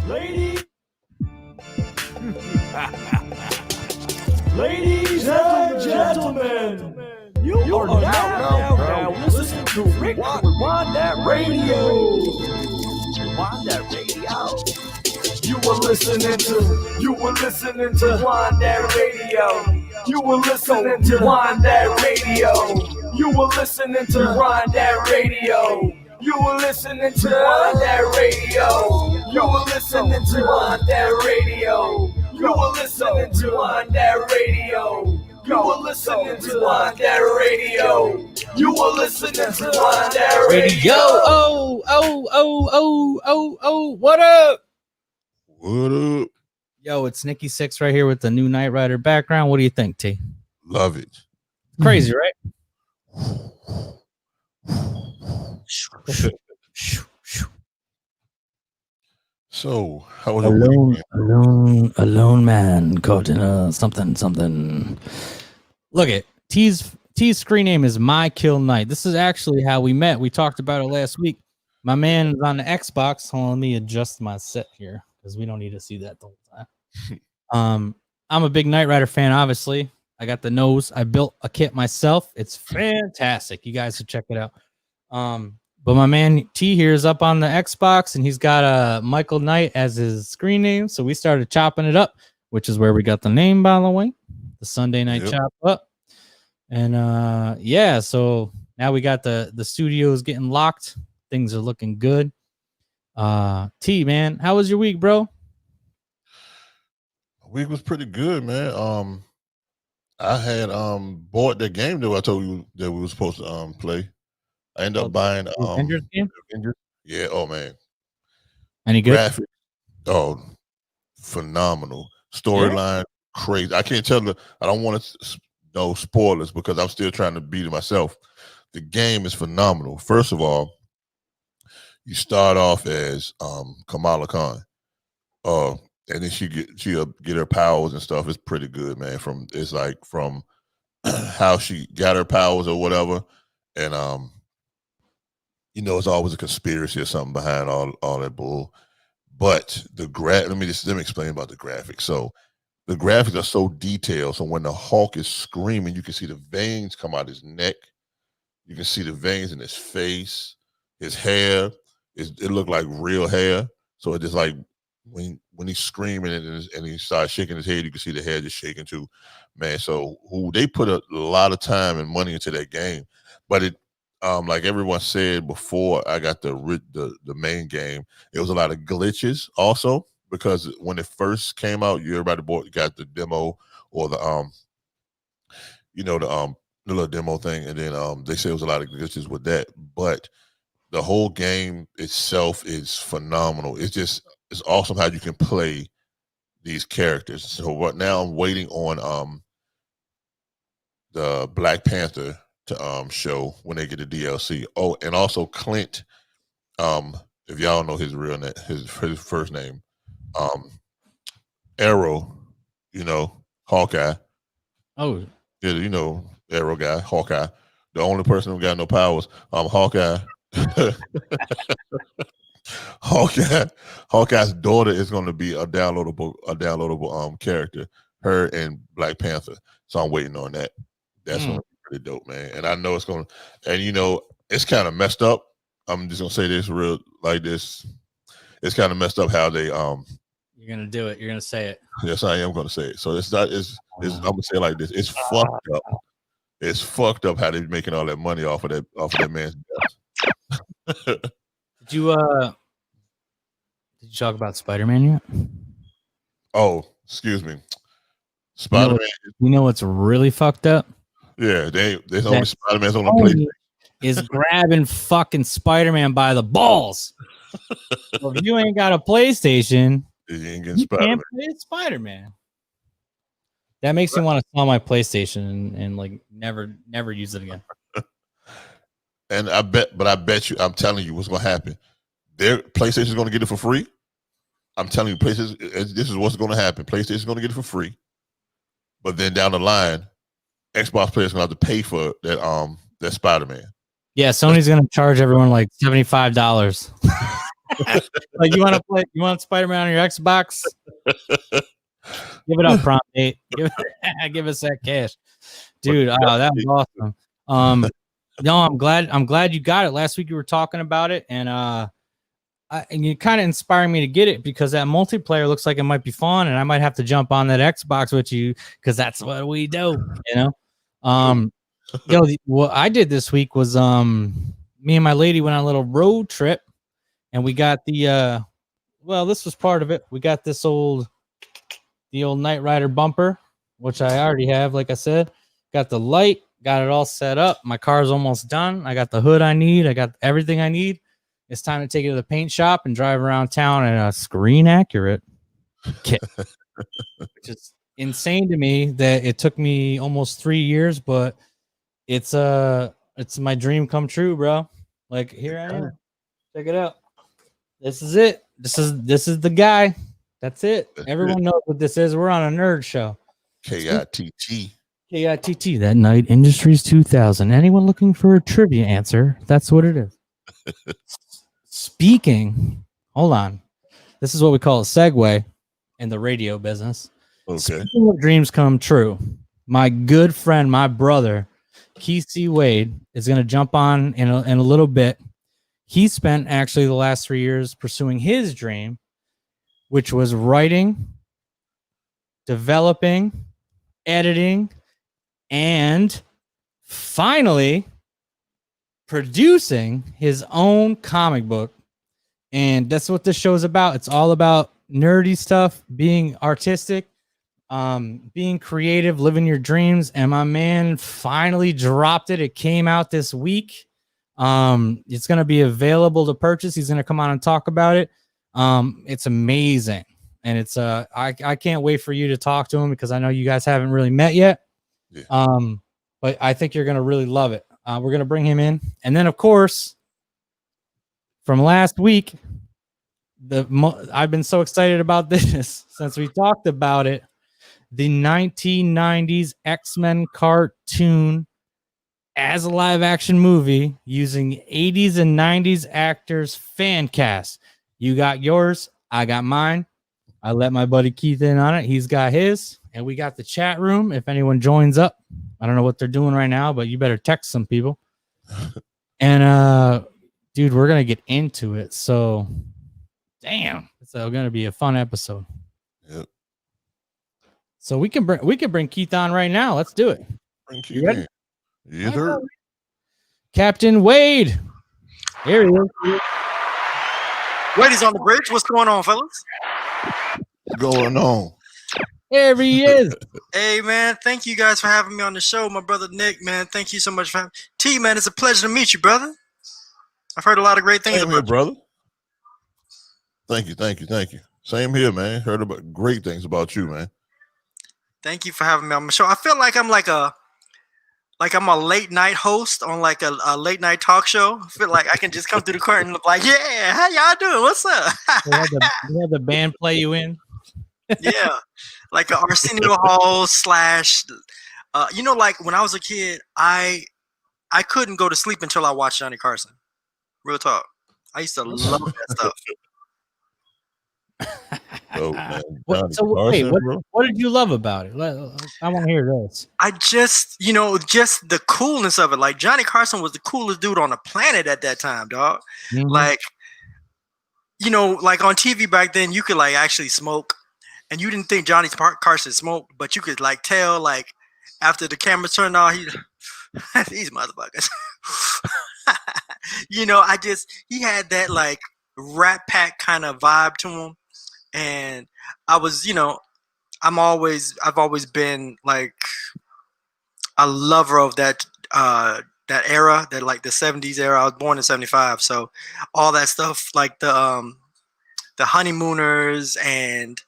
Ladies, ladies and gentlemen, you are now listening to Rick Rewind That Radio. Rewind That Radio. You were listening to Rewind That Radio. You were listening to Rewind That Radio. You were listening to Rewind That Radio. You were listening to Rewind That Radio. You were listening to Rewind That Radio. You were listening to Rewind That Radio. You were listening to Rewind That Radio. You were listening to Rewind That Radio. Oh, what up? What up? Yo, it's Nikki Six right here with the new Knight Rider background. What do you think, T? Love it. Crazy, right? So, how was it? Alone man caught in something. Look at T's screen name is Mykill T. This is actually how we met. We talked about it last week. My man is on the Xbox. Hold on, let me adjust my set here because we don't need to see that the whole time. I'm a big Knight Rider fan, obviously. I got the nose. I built a kit myself. It's fantastic. You guys should check it out. But my man T here is up on the Xbox, and he's got Mykill T as his screen name. So we started chopping it up, which is where we got the name, by the way. The Sunday night chop up. And yeah, so now we got the studios getting locked. Things are looking good. T, man, how was your week, bro? Week was pretty good, man. I had bought the game that I told you that we were supposed to play. I ended up buying Avengers game? Yeah, oh man. Any good? Graphic, oh, phenomenal. Storyline, crazy. I can't tell the I don't want to know spoilers because I'm still trying to beat it myself. The game is phenomenal. First of all, you start off as Kamala Khan. And then she'll get her powers and stuff. It's pretty good, man. From how she got her powers or whatever. And it's always a conspiracy or something behind all that bull. But let me explain about the graphics. So the graphics are so detailed. So when the Hulk is screaming, you can see the veins come out his neck. You can see the veins in his face, his hair. It looked like real hair. So it just like when he's screaming and he starts shaking his head, you can see the hair just shaking too, man. So they put a lot of time and money into that game, but it, like everyone said before, I got the main game. It was a lot of glitches also because when it first came out, everybody got the demo or the little demo thing, and then they said it was a lot of glitches with that, but the whole game itself is phenomenal. It's awesome how you can play these characters. So right now I'm waiting on the Black Panther to show when they get the DLC. Oh, and also Clint, if y'all know his real name, his first name, Arrow, Hawkeye. Oh, yeah, Arrow guy, Hawkeye. The only person who got no powers, Hawkeye. Hawkeye's daughter is going to be a downloadable character, her and Black Panther. So I'm waiting on that. That's going to be pretty dope, man. And I know it's going to, and it's kind of messed up. I'm just going to say this real like this. It's kind of messed up how they You're going to do it. You're going to say it. Yes, I am going to say it. So I'm going to say it like this. It's fucked up. It's fucked up how they're making all that money off of that man's death. Did you talk about Spider-Man yet? Oh, excuse me. Spider-Man. You know what's really fucked up? Yeah, there's only Spider-Man's on the PlayStation. Is grabbing fucking Spider-Man by the balls. So if you ain't got a PlayStation, you can't play Spider-Man. That makes me want to sell my PlayStation and like never use it again. And I bet you, I'm telling you what's going to happen. Their PlayStation is going to get it for free. I'm telling you, PlayStation, this is what's going to happen. PlayStation is going to get it for free. But then down the line, Xbox players are going to have to pay for that Spider-Man. Yeah, Sony's going to charge everyone like $75. Like, you want Spider-Man on your Xbox? Give it up, prompt date. Give us that cash. Dude, that was awesome. No, I'm glad you got it. Last week you were talking about it, and and you kind of inspired me to get it because that multiplayer looks like it might be fun, and I might have to jump on that Xbox with you because that's what we do, you know. What I did this week was me and my lady went on a little road trip, and we got the this was part of it. We got the old Knight Rider bumper, which I already have, like I said. Got the light, got it all set up. My car's almost done. I got the hood I need. I got everything I need. It's time to take it to the paint shop and drive around town in a screen accurate kit, which is insane to me that it took me almost 3 years, but it's my dream come true, bro. Like, here I am. Check it out. This is it. This is the guy. That's it. Everyone knows what this is. We're on a nerd show. KITT. KITT, that Night Industries 2000. Anyone looking for a trivia answer? That's what it is. Speaking, hold on. This is what we call a segue in the radio business. Okay. Speaking of dreams come true, my good friend, my brother, Keith C. Wade, is going to jump on in a little bit. He spent actually the last 3 years pursuing his dream, which was writing, developing, editing, and finally producing his own comic book. And that's what this show is about. It's all about nerdy stuff, being artistic, being creative, living your dreams. And my man finally dropped it. It came out this week. It's going to be available to purchase. He's going to come on and talk about it. It's amazing. And it's I can't wait for you to talk to him because I know you guys haven't really met yet. Yeah. But I think you're going to really love it. We're going to bring him in. And then, of course, from last week, I've been so excited about this since we talked about it. The 1990s X-Men cartoon as a live action movie using 80s and 90s actors fan cast. You got yours. I got mine. I let my buddy Keith in on it. He's got his. And we got the chat room. If anyone joins up, I don't know what they're doing right now, but you better text some people. And, dude, we're going to get into it. So, damn, it's going to be a fun episode. Yep. So we can bring Keith on right now. Let's do it. Bring Keith in. Yes, sir. Captain Wade. Here he is. Wade is on the bridge. What's going on, fellas? What's going on? There he is. Hey, man. Thank you guys for having me on the show. My brother Nick, man. Thank you so much for having me. T, man, it's a pleasure to meet you, brother. I've heard a lot of great things about you. Brother. Thank you. Same here, man. Heard about great things about you, man. Thank you for having me on my show. I feel like I'm I'm a late night host on like a late night talk show. I feel like I can just come through the curtain and look like, yeah, how y'all doing? What's up? We had the band play you in. Yeah, like an Arsenio Hall / like when I was a kid, I couldn't go to sleep until I watched Johnny Carson. Real talk. I used to love that stuff. Oh, man. What did you love about it? I want to hear this. I just the coolness of it. Like Johnny Carson was the coolest dude on the planet at that time, dog. Mm-hmm. Like, like on TV back then, you could like actually smoke, and you didn't think Johnny Carson smoked, but you could like tell like after the cameras turned on, these motherfuckers. He had that like Rat Pack kind of vibe to him. And I was, I've always been like a lover of that era, that like the 70s era. I was born in 75. So all that stuff, like the Honeymooners and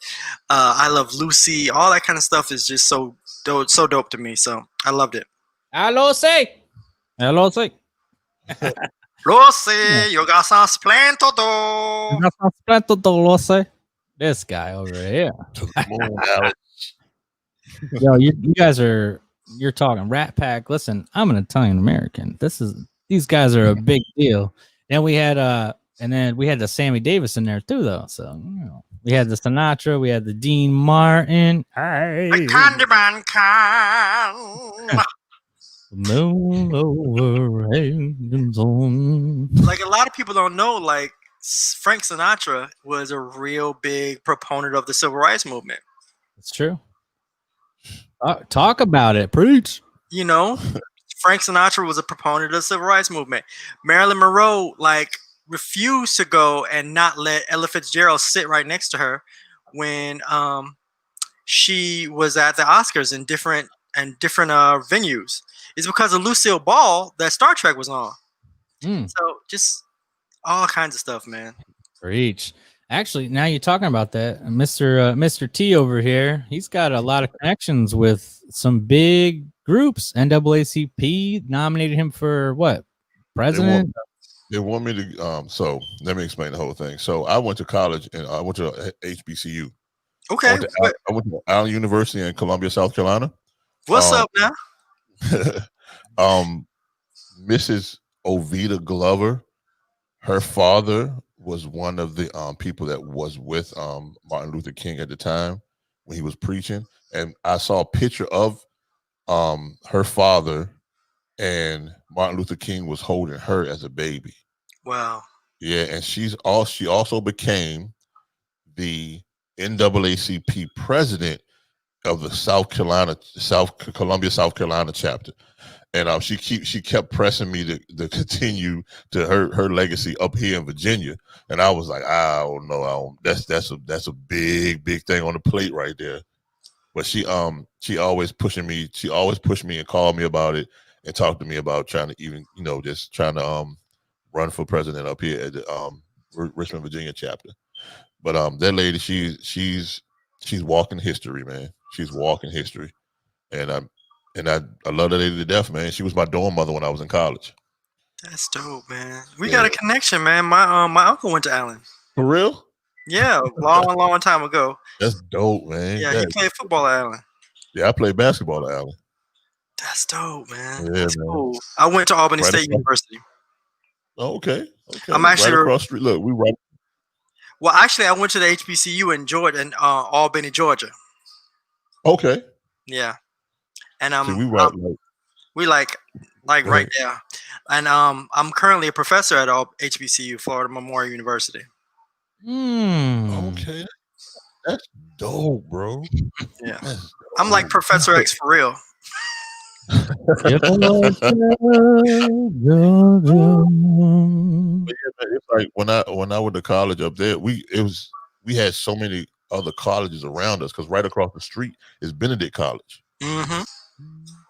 I Love Lucy, all that kind of stuff is just so dope to me. So I loved it. Hello, say. Lo sé, yo gasan splentodo. Lo sé. This guy over here. Yo, you guys you're talking Rat Pack. Listen, I'm an Italian American. These guys are a big deal. Then we had And then we had the Sammy Davis in there too, though. So we had the Sinatra, we had the Dean Martin. The Candyman can. Moon over Hagen's on. Like a lot of people don't know, like Frank Sinatra was a real big proponent of the civil rights movement. It's true. Talk about it, preach. You know, Frank Sinatra was a proponent of the civil rights movement. Marilyn Monroe, like, refused to go and not let Ella Fitzgerald sit right next to her when she was at the Oscars in different venues. It's because of Lucille Ball that Star Trek was on. So just all kinds of stuff, man. Preach. Actually, now you're talking about that, Mr. T over here, he's got a lot of connections with some big groups. NAACP nominated him for what? President? They want me to. So let me explain the whole thing. So I went to college and I went to HBCU. Okay. I went to Allen University in Columbia, South Carolina. What's up now? Mrs. Ovida Glover, her father was one of the people that was with Martin Luther King at the time when he was preaching, and I saw a picture of her father, and Martin Luther King was holding her as a baby. Wow. Yeah, and she also became the NAACP president of the Columbia, South Carolina chapter. And she kept pressing me to continue to her legacy up here in Virginia, and I was like, I don't know, that's a big thing on the plate right there. But she always pushing me. She always pushed me and called me about it and talked to me about trying to even just trying to run for president up here at the Richmond, Virginia chapter. But that lady, she's walking history, man. She's walking history, and I love that lady to death, man. She was my dorm mother when I was in college. That's dope, man. We got a connection, man. My uncle went to Allen. For real? Yeah, long time ago. That's dope, man. Yeah, he played football at Allen. Yeah, I played basketball at Allen. That's dope, man. Yeah, That's man. cool. I went to Albany State University. Oh, okay. I'm actually right across the street. Look, we right. Well, actually, I went to the HBCU in Georgia, in Albany, Georgia. Okay. Yeah, and we right there. And I'm currently a professor at HBCU, Florida Memorial University. Okay, that's dope, bro. Yeah, I'm like Professor X for real. It's like when I went to college up there, we had so many other colleges around us because right across the street is Benedict College. Mm-hmm.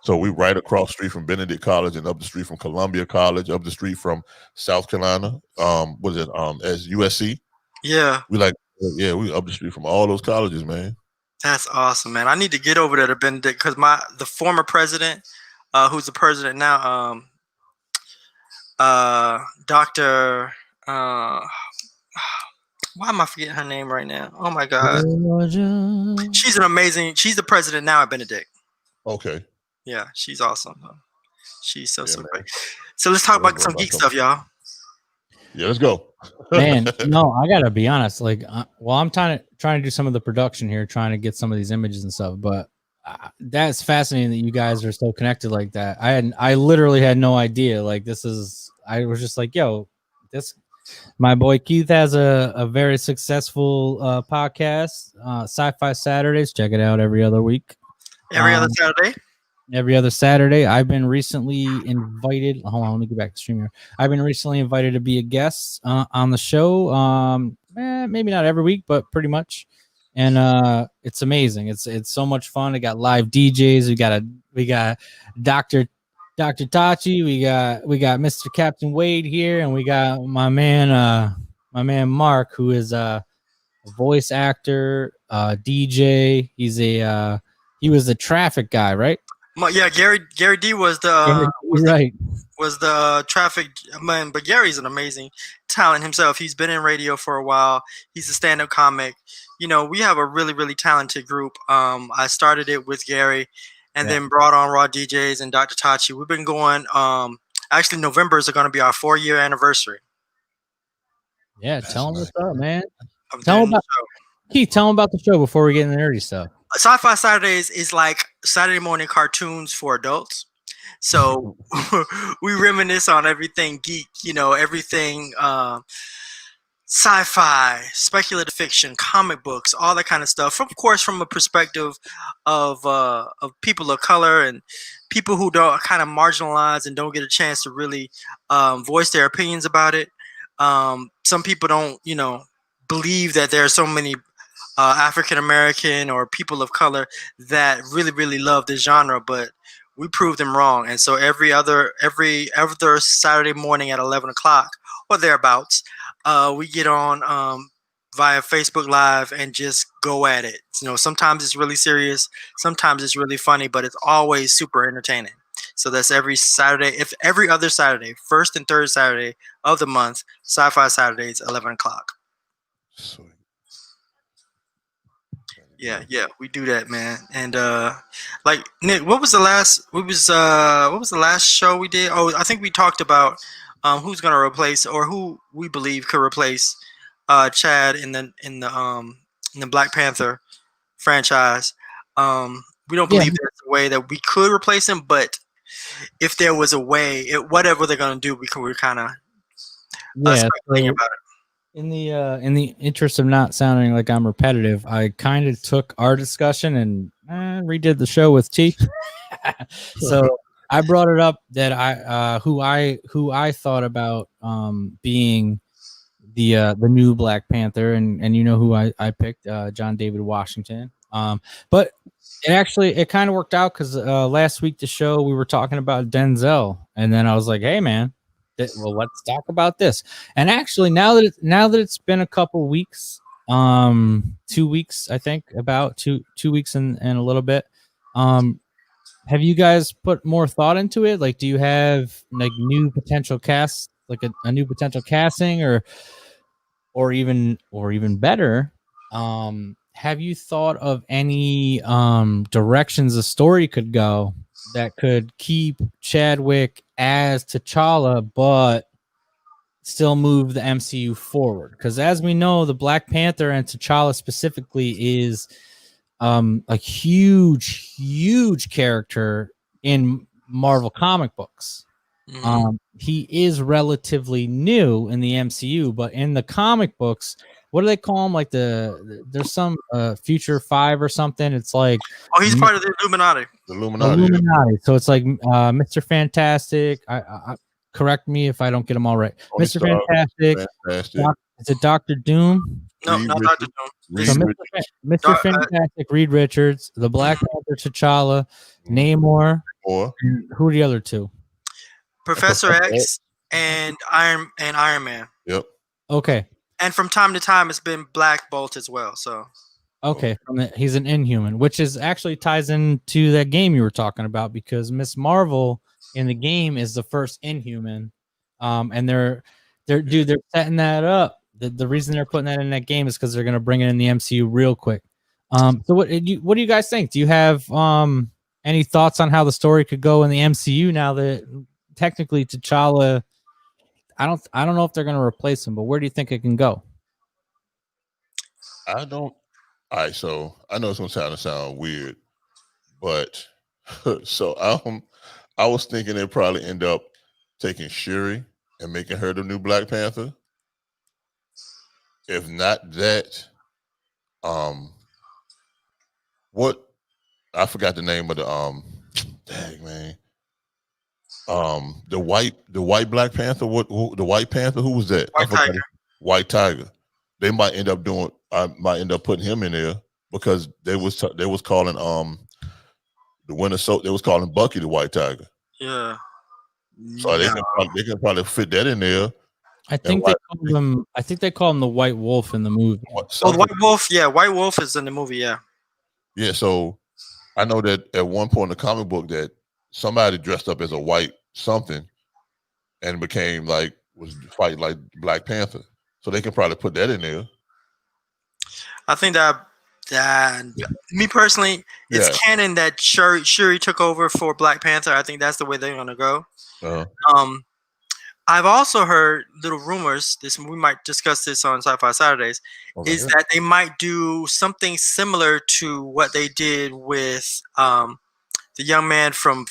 So we right across the street from Benedict College and up the street from Columbia College, up the street from South Carolina. As USC. Yeah. We up the street from all those colleges, man. That's awesome, man. I need to get over there to Benedict because the former president, who's the president now, Dr. Why am I forgetting her name right now? Oh my God. She's the president now at Benedict. Okay. Yeah, she's awesome. She's so great. So let's talk about some geek stuff, y'all. Yeah, let's go. Man, no, I gotta be honest. Like, I'm trying to do some of the production here, trying to get some of these images and stuff. But that's fascinating that you guys are so connected like that. I literally had no idea. Like, I was just like, yo, my boy Keith has a very successful podcast, Sci-Fi Saturdays. Check it out every other week. Every other Saturday. Every other Saturday. I've been recently invited. Hold on, let me go back to stream here. I've been recently invited to be a guest on the show. Maybe not every week, but pretty much. And it's amazing. It's so much fun. I got live DJs. We got Dr. Tachi. We got Mr. Captain Wade here, and we got my man Mark, who is a voice actor, DJ. He was the traffic guy, right? Yeah, Gary D was the was the traffic man, but Gary's an amazing talent himself. He's been in radio for a while. He's a stand-up comic. We have a really, really talented group. I started it with Gary and then brought on Raw DJs and Dr. Tachi. We've been going actually November is going to be our 4-year anniversary. Yeah, tell them nice. what's up, man. I'm Tell doing them about Keith. Tell them about the show before we get into the nerdy stuff. Sci-Fi Saturdays is like Saturday morning cartoons for adults. So we reminisce on everything geek, everything sci-fi, speculative fiction, comic books, all that kind of stuff. Of course, from a perspective of people of color and people who don't kind of marginalized and don't get a chance to really voice their opinions about it. Some people don't, believe that there are so many African American or people of color that really, really love this genre, but we proved them wrong. And so every other Saturday morning at 11 o'clock or thereabouts, we get on via Facebook Live and just go at it. Sometimes it's really serious, sometimes it's really funny, but it's always super entertaining. So that's every Saturday, if every other Saturday, first and third Saturday of the month, Sci-Fi Saturdays, 11 o'clock. Sweet. Yeah, we do that, man. And like Nick, what was the last show we did? Oh, I think we talked about who's gonna replace or who we believe could replace Chad in the Black Panther franchise. We don't believe there's a way that we could replace him, but if there was a way, whatever they're gonna do, we're kind of speculating about it. In the interest of not sounding like I'm repetitive, I kind of took our discussion and redid the show with T. So I brought it up that who I thought about being the new Black Panther, and you know who I picked, John David Washington. But it kind of worked out because last week the show we were talking about Denzel, and then I was like, hey man, well, let's talk about this. And actually, now that it's been a couple weeks, 2 weeks, I think, about two weeks and a little bit. Have you guys put more thought into it? Like, do you have like new potential casts, like a new potential casting, or even better? Have you thought of any directions a story could go that could keep Chadwick as T'Challa, but still move the MCU forward? Because as we know, the Black Panther and T'Challa specifically is a huge character in Marvel comic books. He is relatively new in the MCU, but in the comic books, what do they call him? Like there's some Future 5 or something. It's like, oh, he's part of the Illuminati. The Illuminati. Yeah. So it's like Mr. Fantastic. I correct me if I don't get them all right. Mr. Fantastic. Is it Dr. Doom? No, not Dr. Doom. So Mr. Fantastic, Reed Richards, the Black Panther, T'Challa, Namor. And who are the other two? Professor X and Iron Man. Yep. Okay. And from time to time, it's been Black Bolt as well. So. Okay, he's an Inhuman, which is actually ties into that game you were talking about, because Miss Marvel in the game is the first Inhuman, and they're setting that up. The reason they're putting that in that game is because they're going to bring it in the MCU real quick. So what do you guys think? Do you have any thoughts on how the story could go in the MCU now that technically T'Challa? I don't know if they're going to replace him, but where do you think it can go? I don't. All right, so I know it's gonna sound weird, but so I was thinking they'd probably end up taking Shuri and making her the new Black Panther. If not that, what I forgot the name of the dang man. The white Black Panther. The White Panther? Who was that? White Tiger. They might end up doing. I might end up putting him in there because they was calling the Winter Soldier. They was calling Bucky the White Tiger. Yeah. So they can probably fit that in there. I think they call him the White Wolf in the movie. Oh, White Wolf. Yeah, White Wolf is in the movie. Yeah. Yeah. So I know that at one point in the comic book that somebody dressed up as a white something and was fighting like Black Panther. So they can probably put that in there. I think that me personally, it's canon that Shuri took over for Black Panther. I think that's the way they're gonna go. I've also heard little rumors. This we might discuss this on Sci-Fi Saturdays. Okay. Is that they might do something similar to what they did with the young man from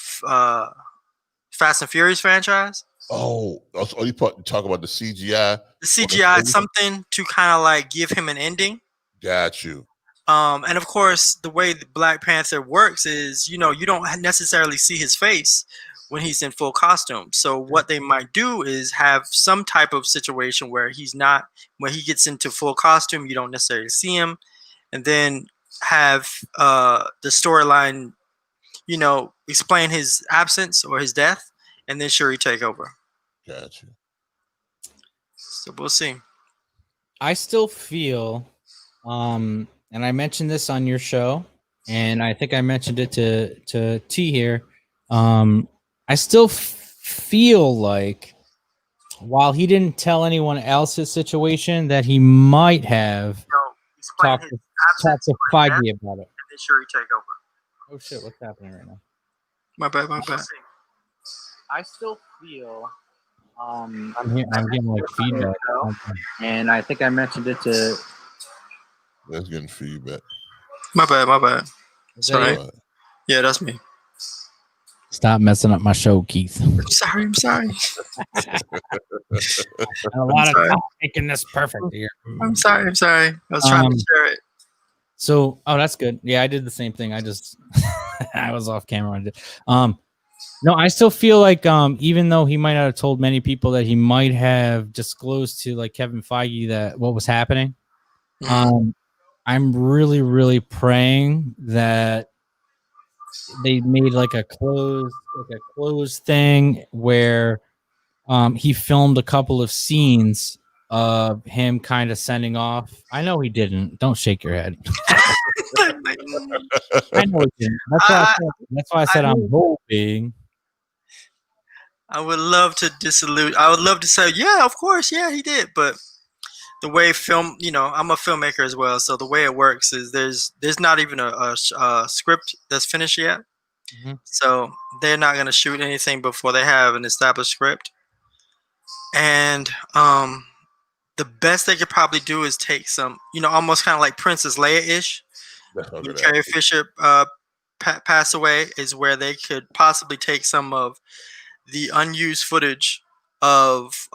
Fast and Furious franchise. Oh, you talk about the CGI? The CGI something to kind of like give him an ending. Got you. And of course, the way the Black Panther works is, you don't necessarily see his face when he's in full costume. So what they might do is have some type of situation where when he gets into full costume, you don't necessarily see him, and then have the storyline, explain his absence or his death, and then Shuri take over. Got you. So we'll see. I still feel, and I mentioned this on your show, and I think I mentioned it to T here. I still feel like while he didn't tell anyone else his situation, that he might have talked to Feige about it. And then Shuri take over. Oh shit! What's happening right now? My bad. I still feel. I'm getting like feedback, and I think I mentioned it to. That's getting feedback. My bad. Sorry. Yeah, that's me. Stop messing up my show, Keith. I'm sorry. A lot of time making this perfect here. I'm sorry. I was trying to share it. So, that's good. Yeah, I did the same thing. I just I was off camera. No, I still feel like even though he might not have told many people, that he might have disclosed to like Kevin Feige that what was happening. I'm really, really praying that they made like a closed thing where he filmed a couple of scenes of him kind of sending off. I know he didn't. Don't shake your head. I know he didn't. That's why I said I'm hoping. I would love to I would love to say, yeah, of course, yeah, he did. But the way film, I'm a filmmaker as well. So the way it works is there's not even a script that's finished yet. Mm-hmm. So they're not going to shoot anything before they have an established script. And the best they could probably do is take some, almost kind of like Princess Leia-ish. When Carrie Fisher passed away, is where they could possibly take some of the unused footage of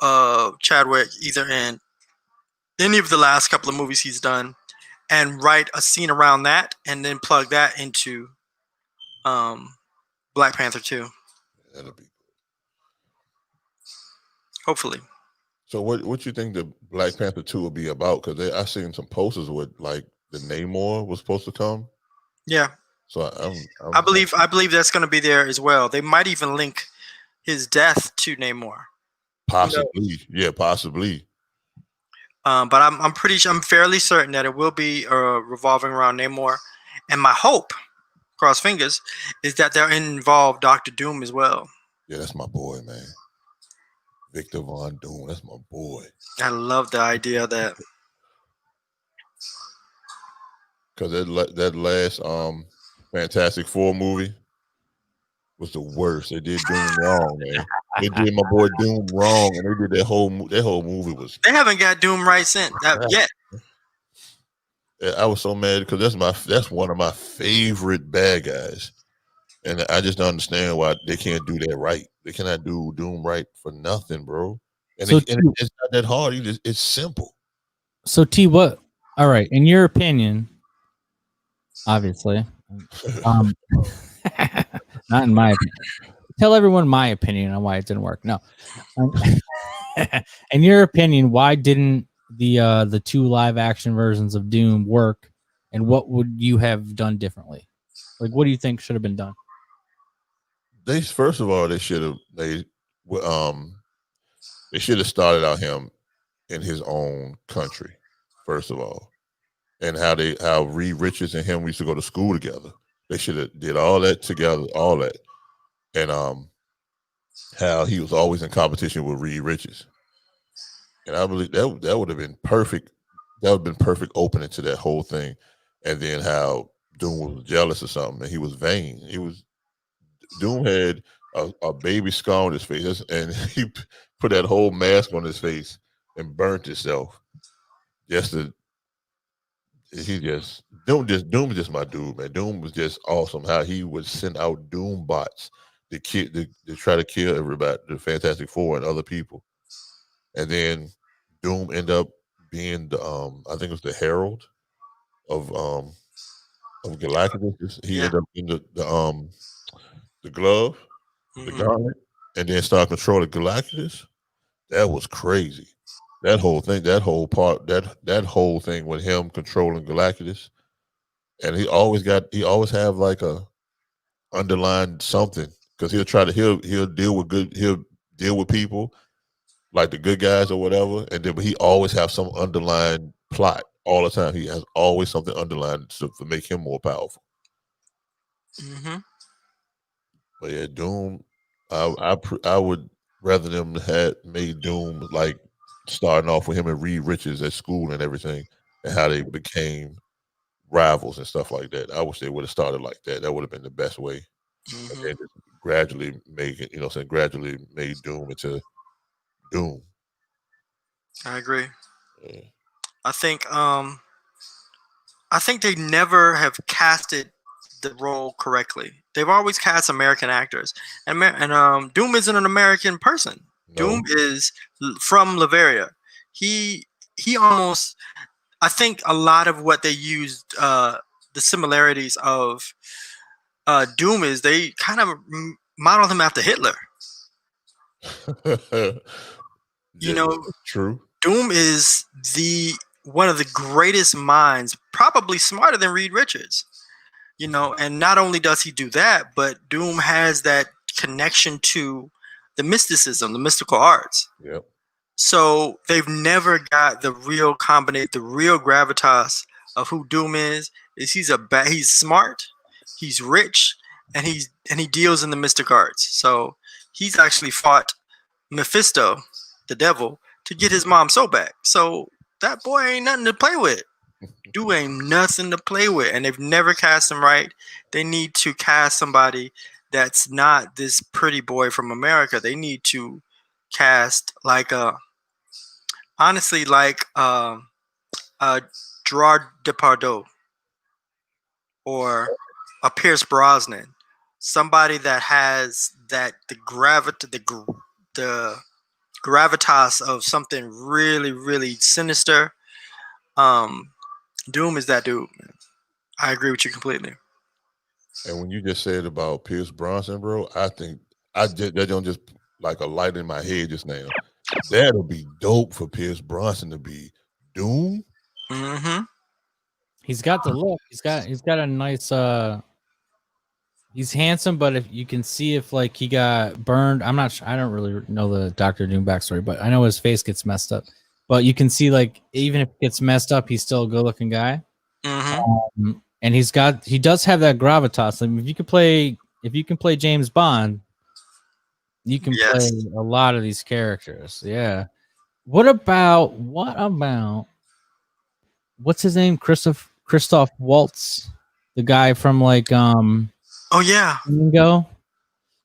Chadwick, either in any of the last couple of movies he's done, and write a scene around that, and then plug that into Black Panther 2. That'll be good. Hopefully. So what you think the Black Panther 2 will be about? Because I seen some posters with like the Namor was supposed to come. Yeah. So I believe that's going to be there as well. They might even link his death to Namor. Possibly, yeah, possibly. But I'm fairly certain that it will be revolving around Namor, and my hope, cross fingers, is that they'll involve Dr. Doom as well. Yeah, that's my boy, man. Victor Von Doom, that's my boy. I love the idea of that. Because that last Fantastic Four movie was the worst. They did Doom wrong, man. They did my boy Doom wrong, and they did that whole movie was. They haven't got Doom right since yet. Yeah, I was so mad because that's one of my favorite bad guys, and I just don't understand why they can't do that right. They cannot do Doom right for nothing, bro. And, so and it's not that hard. It's simple. So T, what? All right, in your opinion, obviously, not in my opinion. Tell everyone my opinion on why it didn't work. No, in your opinion, why didn't the two live action versions of Doom work, and what would you have done differently? Like, what do you think should have been done? First of all, they should have started out him in his own country, first of all, and how Reed Richards and him used to go to school together. They should have did all that together, all that, and how he was always in competition with Reed Richards, and I believe that would have been perfect. That would have been perfect opening to that whole thing, and then how Doom was jealous or something, and he was vain. Doom had a baby scar on his face, and put that whole mask on his face and burnt himself. Just to Doom is just my dude, man. Doom was just awesome. How he would send out Doom bots to try to kill everybody, the Fantastic Four and other people. And then Doom ended up being the I think it was the Herald of Galactus. He ended up in the glove, the gauntlet, and then started controlling Galactus. That was crazy. That whole thing, that whole thing with him controlling Galactus, and he always have like a underlying something, because he'll deal with people like the good guys or whatever, and then but he always have some underlying plot all the time. He has always something underlined to make him more powerful. But yeah, Doom, I would rather them had made Doom like starting off with him and Reed Richards at school and everything, and how they became rivals and stuff like that. I wish they would have started like that. That would have been the best way. And then just gradually make it, gradually made Doom into Doom. I agree. Yeah. I think they never have casted the role correctly. They've always cast American actors, and Doom isn't an American person. No. Doom is from Latveria. He almost. I think a lot of what they used, the similarities of Doom is they kind of modeled him after Hitler. True. Doom is one of the greatest minds, probably smarter than Reed Richards. And not only does he do that, but Doom has that connection to the mysticism, the mystical arts. Yep. So they've never got the real gravitas of who Doom is he's smart, he's rich, and he deals in the mystic arts. So he's actually fought Mephisto, the devil, to get his mom soul back. So that boy ain't nothing to play with. Dude ain't nothing to play with, and they've never cast him right. They need to cast somebody that's not this pretty boy from America. They need to cast like Gerard Depardieu or a Pierce Brosnan, somebody that has the gravitas of something really, really sinister. Doom is that dude. I agree with you completely. And when you just said about Pierce Brosnan, bro, I think that don't just like a light in my head just now. That'll be dope for Pierce Brosnan to be Doom. He's got the look. He's got a nice. He's handsome, but if you can see if like he got burned, I'm not sure. I don't really know the Dr. Doom backstory, but I know his face gets messed up. But you can see like even if it gets messed up, he's still a good-looking guy. And he does have that gravitas. I mean, if you can play James Bond, you can play a lot of these characters. Yeah. What about what's his name? Christoph Waltz, the guy from like oh yeah. Bingo.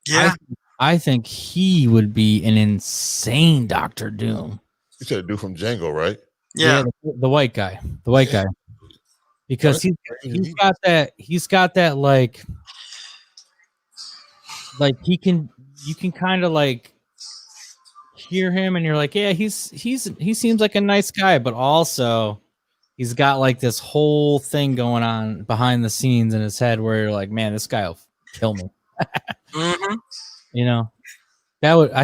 Yeah. I think he would be an insane Dr. Doom. You said a dude from Django, right? Yeah, the white guy. The white guy. Because he's got that like you can kind of like hear him and you're like, yeah, he seems like a nice guy, but also he's got like this whole thing going on behind the scenes in his head where you're like, man, this guy will kill me. I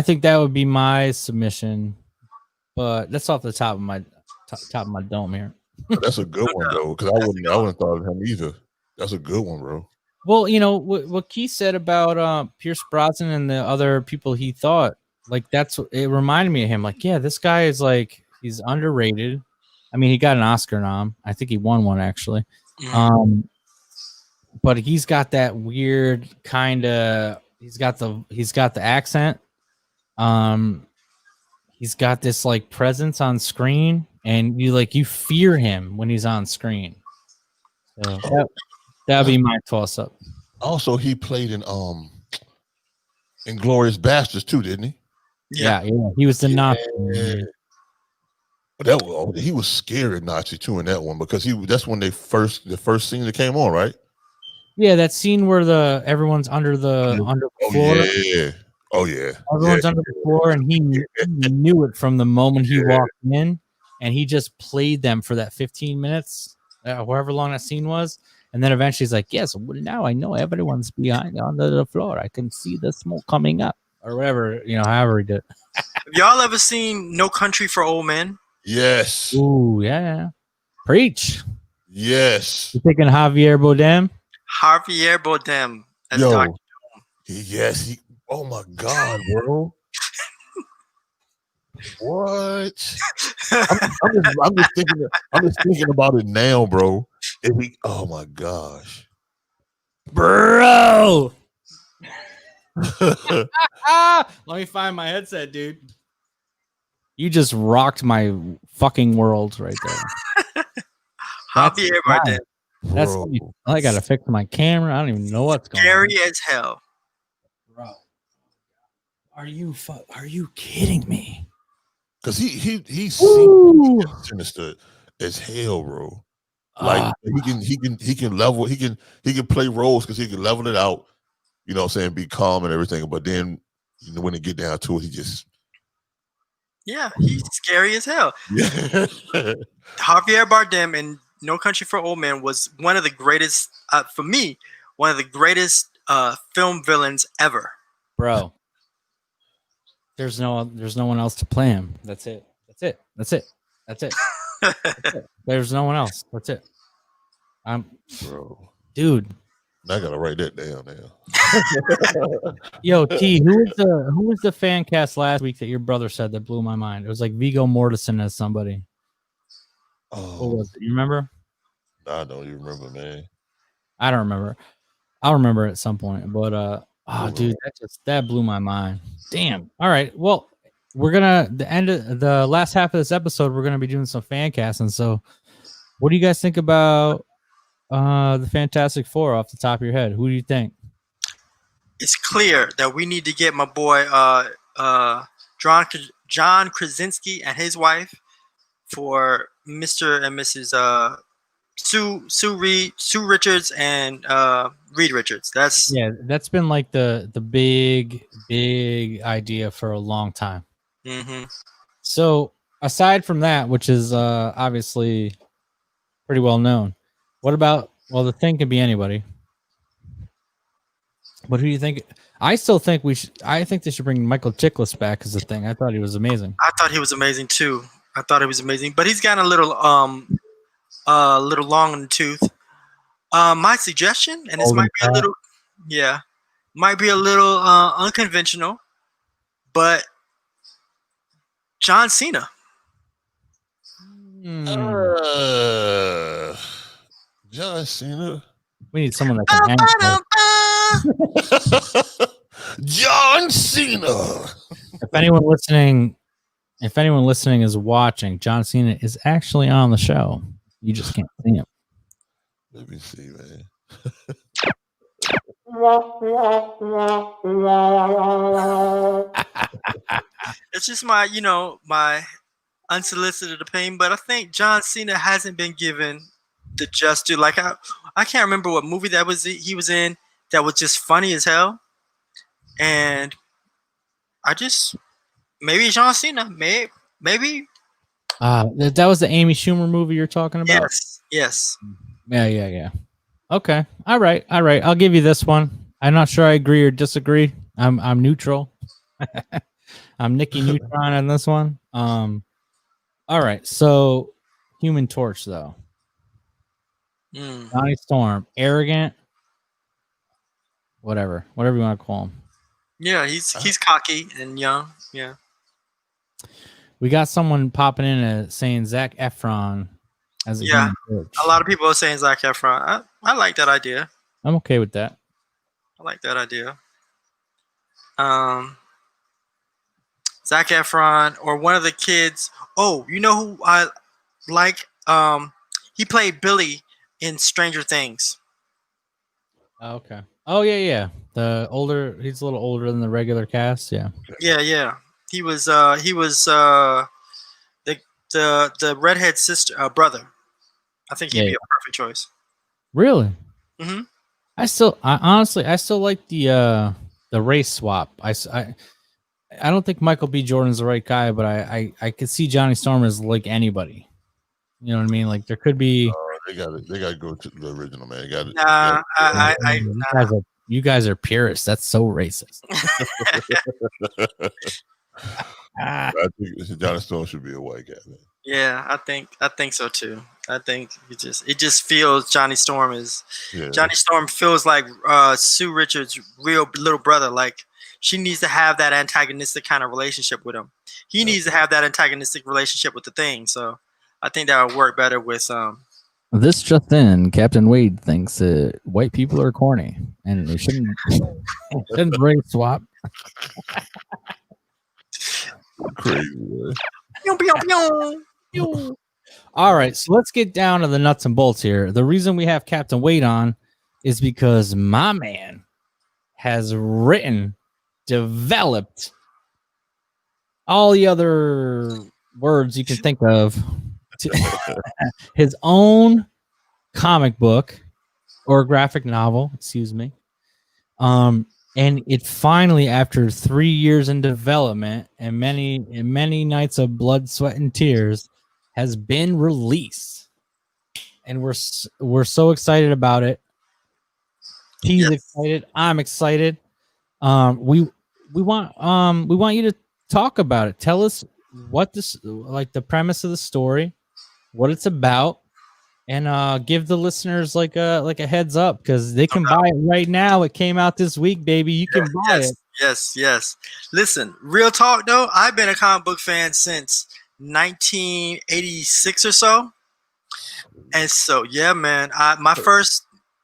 think that would be my submission, but that's off the top of my dome here. That's a good one though, because I wouldn't have thought of him either. That's a good one, bro. Well, what Keith said about Pierce Brosnan and the other people he thought, like it reminded me of him. Like, yeah, this guy is like, he's underrated. I mean, he got an Oscar nom. I think he won one actually. But he's got that weird kind of. He's got the accent. He's got this like presence on screen, and you fear him when he's on screen. So that'd be my toss up. Also, he played in Inglourious Bastards too, didn't he? Yeah, he was the Nazi. But he was scary Nazi too in that one because that's when the first scene that came on, right? Yeah, that scene where everyone's under the floor. Yeah. Oh yeah. Everyone's under the floor, and he knew it from the moment he walked in, and he just played them for that 15 minutes, however long that scene was, and then eventually he's like, "Yes, well, now I know everyone's behind under the floor. I can see the smoke coming up, or whatever, however he did." Have y'all ever seen No Country for Old Men? Yes. Ooh, yeah. Preach. Yes. You thinking Javier Bardem? Javier Bardem as Yo. Dr. Yes. Oh my God, bro. What? I'm just thinking about it now, bro. Oh my gosh, bro. Let me find my headset, dude. You just rocked my fucking world right there. Javier Bardem. That's I gotta fix my camera. I don't even know what's going on. Scary as hell, bro. Are you kidding me? Because he's sinister as hell, bro. Like he can level, he can play roles because he can level it out. You know what I'm saying? Be calm and everything, but then when it get down to it, he just he's scary as hell. Yeah. Javier Bardem in No Country for Old Men was one of the greatest, for me, one of the greatest film villains ever, bro. There's no one else to play him. That's it. There's no one else. That's it. Bro, dude. I gotta write that down now. Yo, T, who was the fan cast last week that your brother said that blew my mind? It was like Viggo Mortensen as somebody. Oh, what was it? You remember? I don't even remember, man. I don't remember. I'll remember at some point, but dude, that blew my mind. Damn. All right. Well, we're gonna the last half of this episode, we're gonna be doing some fan casting. So, what do you guys think about the Fantastic Four off the top of your head? Who do you think? It's clear that we need to get my boy John Krasinski and his wife for Mr. and Mrs. Sue Richards and Reed Richards. That's been like the big idea for a long time. Mm-hmm. So aside from that, which is obviously pretty well known, what about? Well, the thing can be anybody. But who do you think? I still think I think they should bring Michael Chiklis back as the thing. I thought he was amazing. I thought he was amazing too. But he's gotten a little long in the tooth. My suggestion, and this might be a little unconventional, but John Cena. John Cena. We need someone that can act. John Cena. If anyone listening is watching, John Cena is actually on the show. You just can't see him. Let me see, man. It's just my unsolicited opinion, but I think John Cena hasn't been given the just due. Like I can't remember what movie he was in that was just funny as hell, and maybe John Cena, maybe. That was the Amy Schumer movie you're talking about. Yes. Yeah. Okay. All right. I'll give you this one. I'm not sure I agree or disagree. I'm neutral. I'm Nikki Neutron on this one. All right. So, Human Torch though. Johnny Storm, arrogant. Whatever you want to call him. Yeah, he's cocky and young. Yeah. We got someone popping in saying Zac Efron as a Human Torch. A lot of people are saying Zac Efron. I like that idea. I'm okay with that. I like that idea. Zac Efron or one of the kids. Oh, you know who I like? He played Billy in Stranger Things. Okay. Oh yeah. He's a little older than the regular cast. Yeah. Yeah. He was the redhead sister brother. I think he'd be a perfect choice. Really? Mm-hmm. I still like the race swap. I don't think Michael B. Jordan's the right guy, but I could see Johnny Storm as like anybody. You know what I mean? Like there could be. They got to go to the original, man. You guys are purists. That's so racist. I think Johnny Storm should be a white guy, man. Yeah, I think so too. I think it just feels Johnny Storm feels like Sue Richards' real little brother. Like she needs to have that antagonistic kind of relationship with him. He needs to have that antagonistic relationship with the Thing. So I think that would work better with This just in, Captain Wade thinks that white people are corny and they shouldn't race swap. Crazy, man. All right, so let's get down to the nuts and bolts here. The reason we have Captain Wade on is because my man has written, developed all the other words you can think of his own comic book or graphic novel, excuse me. And it finally, after 3 years in development and many nights of blood, sweat, and tears, has been released, and we're so excited about it. He's excited. I'm excited. We want you to talk about it. Tell us what this, like, the premise of the story, what it's about, and give the listeners like a heads up because they can buy it right now. It came out this week, baby. You can buy it. Yes. Listen, real talk though. I've been a comic book fan since 1986 or so, and so yeah, man.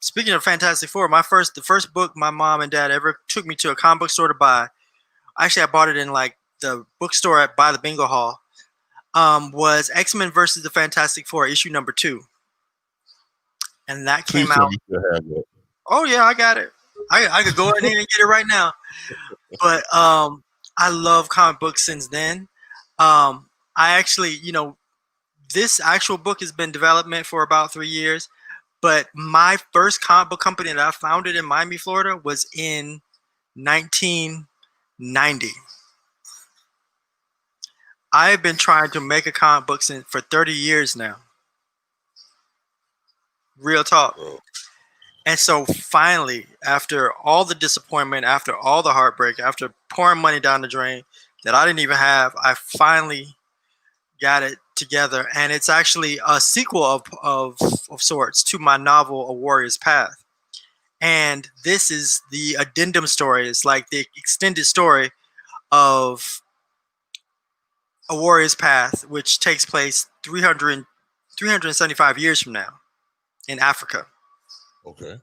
Speaking of Fantastic Four, the first book my mom and dad ever took me to a comic book store to buy. Actually, I bought it in like the bookstore by the bingo hall. Was X-Men versus the Fantastic Four, issue number 2. And that came out. Oh yeah, I got it. I could go in here and get it right now. But I love comic books since then. I actually, this actual book has been in development for about 3 years. But my first comic book company that I founded in Miami, Florida, was in 1990. I've been trying to make a comic book for 30 years now. Real talk. And so finally, after all the disappointment, after all the heartbreak, after pouring money down the drain that I didn't even have, I finally got it together. And it's actually a sequel of sorts to my novel, A Warrior's Path. And this is the addendum story. It's like the extended story of A Warrior's Path, which takes place 375 years from now in Africa. Okay.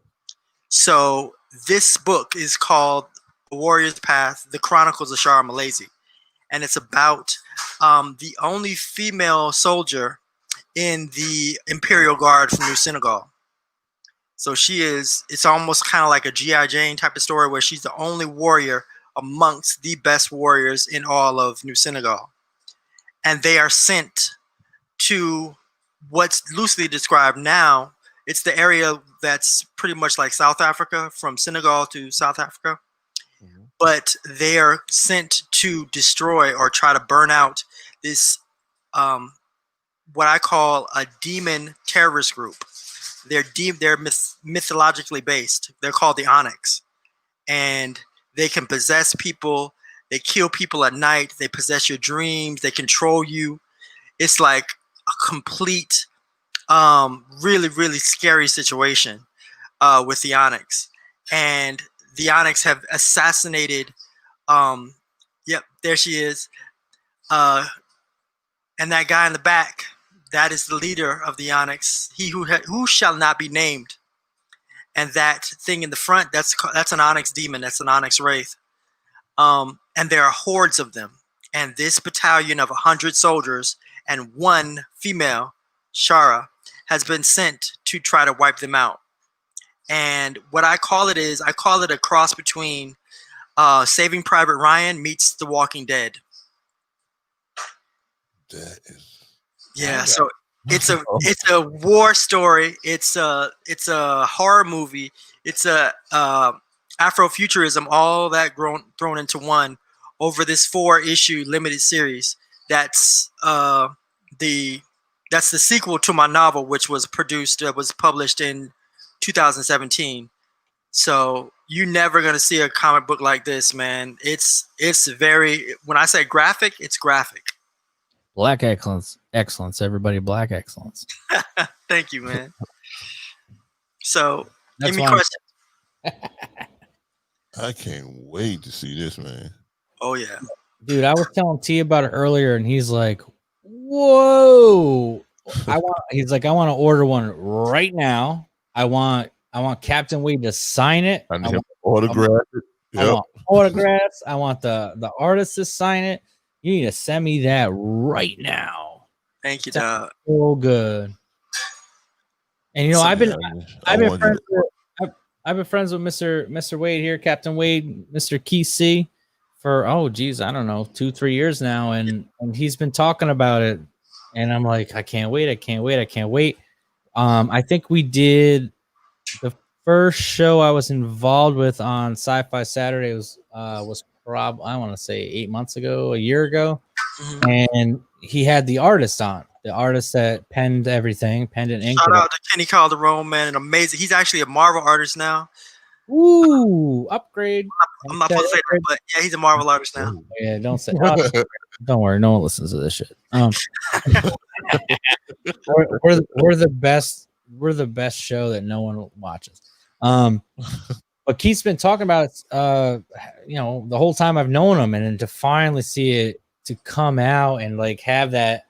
So this book is called A Warrior's Path, The Chronicles of Shara Malazi. And it's about the only female soldier in the Imperial Guard from New Senegal. So it's almost kind of like a G.I. Jane type of story where she's the only warrior amongst the best warriors in all of New Senegal. And they are sent to what's loosely described now. It's the area that's pretty much like South Africa, from Senegal to South Africa. Mm-hmm. But they are sent to destroy or try to burn out this, what I call a demon terrorist group. They're mythologically based. They're called the Onyx. And they can possess people. They kill people at night. They possess your dreams. They control you. It's like a complete, really, really scary situation with the Onyx. And the Onyx have assassinated, there she is. And that guy in the back, that is the leader of the Onyx. He who shall not be named. And that thing in the front, that's an Onyx demon. That's an Onyx wraith. And there are hordes of them. And this battalion of 100 soldiers and one female, Shara, has been sent to try to wipe them out. And what I call it a cross between Saving Private Ryan meets The Walking Dead. That is. Yeah, so it's a war story. It's a horror movie. It's a Afrofuturism, all that thrown into one over this 4-issue limited series. That's the sequel to my novel, which was published in 2017. So you're never gonna see a comic book like this, man. It's very, when I say graphic, it's graphic. Black excellence, everybody. Black excellence. Thank you, man. So That's give me why question. I can't wait to see this, man. Oh yeah, dude. I was telling T about it earlier, and he's like, "Whoa!" He's like, "I want to order one right now. I want Captain Wade to sign it. I need him to autograph it. I want autographs. I want the artist to sign it. You need to send me that right now." thank you, dog. So good. And you know, I've been friends with Mr. Wade here, Captain Wade, Mr. Key C, for I don't know, 2-3 years now, and he's been talking about it, and I'm like, I can't wait. I think we did the first show I was involved with on Sci-Fi Saturday was probably, I want to say 8 months ago, a year ago, and he had the artist on. The artist that penned everything, penned and inked. Shout out to Kenny Calderon, man, an amazing. He's actually a Marvel artist now. Ooh, upgrade. I'm not supposed to say that, but yeah, he's a Marvel artist now. Yeah, don't say. Don't worry, no one listens to this shit. We're the best. We're the best show that no one watches. But Keith's been talking about you know, the whole time I've known him, and then to finally see it to come out and like have that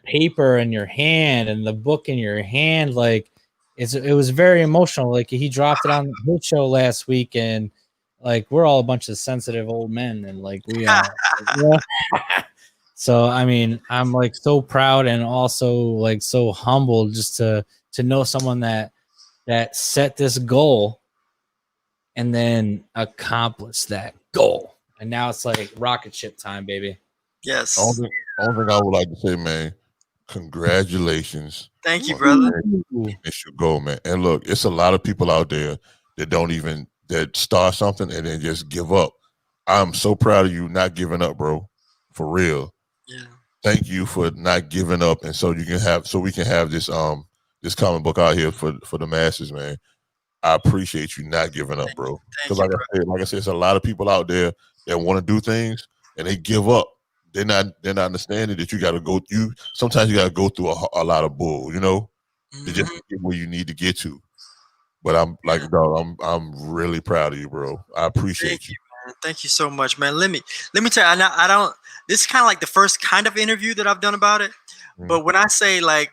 paper in your hand and the book in your hand, like it was very emotional. Like he dropped it on his show last week, and like we're all a bunch of sensitive old men, and like we are. So I mean, I'm like so proud and also like so humbled just to know someone that set this goal and then accomplished that goal, and now it's like rocket ship time, baby. Yes. Only thing I would like to say, man, congratulations. Thank you, brother. It's your goal, man. And look, it's a lot of people out there that start something and then just give up. I'm so proud of you not giving up, bro. For real. Yeah. Thank you for not giving up, and so we can have this this comic book out here for the masses, man. I appreciate you not giving up, bro. Because like I said, there's a lot of people out there that want to do things and they give up. They're not understanding that sometimes you gotta go through a lot of bull, you know, to just get where you need to get to. But I'm like, dog, I'm really proud of you, bro. I appreciate you. Man. Thank you so much, man. Let me tell you, I don't. This is kind of like the first kind of interview that I've done about it. But when I say like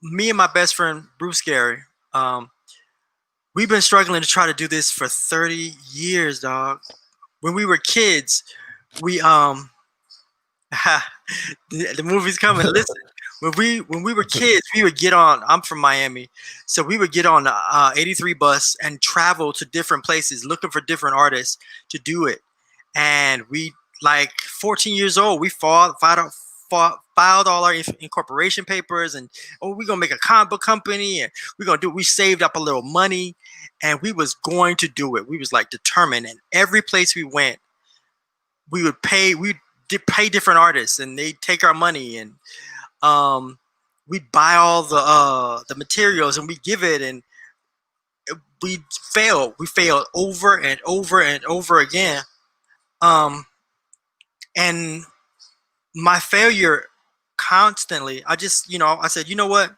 me and my best friend Bruce Gary, we've been struggling to try to do this for 30 years, dog. When we were kids, we the movie's coming. Listen, when we were kids, we would get on. I'm from Miami, so we would get on the 83 bus and travel to different places, looking for different artists to do it. And we, like 14 years old, we filed all our incorporation papers, and we're gonna make a comic book company, and we're gonna do it. We saved up a little money, and we was going to do it. We was like determined. And every place we went, we would pay. We pay different artists, and they take our money, and we'd buy all the materials, and we give it, and we failed over and over and over again. And my failure constantly, I said, you know what,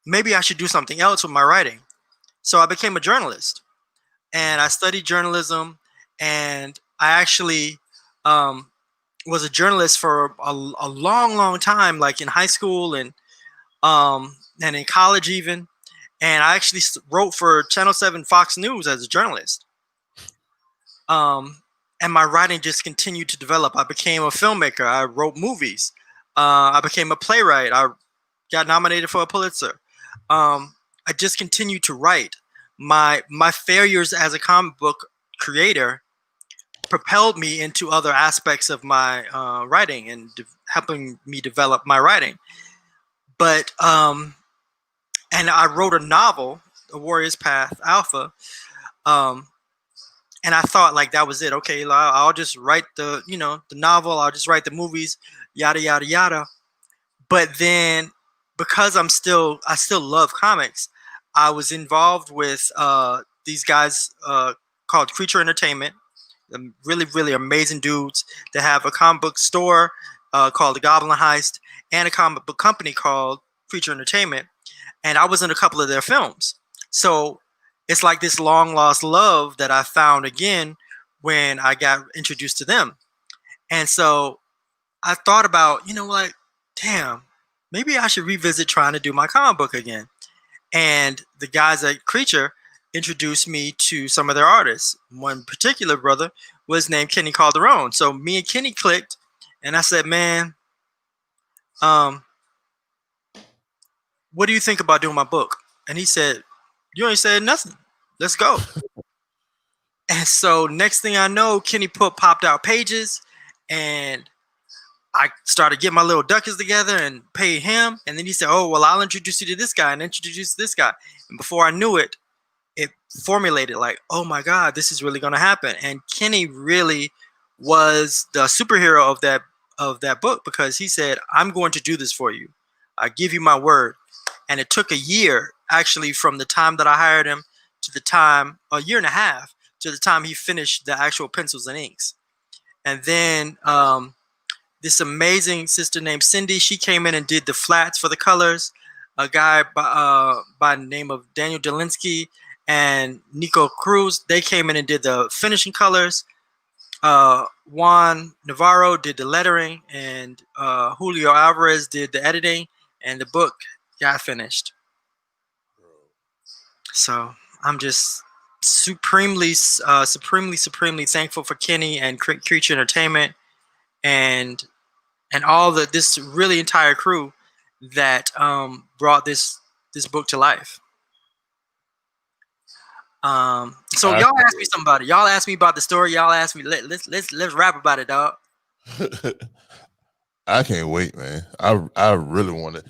maybe I should do something else with my writing. So I became a journalist, and I studied journalism, and I actually was a journalist for a long time, like in high school and in college even. And I actually wrote for Channel 7 Fox News as a journalist. And my writing just continued to develop. I became a filmmaker. I wrote movies. I became a playwright. I got nominated for a Pulitzer. I just continued to write. My failures as a comic book creator propelled me into other aspects of my writing and helping me develop my writing. But and I wrote a novel, The Warrior's Path Alpha, and I thought like that was it. Okay, I'll just write the novel. I'll just write the movies, yada yada yada. But then, because I still love comics, I was involved with these guys called Creature Entertainment. Really, really amazing dudes. They have a comic book store called The Goblin Heist and a comic book company called Creature Entertainment. And I was in a couple of their films. So it's like this long lost love that I found again when I got introduced to them. And so I thought about, like, damn, maybe I should revisit trying to do my comic book again. And the guys at Creature introduced me to some of their artists. One particular brother was named Kenny Calderon. So me and Kenny clicked, and I said, man, what do you think about doing my book? And he said, you ain't said nothing. Let's go. And so next thing I know, Kenny popped out pages, and I started getting my little ducats together and paid him. And then he said, oh, well, I'll introduce you to this guy and introduce you to this guy. And before I knew it, it formulated like, oh my God, this is really going to happen. And Kenny really was the superhero of that book, because he said, I'm going to do this for you. I give you my word. And it took a year, actually, from the time that I hired him to the time, a year and a half, to the time he finished the actual pencils and inks. And then this amazing sister named Cindy, she came in and did the flats for the colors. A guy by the name of Daniel Delinsky and Nico Cruz, they came in and did the finishing colors. Juan Navarro did the lettering, and Julio Alvarez did the editing, and the book got finished. So I'm just supremely thankful for Kenny and Creature Entertainment and all this really entire crew that brought this book to life. So y'all asked me something about it. Y'all asked me about the story. Y'all asked me, let's rap about it, dog. I can't wait, man. I really want to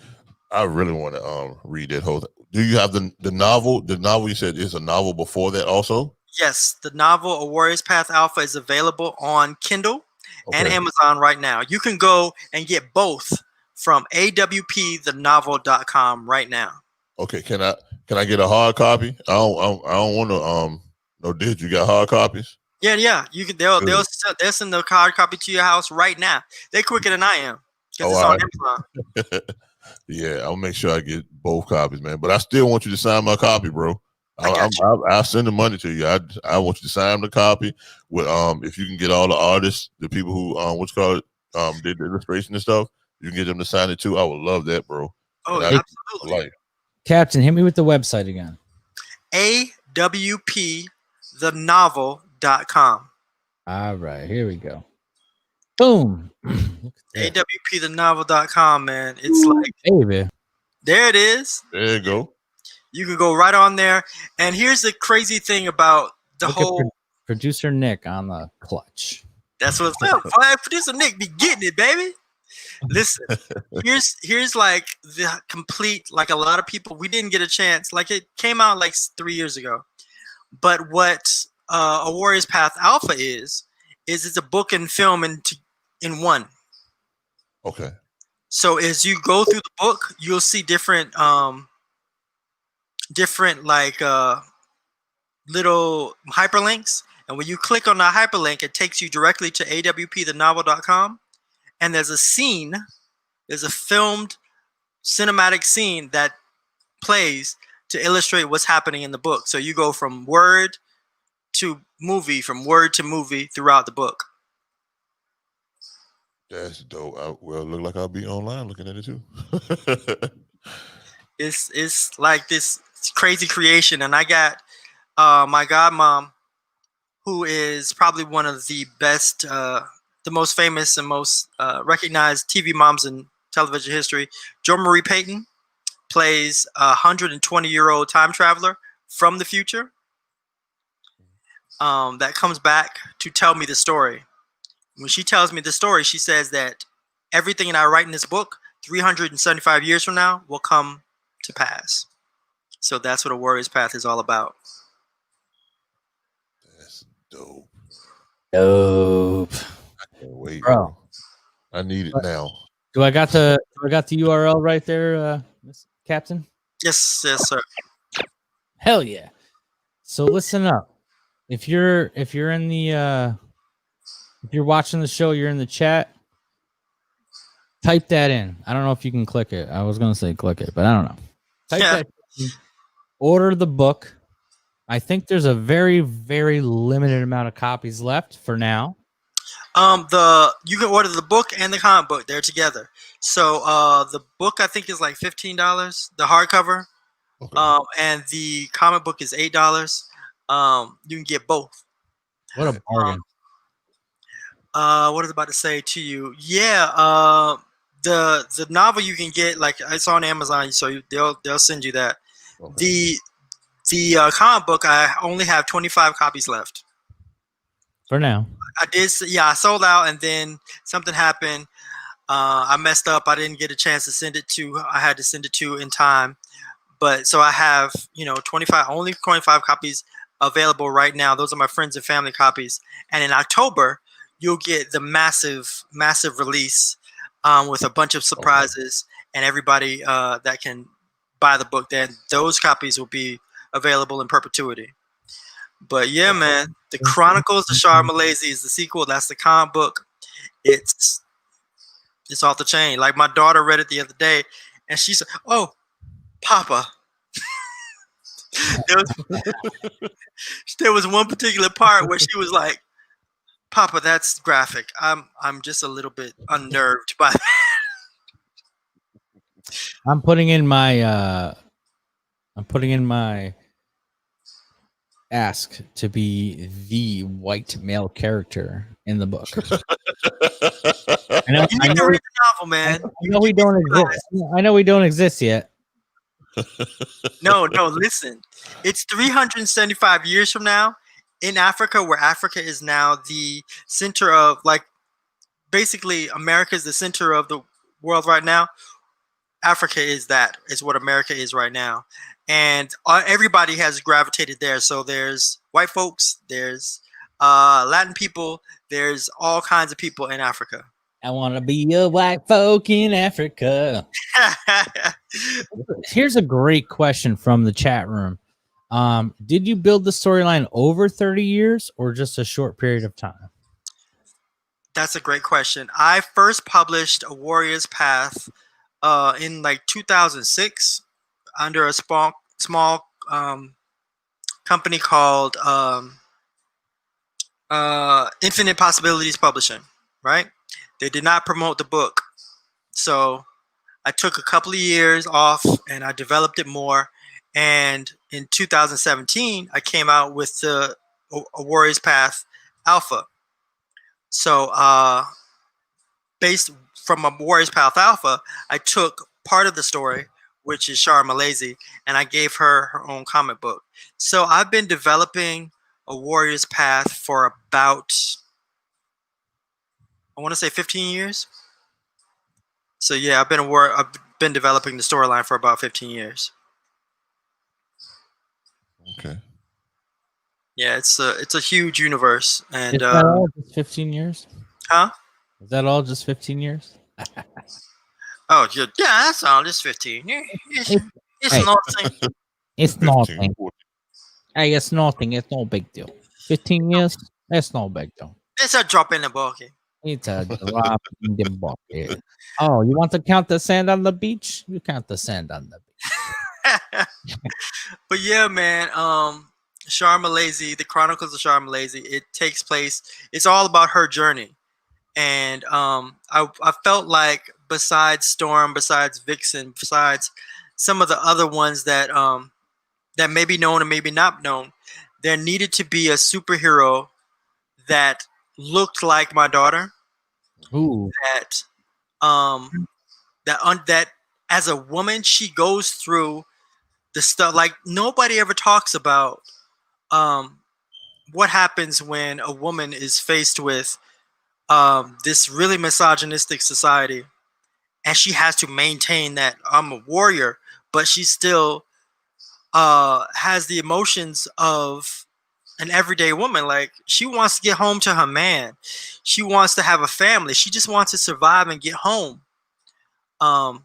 read that whole thing. Do you have the novel? The novel you said is a novel before that also? Yes, the novel A Warrior's Path Alpha is available on Kindle and Amazon right now. You can go and get both from awpthenovel.com right now. Okay, can I get a hard copy? I don't want to no digital. You got hard copies? Yeah. You can. They'll send the hard copy to your house right now. They're quicker than I am because it's on Amazon. Yeah, I'll make sure I get both copies, man. But I still want you to sign my copy, bro. I'll send the money to you. I want you to sign the copy with if you can get all the artists, the people who did the illustration and stuff, you can get them to sign it too. I would love that, bro. Oh, absolutely. Captain, hit me with the website again. awpthenovel.com. All right, here we go. Boom. awpthenovel.com, man. It's like, baby. There it is. There you go. You can go right on there. And here's the crazy thing about the whole producer Nick on the clutch. That's what's up. Producer Nick be getting it, baby. Listen, here's like the complete, like a lot of people, we didn't get a chance. Like it came out like 3 years ago. But what A Warrior's Path Alpha is it's a book and film in one. Okay. So as you go through the book, you'll see different like little hyperlinks. And when you click on the hyperlink, it takes you directly to awpthenovel.com. And there's a filmed cinematic scene that plays to illustrate what's happening in the book. So you go from word to movie throughout the book. That's dope. Well, look like I'll be online looking at it too. It's like this crazy creation, and I got my godmom, who is probably one of the best, the most famous and most recognized TV moms in television history. Jo Marie Payton plays a 120-year-old time traveler from the future. that comes back to tell me the story. When she tells me the story, she says that everything that I write in this book, 375 years from now, will come to pass. So that's what a warrior's path is all about. That's dope. Dope. I can't wait, Bro. I need it now. Do I got the URL right there, Captain? Yes, sir. Hell yeah. So listen up. If you're in the if you're watching the show, you're in the chat, type that in. I don't know if you can click it. I was gonna say click it, but I don't know. Type that in, order the book. I think there's a very, very limited amount of copies left for now. You can order the book and the comic book. They're together. So the book I think is like $15, the hardcover. Okay. And the comic book is $8. You can get both. What a bargain. What was I about to say to you? Yeah, the novel you can get, like it's on Amazon, so they'll send you that. Okay. The comic book, I only have 25 copies left. For now. I sold out, and then something happened. I messed up. I didn't get a chance to send it to. I had to send it to in time. But so I have, 25 copies available right now. Those are my friends and family copies. And in October, you'll get the massive release with a bunch of surprises and everybody that can buy the book. Then those copies will be available in perpetuity. But yeah, man, the Chronicles of Shar Malazi is the sequel. That's the comic book. It's off the chain. Like my daughter read it the other day, and she said, "Oh, Papa." There was one particular part where she was like, "Papa, that's graphic. I'm just a little bit unnerved by that." I'm putting in my ask to be the white male character in the book. You need to read the novel, man. I know we don't exist. I know we don't exist yet. No, listen. It's 375 years from now in Africa, where Africa is now the center of, like, basically America is the center of the world right now. Africa is what America is right now. And everybody has gravitated there. So there's white folks, there's Latin people, there's all kinds of people in Africa. I want to be a white folk in Africa. Here's a great question from the chat room. Did you build the storyline over 30 years or just a short period of time? That's a great question. I first published A Warrior's Path in like 2006 under a small company called Infinite Possibilities Publishing, right? They did not promote the book. So I took a couple of years off and I developed it more. And in 2017, I came out with the A Warrior's Path Alpha. So based from A Warrior's Path Alpha, I took part of the story, which is Shar Malazi, and I gave her her own comic book. So I've been developing A Warrior's Path for about, I want to say 15 years. So yeah, I've been developing the storyline for about 15 years. Okay. Yeah, it's a huge universe, and Is that all just 15 years? Huh? Is that all just 15 years? Oh, yeah, that's all. Just 15. It's Hey. nothing. It's 15, nothing. 14. Hey, it's nothing. It's no big deal. 15 years? That's no big deal. It's a drop in the bucket. It's a drop in the bucket. Oh, you want to count the sand on the beach? You count the sand on the beach. But yeah, man, Shar Malazi, the Chronicles of Shar Malazi, it takes place, it's all about her journey. And I felt like besides Storm, besides Vixen, besides some of the other ones that that may be known and maybe not known, there needed to be a superhero that looked like my daughter. Ooh. That as a woman, she goes through the stuff like nobody ever talks about what happens when a woman is faced with this really misogynistic society, and she has to maintain that I'm a warrior, but she still has the emotions of an everyday woman. Like, she wants to get home to her man. She wants to have a family. She just wants to survive and get home. Um,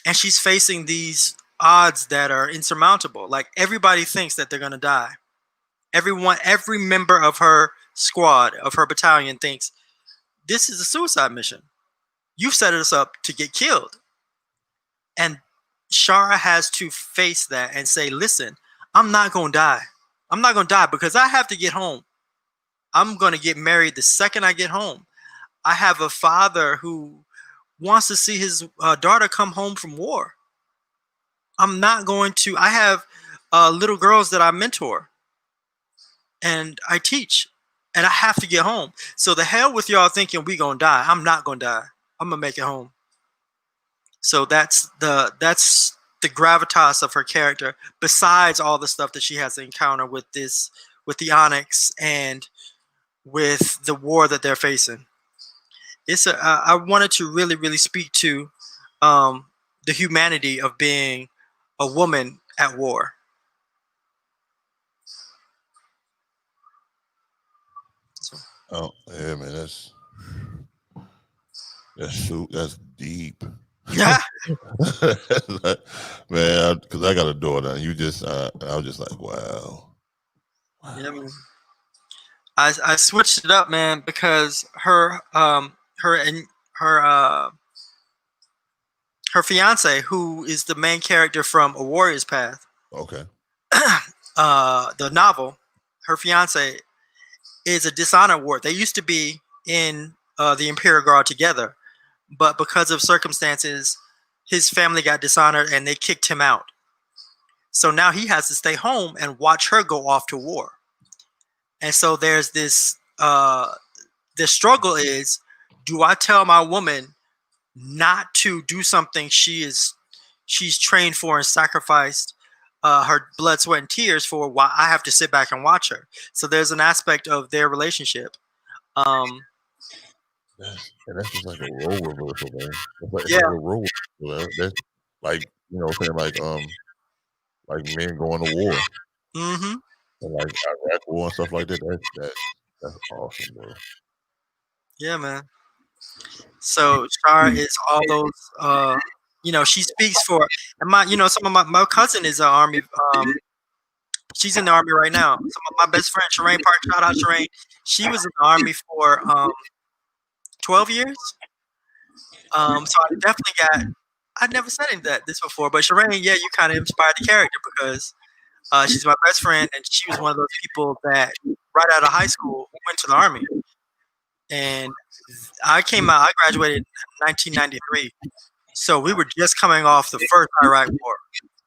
and she's facing these odds that are insurmountable. Like, everybody thinks that they're gonna die. Every member of her squad, of her battalion, thinks this is a suicide mission. You've set us up to get killed. And Shara has to face that and say, listen, I'm not gonna die. I'm not gonna die because I have to get home. I'm gonna get married the second I get home. I have a father who wants to see his daughter come home from war. I'm not going to. I have little girls that I mentor and I teach, and I have to get home. So the hell with y'all thinking we gonna die. I'm not gonna die. I'm gonna make it home. So that's the gravitas of her character. Besides all the stuff that she has to encounter with the Onyx and with the war that they're facing. I wanted to really speak to the humanity of being a woman at war. Oh yeah, man, that's deep. Yeah. Man, because I got a daughter, and you just, I was just like, wow. Yeah, man. I switched it up, man, because her fiance, who is the main character from A Warrior's Path, Okay. the novel, her fiance is a dishonor ward. They used to be in the Imperial Guard together, but because of circumstances, his family got dishonored and they kicked him out. So now he has to stay home and watch her go off to war. And so there's this the struggle is, do I tell my woman not to do something she's trained for and sacrificed her blood, sweat, and tears for, while I have to sit back and watch her? So there's an aspect of their relationship. And that's just like a role reversal, man. It's Yeah. like a role reversal, man. That's like, you know, saying like men going to war. Mm-hmm. And like Iraq war and stuff like that. That's awesome, bro. Yeah, man. So Shara is all those, she speaks for, and some of my cousin is an army. She's in the army right now. Some of my best friend, Shireen Park, shout out Shireen. She was in the army for 12 years. So I definitely I'd never said this before, but Shireen, yeah, you kind of inspired the character because she's my best friend, and she was one of those people that right out of high school went to the army. And I graduated in 1993. So we were just coming off the first Iraq war.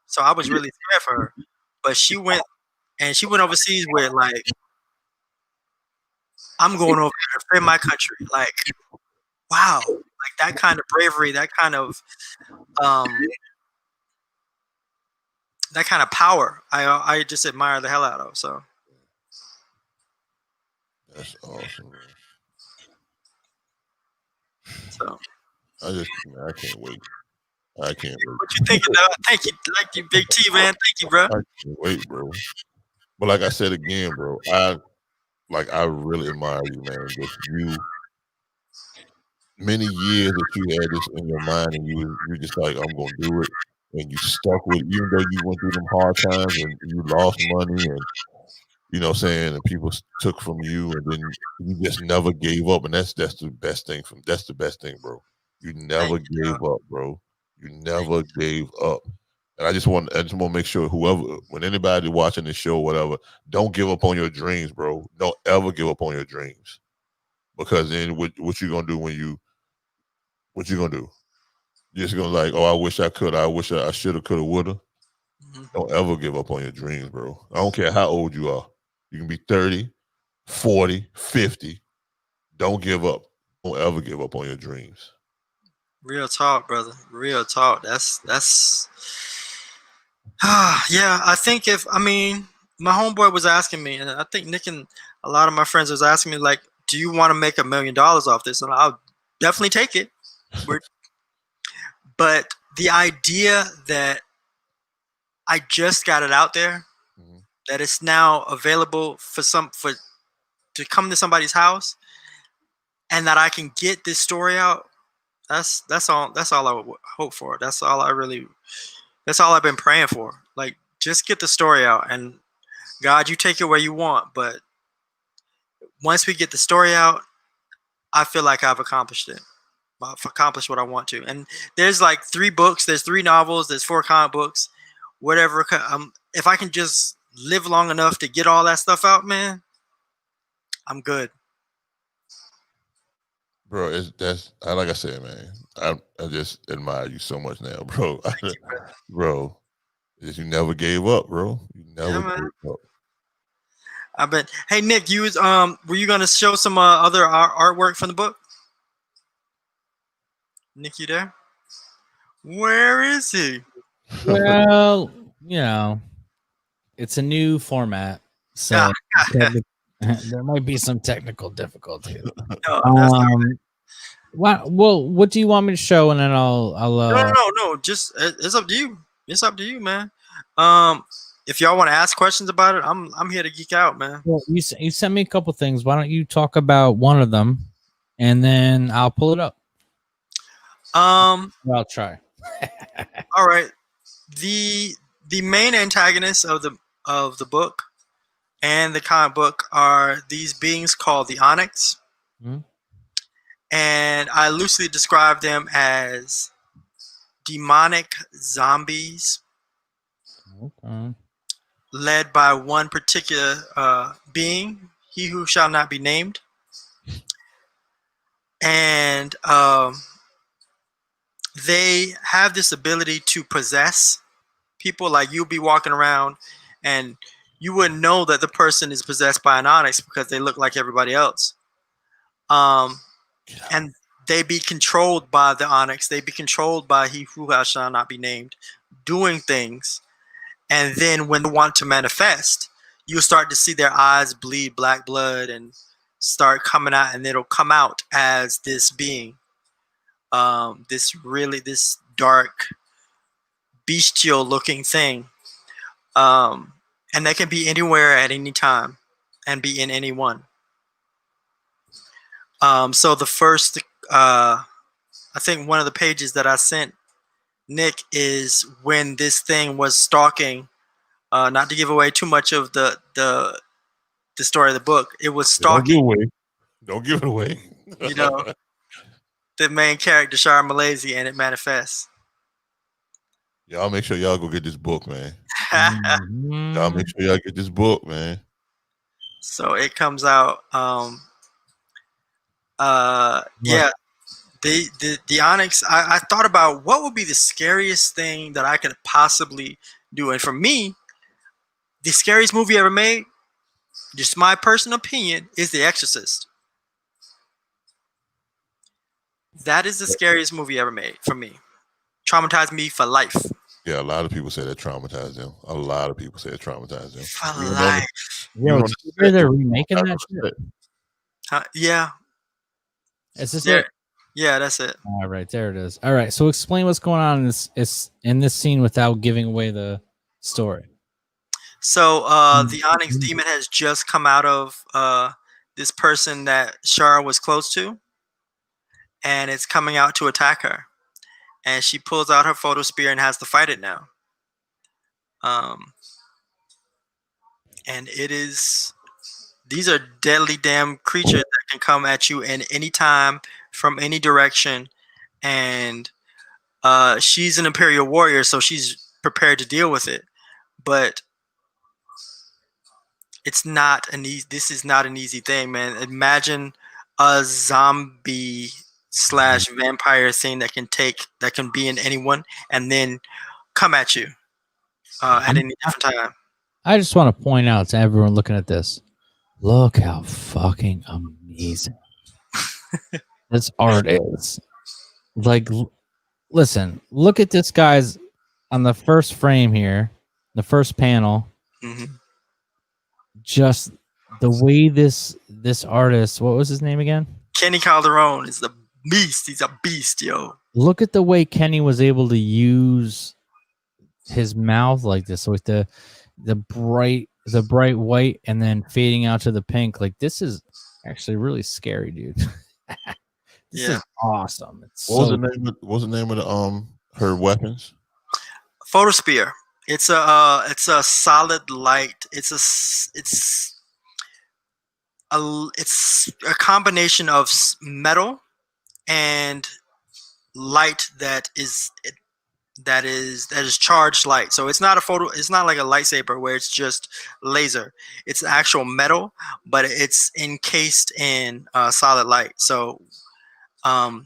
So I was really scared for her. But she went overseas with, like, I'm going over to defend my country. Like, wow. Like, that kind of bravery, that kind of power, I just admire the hell out of. So that's awesome, man. So I can't wait. I can't wait. What you thinking of? Thank you, Big T, man. Thank you, bro. I can't wait, bro. But like I said again, bro, I really admire you, man. Just you, many years that you had this in your mind, and you just like, I'm gonna do it, and you stuck with it, even though you went through them hard times and you lost money, and you know what I'm saying, and people took from you, and then you just never gave up, and that's the best thing that's the best thing, bro. You never gave up, bro. You never gave up. And I just want to make sure when anybody watching this show, whatever, don't give up on your dreams, bro. Don't ever give up on your dreams, because then what you gonna do what you gonna do? You're just gonna like, oh, I wish I could. I wish I shoulda, coulda, woulda. Mm-hmm. Don't ever give up on your dreams, bro. I don't care how old you are. You can be 30, 40, 50. Don't give up. Don't ever give up on your dreams. Real talk, brother. Real talk. That's yeah. I think my homeboy was asking me, and I think Nick and a lot of my friends was asking me, like, do you want to make $1 million off this? And I'll definitely take it. But the idea that I just got it out there, that it's now available for to come to somebody's house, and that I can get this story out. That's all I would hope for. That's all I've been praying for. Like, just get the story out, and God, you take it where you want. But once we get the story out, I feel like I've accomplished it. I've accomplished what I want to. And there's like 3 books, there's 3 novels, there's 4 comic books, whatever. If I can just live long enough to get all that stuff out, man, I'm good. Bro, that's like I said, man. I just admire you so much now, bro. Bro, you never gave up, bro. You never gave up. I bet. Hey Nick, were you gonna show some other artwork from the book? Nick, you there? Where is he? Well, you know, it's a new format, so there might be some technical difficulties. What do you want me to show, and then I'll no. Just it's up to you. It's up to you, man. If y'all want to ask questions about it, I'm here to geek out, man. Well, you sent me a couple things. Why don't you talk about one of them, and then I'll pull it up. I'll try. All right. The main antagonists of the book and the comic book are these beings called the Onyx. Mm-hmm. And I loosely describe them as demonic zombies. Okay. Led by one particular being, he who shall not be named. And they have this ability to possess people. Like, you'll be walking around and you wouldn't know that the person is possessed by an Onyx because they look like everybody else. And they be controlled by the Onyx. They be controlled by he who shall not be named, doing things. And then when they want to manifest, you'll start to see their eyes bleed black blood and start coming out, and it'll come out as this being. This dark, bestial looking thing. And they can be anywhere at any time and be in anyone. So the first, I think one of the pages that I sent Nick is when this thing was stalking, not to give away too much of the story of the book. It was stalking. Don't give it away. You know, the main character, Shara Malaysia, and it manifests. Y'all make sure y'all go get this book, man. Y'all make sure y'all get this book, man. So it comes out. Yeah. The Onyx, I thought about what would be the scariest thing that I could possibly do. And for me, the scariest movie ever made, just my personal opinion, is The Exorcist. That is the scariest movie ever made for me. Traumatized me for life. Yeah, a lot of people say that traumatized them. A lot of people say it traumatized them. For life. They're remaking that shit? Yeah. Is this it? Yeah, that's it. All right, there it is. All right, so explain what's going on in this scene without giving away the story. So the Onyx demon has just come out of this person that Shara was close to, and it's coming out to attack her. And she pulls out her photo spear and has to fight it now. And these are deadly damn creatures that can come at you in any time, from any direction. And she's an Imperial warrior, so she's prepared to deal with it. But this is not an easy thing, man. Imagine a zombie / vampire thing that can be in anyone and then come at you at any different time. I just want to point out to everyone looking at this, look how fucking amazing this art is. Like, listen, look at this guy's on the first frame here, the first panel. Mm-hmm. just the way this artist, what was his name again? Kenny Calderon is the beast. He's a beast, yo. Look at the way Kenny was able to use his mouth like this, with the bright white and then fading out to the pink. Like, this is actually really scary, dude. This is awesome. What was the name of the her weapons? Photosphere. It's a solid light. It's a combination of metal and light that is charged light. So it's not like a lightsaber where it's just laser. It's actual metal, but it's encased in solid light. So and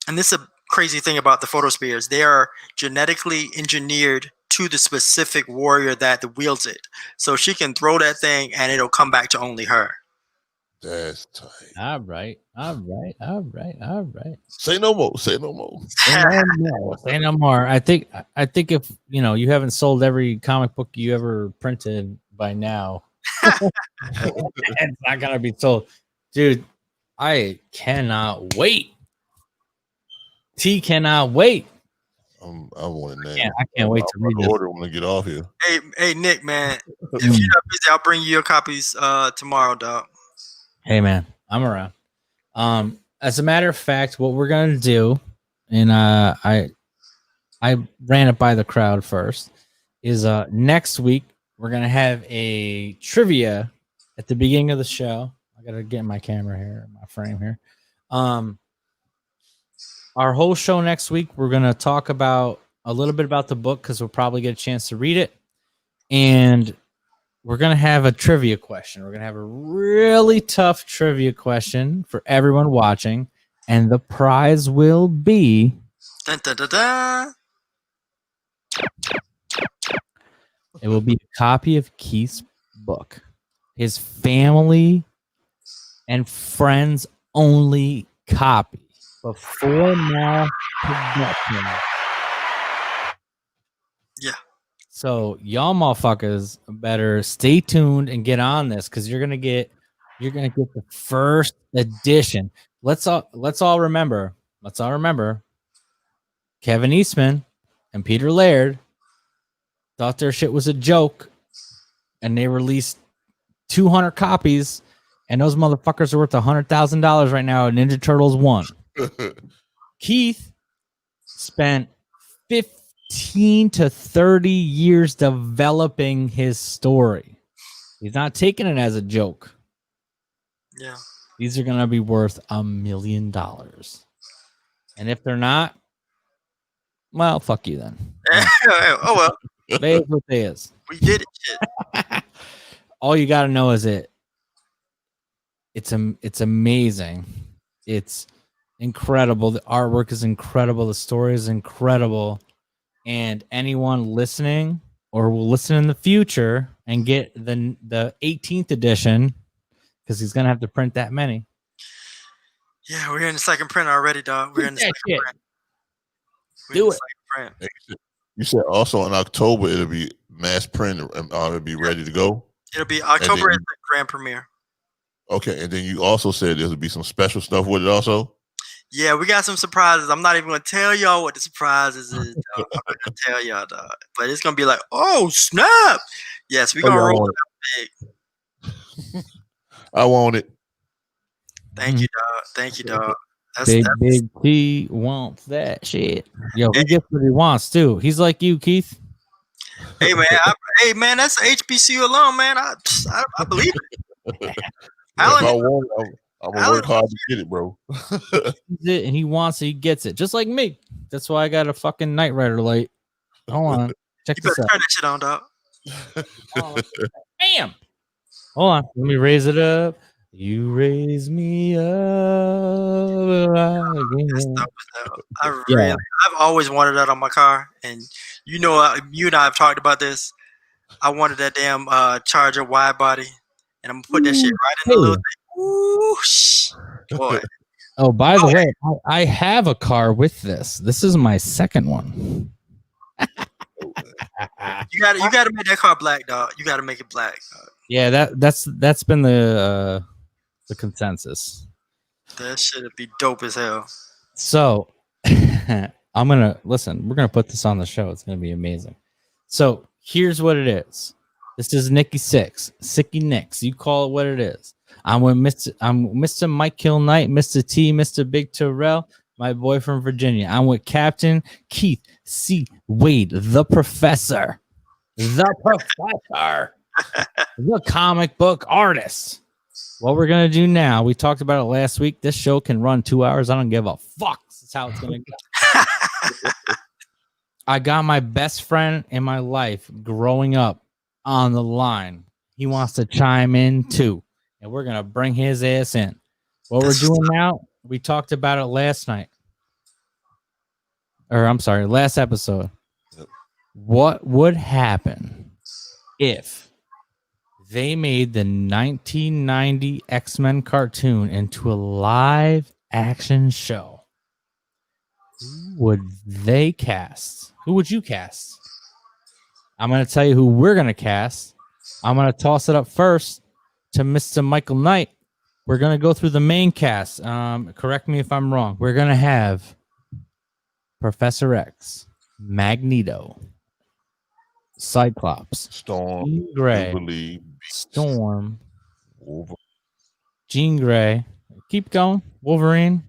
this is a crazy thing about the photospheres. They are genetically engineered to the specific warrior that wields it. So she can throw that thing and it'll come back to only her. That's tight. All right. Say no more. Say no more. I think if you haven't sold every comic book you ever printed by now, it's not gonna be sold, dude. I cannot wait. T cannot wait. I want to name. I can't wait to read this. Order when I get off here. Hey, Nick, man. If you're not busy, I'll bring you your copies tomorrow, dog. Hey, man, I'm around. As a matter of fact, what we're gonna do, and I ran it by the crowd first, is next week we're gonna have a trivia at the beginning of the show. I gotta get my camera here, my frame here. Our whole show next week, we're gonna talk about a little bit about the book because we'll probably get a chance to read it, and we're going to have a trivia question. We're going to have a really tough trivia question for everyone watching. And the prize will be... Dun, dun, dun, dun. It will be a copy of Keith's book. His family and friends only copy. Before mass production. Yeah. So y'all motherfuckers better stay tuned and get on this because you're gonna get the first edition. Let's all remember. Kevin Eastman and Peter Laird thought their shit was a joke, and they released 200 copies, and those motherfuckers are worth $100,000 right now. Ninja Turtles 1. Keith spent 15 to 30 years developing his story. He's not taking it as a joke. Yeah. These are going to be worth $1 million. And if they're not, well, fuck you then. Oh, well. They is what they is. We did it, shit. All you got to know is it's amazing. It's incredible. The artwork is incredible. The story is incredible. And anyone listening or will listen in the future and get the 18th edition, because he's going to have to print that many. Yeah, we're in the second print already, dog. We're in the second print. Do it. You said also in October it'll be mass print. It'll be ready to go. It'll be October is the grand premiere. Okay, and then you also said there'll be some special stuff with it also. Yeah, we got some surprises. I'm not even going to tell y'all what the surprises is, dog. I'm not going to tell y'all, dog. But it's going to be like, oh, snap. Yes, we're going to roll it out big. I want it. Thank you, dog. Thank you, dog. Big T wants that shit. Yo, he gets what he wants, too. He's like you, Keith. Hey, man. That's HBCU alone, man. I believe it. Alan, if I want it, I'm gonna work hard to get it, bro. And he wants it, he gets it, just like me. That's why I got a fucking Knight Rider light. Hold on, check you this better out. turn that shit on, dog. Bam! Hold on, let me raise it up. You raise me up. I've always wanted that on my car, and you and I have talked about this. I wanted that damn Charger wide body, and I'm gonna put that shit right in the little thing. Whoosh, boy. Oh, by the way, I have a car with this. This is my second one. You gotta make that car black, dog. You gotta make it black. Dog. Yeah, that's been the consensus. That shit'd be dope as hell. So I'm gonna listen. We're gonna put this on the show. It's gonna be amazing. So here's what it is. This is Nikki Six, Sicky Nix. You call it what it is. I'm Mr. Mykill Knight, Mr. T, Mr. Big Terrell, my boy from Virginia. I'm with Captain Keith C. Wade, the professor. The professor. The comic book artist. What we're gonna do now, we talked about it last week. This show can run 2 hours. I don't give a fuck. That's how it's gonna go. I got my best friend in my life growing up on the line. He wants to chime in too, and we're gonna bring his ass in. What we're doing now, we talked about it last night, or I'm sorry, last episode. Yep. What would happen if they made the 1990 X-Men cartoon into a live action show? Who would they cast? Who would you cast? I'm going to tell you who we're going to cast. I'm going to toss it up first to Mr. Mykill Knight. We're going to go through the main cast. Correct me if I'm wrong. We're going to have Professor X, Magneto, Cyclops, Storm, Jean Grey, Jubilee, Storm, Wolverine, Jean Grey. Keep going. Wolverine.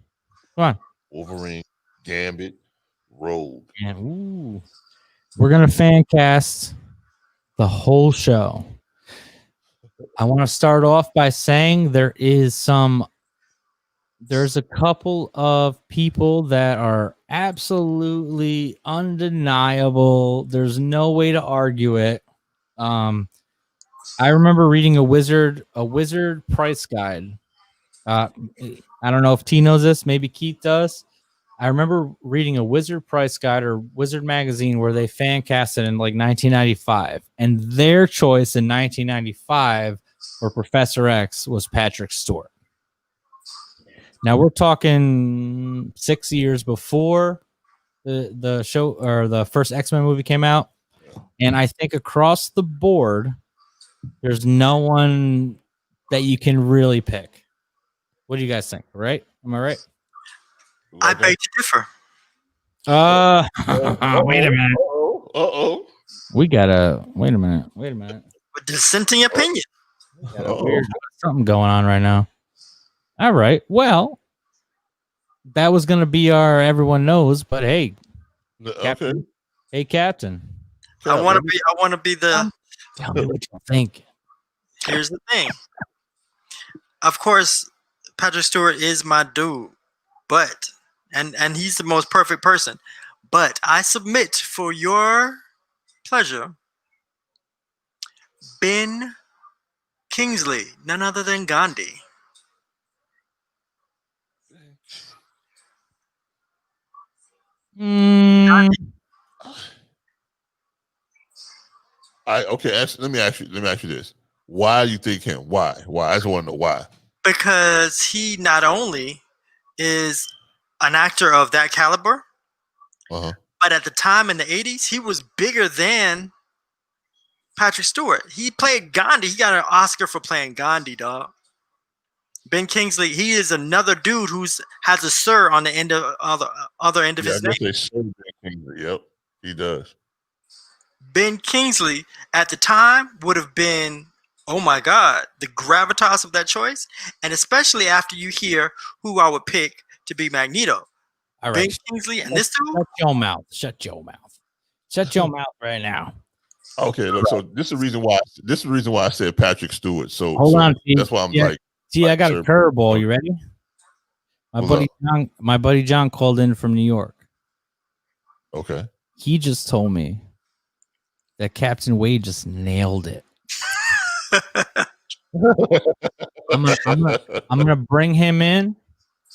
Come on. Gambit, Rogue. And we're gonna fan cast the whole show. I want to start off by saying there's a couple of people that are absolutely undeniable. There's no way to argue it. I remember reading a wizard price guide. I don't know if T knows this. Maybe Keith does. I remember reading a wizard price guide or wizard magazine where they fan casted in like 1995, and their choice in 1995 for Professor X was Patrick Stewart. Now we're talking 6 years before the show or the first X-Men movie came out, and I think across the board, there's no one that you can really pick. What do you guys think? Right? Am I right? I beg to differ. Wait a minute. Uh-oh. We gotta wait a minute. A dissenting opinion. Weird something going on right now. All right. Well, that was gonna be our everyone knows, but hey, Captain. Okay. Hey, Captain. I want to be the. Tell me what you think. Here's the thing. Of course, Patrick Stewart is my dude, but and he's the most perfect person. But I submit for your pleasure, Ben Kingsley, none other than Gandhi. Let me ask you this. Why do you think him? Why? I just want to know why. Because he not only is an actor of that caliber, but at the time in the 80s, he was bigger than Patrick Stewart. He played Gandhi. He got an Oscar for playing Gandhi, dog. Ben Kingsley, he is another dude who's has a sir on the end of other end of his name. Ben Kingsley. Yep, he does. Ben Kingsley at the time would have been, oh my God, the gravitas of that choice, and especially after you hear who I would pick to be Magneto. All right, Ben Kingsley and this dude. Shut your mouth. Shut your mouth right now. Okay, look. So this is the reason why. I said Patrick Stewart. So hold on. That's why I'm like. See, I got a curveball. You ready? My buddy John called in from New York. Okay. He just told me that Captain Wade just nailed it. I'm gonna bring him in,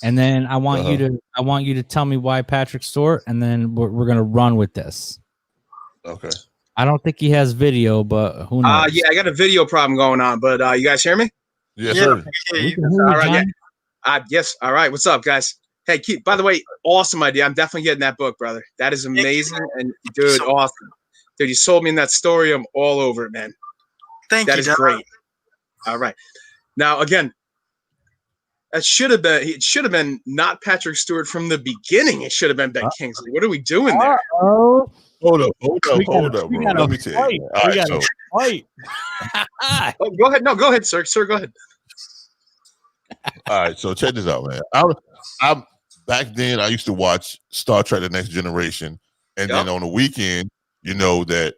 and then I want you to tell me why Patrick Stewart, and then we're gonna run with this. Okay. I don't think he has video, but who knows? Yeah, I got a video problem going on, but you guys hear me? Yes, sir. All right. Yeah. Yes. All right. What's up, guys? Hey, Keith. By the way, awesome idea. I'm definitely getting that book, brother. That is amazing, and dude, awesome. Dude, you sold me in that story. I'm all over it, man. Thank you. That is great. All right. Now again, it should have been not Patrick Stewart from the beginning. It should have been Ben Kingsley. What are we doing there? Oh, Hold up, bro. Let me tell you. All right, so fight. Oh, go ahead. No, go ahead, sir. Sir, go ahead. all right, so check this out, man. I'm back then. I used to watch Star Trek: The Next Generation, and then on the weekend, you know that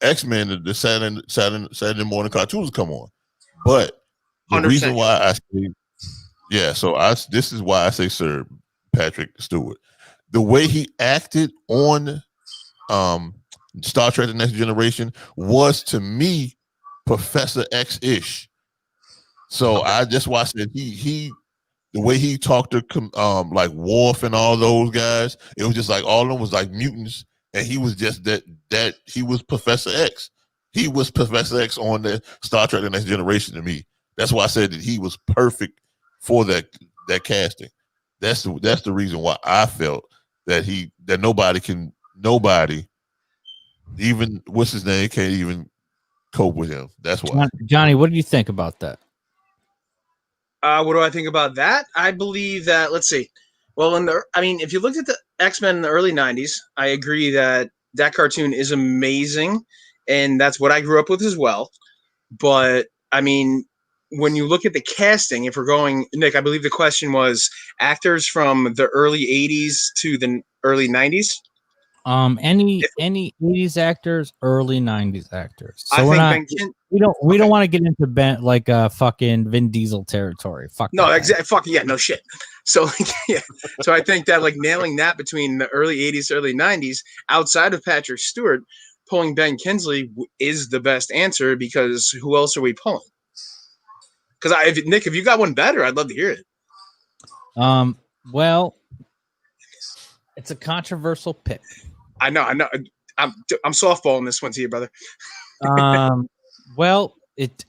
X-Men, the Saturday morning cartoons come on. But the 100%. reason why I say, this is why I say Sir Patrick Stewart. The way he acted on Star Trek: The Next Generation was, to me, Professor X-ish. So I just watched it. He the way he talked to like Worf and all those guys, it was just like all of them was like mutants, and he was just that he was Professor X. He was Professor X on the Star Trek: The Next Generation to me. That's why I said that he was perfect for that casting. That's the reason why I felt that nobody, even what's his name, can't even cope with him. That's why. Johnny, what do you think about that? What do I think about that? I believe that, let's see. Well, if you looked at the X-Men in the early 90s, I agree that cartoon is amazing, and that's what I grew up with as well. But, I mean, when you look at the casting, if we're going, Nick, I believe the question was actors from the early 80s to the early 90s? Any 80s actors, early 90s actors. So we don't want to get into fucking Vin Diesel territory. Fuck. No, exactly. Fuck yeah, no shit. So yeah, so I think that like nailing that between the early 80s, early 90s, outside of Patrick Stewart, pulling Ben Kingsley is the best answer, because who else are we pulling? Because Nick, if you got one better, I'd love to hear it. Well, it's a controversial pick. I know. I'm softballing this one to you, brother. Well,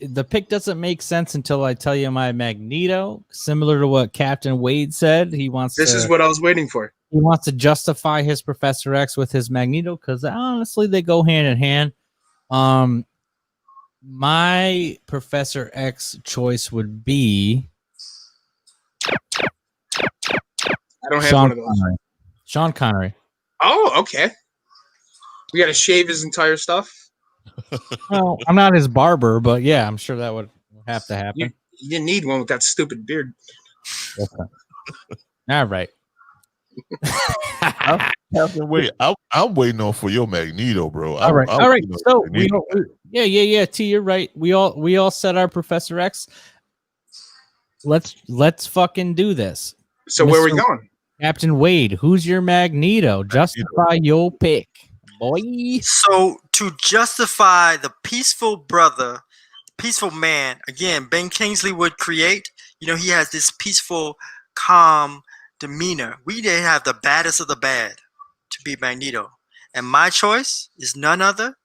the pick doesn't make sense until I tell you my Magneto. Similar to what Captain Wade said, this is what I was waiting for. He wants to justify his Professor X with his Magneto, because honestly, they go hand in hand. My Professor X choice would be I don't have one of those. Sean Connery. Oh, okay. We got to shave his entire stuff. Well, I'm not his barber, but yeah, I'm sure that would have to happen. You didn't need one with that stupid beard. Okay. All right. I'm waiting on for your Magneto, bro. All right. So yeah. T, you're right. We all set our Professor X. Let's fucking do this. So where are we going? Captain Wade, who's your Magneto? Justify your pick, boy. So to justify the peaceful brother, peaceful man, again, Ben Kingsley would create. He has this peaceful, calm demeanor. We didn't have the baddest of the bad to be Magneto. And my choice is none other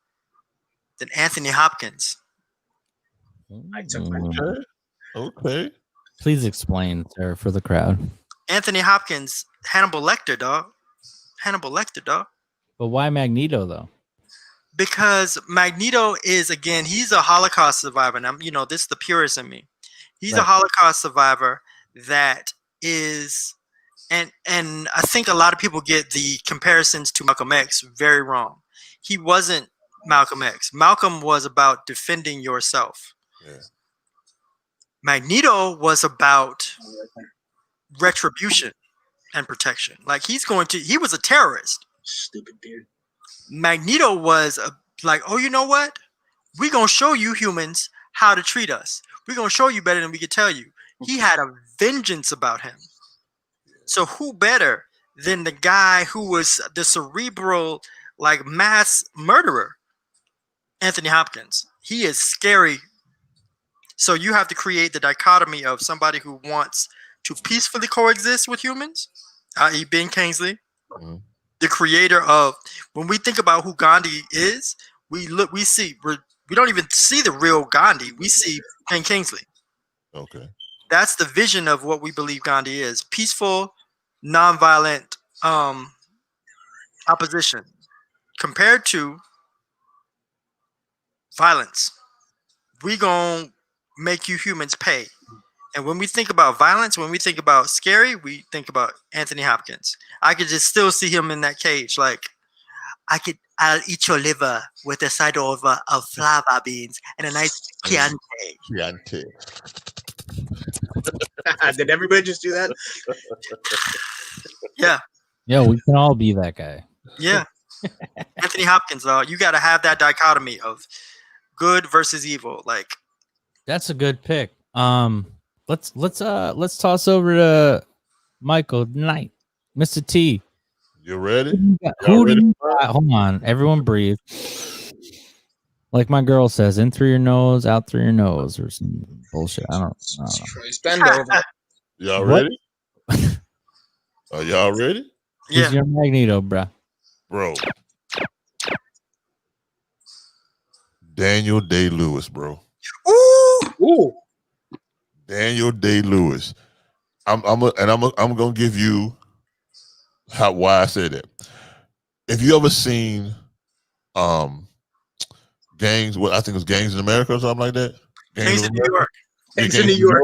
than Anthony Hopkins. I took my Okay. Please explain, sir, for the crowd. Anthony Hopkins, Hannibal Lecter, dog. But why Magneto, though? Because Magneto is, again, he's a Holocaust survivor. And this is the purist in me. He's a Holocaust survivor that is, and I think a lot of people get the comparisons to Malcolm X very wrong. He wasn't Malcolm X. Malcolm was about defending yourself. Yeah. Magneto was about retribution and protection. Like he was a terrorist. Stupid beard. Magneto was oh, you know what? We're going to show you humans how to treat us. We're going to show you better than we could tell you. He had a vengeance about him. So who better than the guy who was the cerebral, mass murderer? Anthony Hopkins. He is scary. So you have to create the dichotomy of somebody who wants to peacefully coexist with humans, i.e. Ben Kingsley, the creator of, when we think about who Gandhi is, we don't even see the real Gandhi. We see Ben Kingsley. Okay. That's the vision of what we believe Gandhi is. Peaceful, nonviolent opposition compared to violence. We gon' make you humans pay. And when we think about violence, when we think about scary, we think about Anthony Hopkins. I could just still see him in that cage. Like, I'll eat your liver with a side of flava beans and a nice Chianti. Chianti. Did everybody just do that? Yeah. Yeah, we can all be that guy. Yeah. Anthony Hopkins, though, you got to have that dichotomy of good versus evil. Like, that's a good pick. Let's toss over to Mykill Knight, Mr. T. You ready? Who do you got? Hold on, everyone breathe. Like my girl says, in through your nose, out through your nose, or some bullshit. I don't know. Bend over. Y'all ready? Are y'all ready? yeah. Who's your Magneto, bruh? Bro. Daniel Day-Lewis, bro. Ooh. Daniel Day-Lewis. I'm gonna give you why I say that. If you ever seen Gangs, what I think it was Gangs in America or something like that. Gangs in New York. Gangs in New York.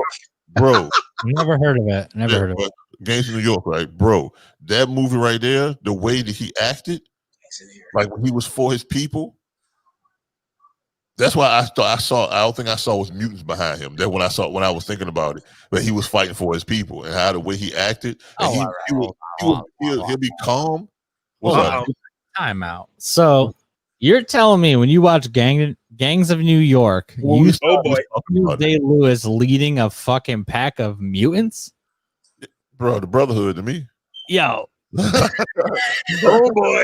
Bro. Never heard of it. Never heard of it. Gangs in New York, right? Bro, that movie right there, the way that he acted, like when he was for his people, that's why I don't think I saw was mutants behind him. That when I was thinking about it, but he was fighting for his people and how the way he acted. And he'll be calm. Time out. So you're telling me when you watch Gangs of New York, you saw Day-Lewis leading a fucking pack of mutants? Bro, the Brotherhood to me. Yo. Oh boy.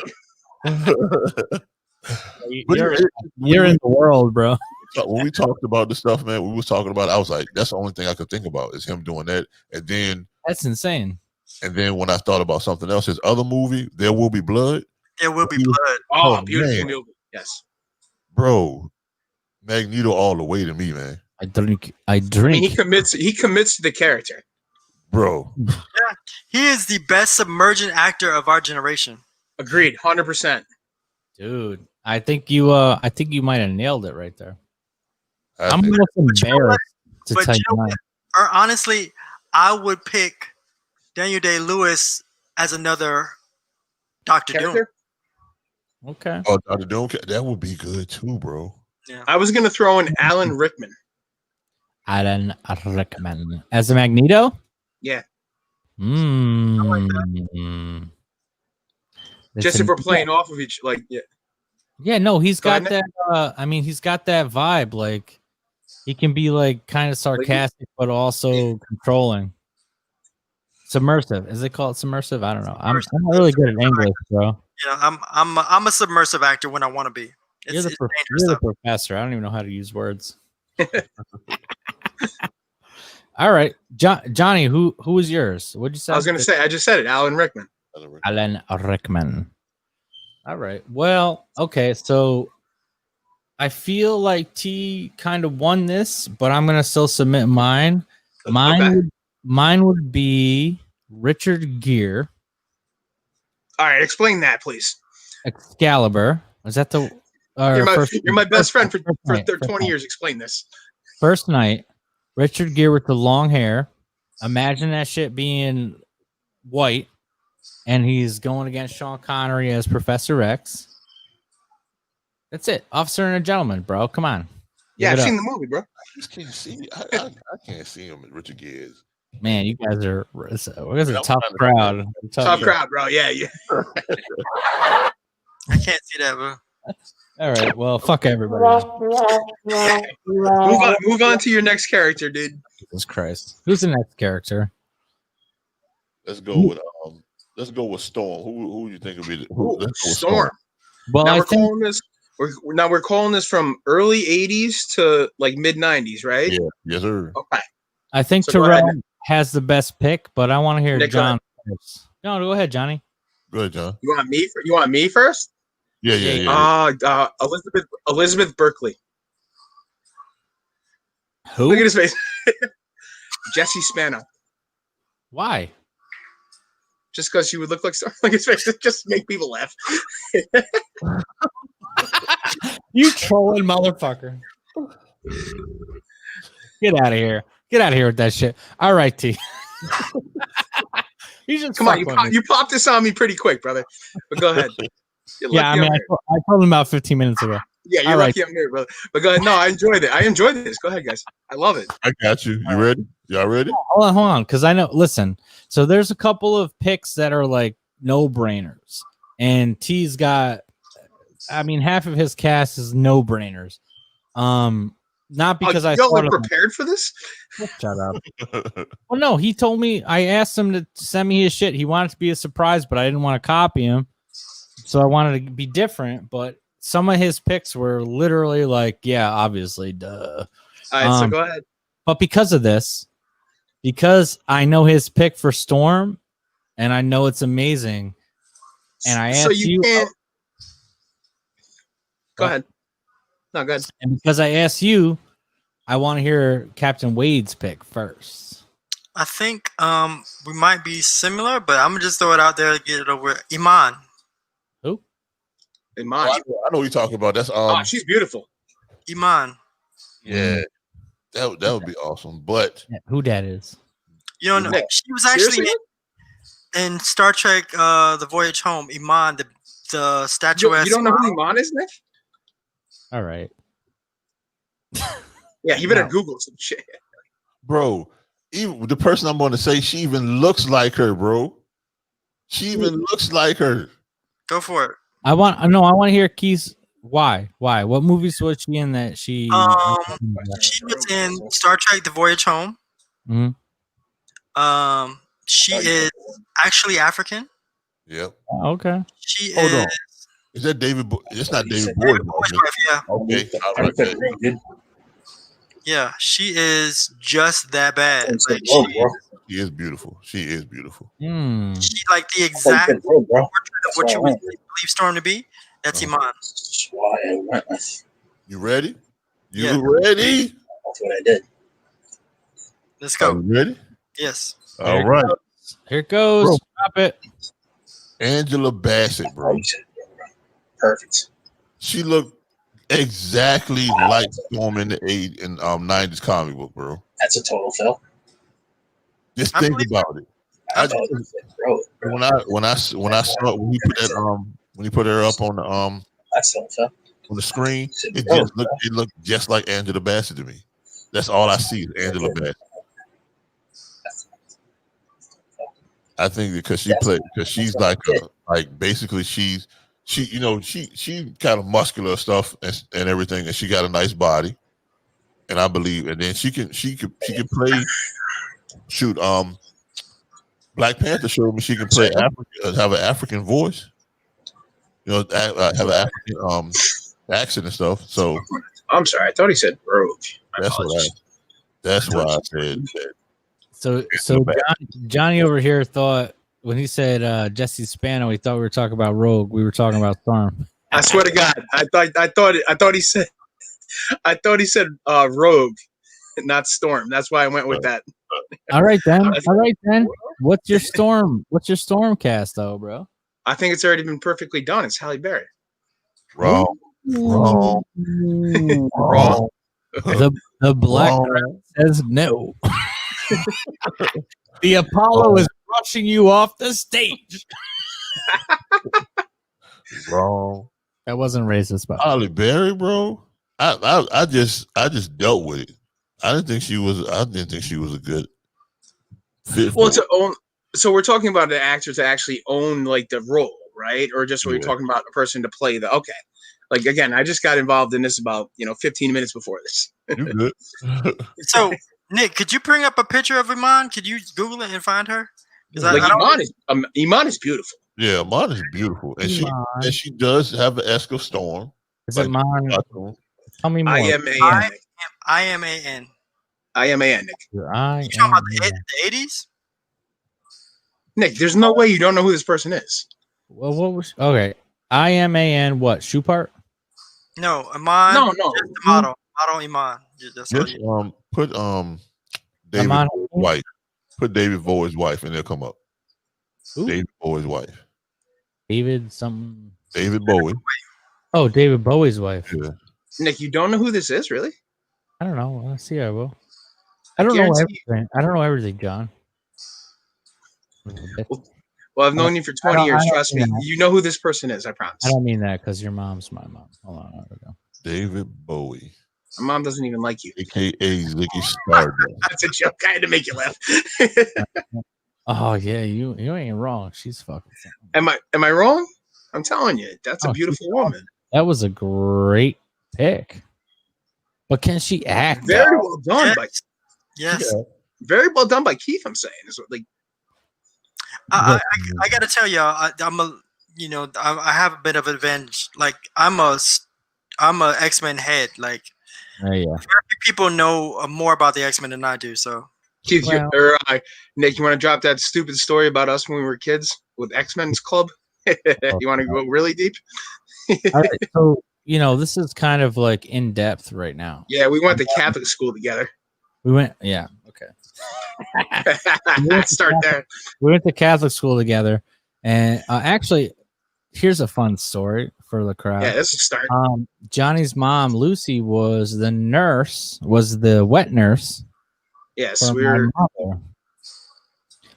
You're in the world, bro. When we talked about this stuff, man, we was talking about it, I was like, that's the only thing I could think about is him doing that. And then that's insane. And then when I thought about something else, his other movie, There Will Be Blood. There Will Be Blood. Oh, beautiful movie. Yes. Bro, Magneto all the way to me, man. I drink. I mean, he commits to the character. Bro. Yeah. He is the best submergent actor of our generation. Agreed, 100%. Dude, I think you might have nailed it right there. I'm almost embarrassed to tell you mine. Or honestly, I would pick Daniel Day-Lewis as another Dr. Doom. Okay. Oh, Dr. Doom, that would be good too, bro. Yeah. I was gonna throw in Alan Rickman. Alan Rickman as a Magneto. Yeah. Just if we're playing off of each, like, yeah. Yeah, no, he's got that. I mean, he's got that vibe. Like, he can be like kind of sarcastic, but also controlling. Submersive. Is it called submersive? I don't know. I'm not really good at English, bro. Yeah, I'm a submersive actor when I want to be. You're the professor. I don't even know how to use words. All right, Johnny. Who was yours? What'd you say? I was gonna say. I just said it. Alan Rickman. Alan Rickman. All right. Well, okay. So I feel like T kind of won this, but I'm gonna still submit mine. Mine would be Richard Gere. All right, explain that, please. Excalibur. Is that the? You're my best friend for 20 years. Explain this. First night, Richard Gere with the long hair. Imagine that shit being white, and he's going against Sean Connery as Professor X. That's it. Officer and a Gentleman, bro. Come on. Yeah, I've seen the movie, bro. I just can't see. I can't see him. Richard Gere. Man, you guys are. We're a tough crowd. Tough crowd, bro. Yeah. I can't see that, bro. All right. Well, fuck everybody. Move on to your next character, dude. Jesus Christ. Who's the next character? Let's go with Storm. Who you think would be Storm? Well, we're calling this from early 80s to like mid 90s, right? Yeah. Yes, sir. Okay. I think Terrell has the best pick, but I want to hear John first. No, go ahead, Johnny. Go ahead, John. You want me first? Yeah. Elizabeth Berkley. Who? Look at his face. Jesse Spano. Why? Just because she would look like Storm. Look at his face. Just make people laugh. You trolling motherfucker. Get out of here. Get out of here with that shit. All right, T. You just Come on, you popped this on me pretty quick, brother. But go ahead. You're Yeah, I lucky mean, I'm here. I told him about 15 minutes ago. Yeah, you're All right. lucky I'm here, brother. But go ahead. No, I enjoyed it. I enjoyed this. Go ahead, guys. I love it. I got you. You ready? Y'all ready? Hold on, because I know. Listen, so there's a couple of picks that are like no brainers, and T's got. I mean, half of his cast is no brainers. Not because I y'all thought are of them. prepared for this. Shut up. Well, no, he told me. I asked him to send me his shit. He wanted it to be a surprise, but I didn't want to copy him, so I wanted to be different. But some of his picks were literally like, yeah, obviously, duh. All right, so go ahead. But because of this, because I know his pick for Storm, and I know it's amazing, and I asked So you can't. Go What? ahead. No, go ahead. and because I asked you, I want to hear Captain Wade's pick first. I think we might be similar, but I'm gonna just throw it out there to get it over. Iman. Who? Iman. I know what you're talking about. That's She's beautiful. Iman. yeah. That would be awesome. But Yeah, who that is? You don't know. Nick, She was actually seriously? in Star Trek The Voyage Home. Iman, the statuesque. You don't know who Iman is, Nick? All right. Yeah, you better No. Google some shit. bro, even the person I'm going to say, she even looks like her, bro. She even looks like her. Go for it. I want to hear Keith's why. What movies was she in that she She was in Star Trek The Voyage Home. Mhm. She is actually African. Yep. Oh, okay. She Hold is on. Is that David? It's not David David Boyd. Bowie's wife, yeah. Okay. All right. Okay. Yeah, she is just that bad. Like She is beautiful. She is beautiful. Hmm. she like the exact portrait of what you would believe Storm to be. That's Iman. You ready? You Yeah. ready? That's what I did. Let's Are go. you ready? Yes. All right. Here it goes. Bro. Drop it. Angela Bassett, bro. Perfect. She looked exactly like Storm in the 90s comic book, bro. That's a total fill. Just I think believe about it. I thought it was bro. When I saw when he put that when he put her up on the That's total fill. on the screen, it looked just like Angela Bassett to me. That's all I see is Angela Bassett. I think because she's like basically she kind of muscular stuff and everything, and she got a nice body, and I believe, and then she can play. Shoot, Black Panther showed me she can play have an African voice, have an African accent and stuff. So I'm sorry, I thought he said rogue. that's why I said. So Johnny over here thought when he said Jesse Spano, he thought we were talking about Rogue. We were talking about Storm. I swear to God, I thought he said rogue, not Storm. That's why I went with that. All right then. What's your Storm cast though, bro? I think it's already been perfectly done. It's Halle Berry. Wrong. Wrong. The black crowd says no. The Apollo is rushing you off the stage. Wrong. That wasn't racist, but Halle Berry, bro. I just dealt with it. I didn't think she was a good fit. Well, to own. So we're talking about an actor to actually own like the role, right? Or just we're talking about a person to play the. Okay, like again, I just got involved in this about 15 minutes before this. You good? So Nick, could you bring up a picture of Iman? Could you Google it and find her? Like Iman is beautiful. Yeah, Iman is beautiful, and she does have the Esque of Storm. Is it mine? Tell me more. IMAN. IMAN, Nick. You talking about the 80s? Nick, there's no way you don't know who this person is. Well, what was okay? IMAN what? Shoe part? No, Iman. No. Just the model Iman. That's all Just you. put David Iman. Bowie's wife. Put David Bowie's wife, and they'll come up. Who? David Bowie's wife. David something. David Bowie. Oh, David Bowie's wife. Yeah. Nick, you don't know who this is, really? I don't know. Let's see. I will. I don't know guarantee everything. I don't know everything, John. Well, I've known you for 20 years. I don't Trust me. mean that. You know who this person is. I promise. I don't mean that because your mom's my mom. Hold on, there we go. David Bowie, My mom doesn't even like you. aka Ziggy Stardust. That's a joke. I had to make you laugh. Oh yeah, you ain't wrong. She's fucking. Am I wrong? I'm telling you, that's a Oh, beautiful woman. That was a great pick. But can she act? Very well done by Yes. very well done by Keith. I'm saying is like I gotta tell y'all, I'm a, you know, I have a bit of advantage. Like I'm a X-Men head. Like Yeah. very few people know more about the X-Men than I do. So Keith, Well- Nick, you want to drop that stupid story about us when we were kids with X-Men's Club? You want to go really deep? All right, so this is kind of like in depth right now. Yeah, we went to Catholic school together. We went, yeah, okay. Start there. We went to Catholic school together, and actually, here's a fun story for the crowd. Yeah, that's a start. Johnny's mom, Lucy, was the wet nurse. Yes, for we my were. mother.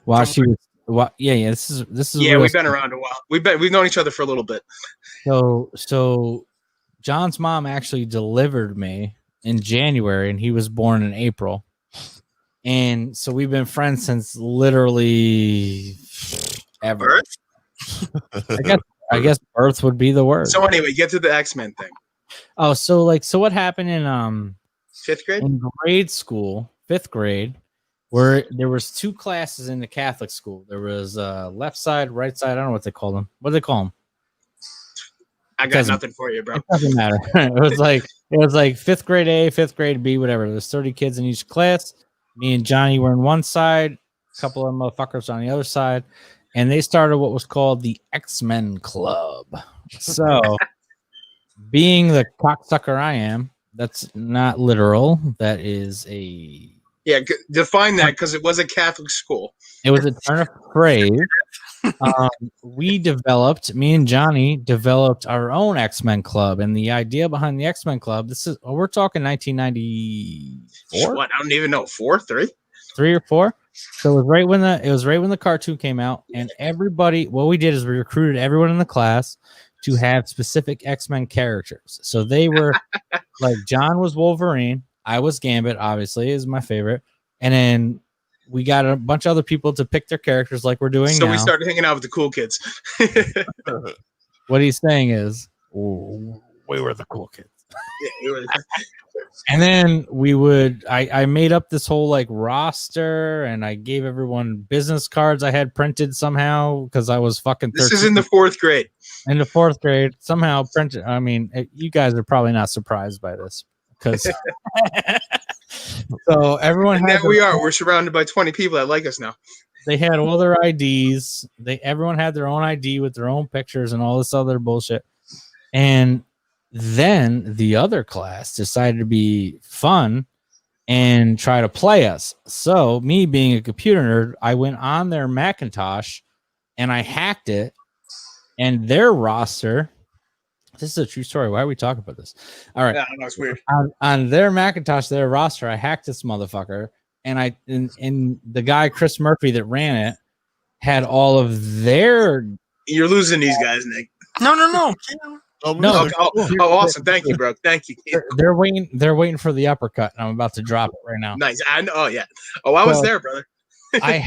While she was, yeah. This is Yeah, real we've been around a while. We've known each other for a little bit. So John's mom actually delivered me in January, and he was born in April. And so we've been friends since literally ever. I guess birth would be the word. So anyway, get to the X-Men thing. Oh, so what happened in 5th grade? in grade school, 5th grade, where there was 2 classes in the Catholic school. There was left side, right side. I don't know what they call them. What do they call them? I got nothing for you, bro. It doesn't matter. It was like 5th grade A, 5th grade B, whatever. There's 30 kids in each class. Me and Johnny were on one side, a couple of motherfuckers on the other side, and they started what was called the X-Men Club. So, being the cocksucker I am, that's not literal. That is a Define that because it was a Catholic school. It was a turn of phrase. Me and Johnny developed our own X-Men Club, and the idea behind the X-Men Club, we're talking 1994. What? I don't even know. 4, 3, 3 or 4. So it was right when the cartoon came out, and what we did is we recruited everyone in the class to have specific X-Men characters. So they were like, John was Wolverine, I was Gambit, obviously, is my favorite, and then we got a bunch of other people to pick their characters like we're doing now. So we started hanging out with the cool kids. What he's saying is, we were the cool kids. Yeah, we were. And then I made up this whole like roster, and I gave everyone business cards I had printed somehow because I was fucking 13. This is in the 4th grade. In the 4th grade, somehow printed. I mean, you guys are probably not surprised by this because so everyone had. We're surrounded by 20 people that like us now. They had all their IDs. Everyone had their own ID with their own pictures and all this other bullshit. And then the other class decided to be fun and try to play us. So me being a computer nerd, I went on their Macintosh and I hacked it, and their roster. This is a true story. Why are we talking about this? All right. Yeah, I know, it's weird. On their Macintosh, their roster, I hacked this motherfucker, and and the guy Chris Murphy that ran it had all of their. You're losing these guys, Nick. no. No. Awesome. Thank you, bro. Thank you. They're waiting for the uppercut, and I'm about to drop it right now. Nice. I know. Oh yeah. Oh, I was there, brother. I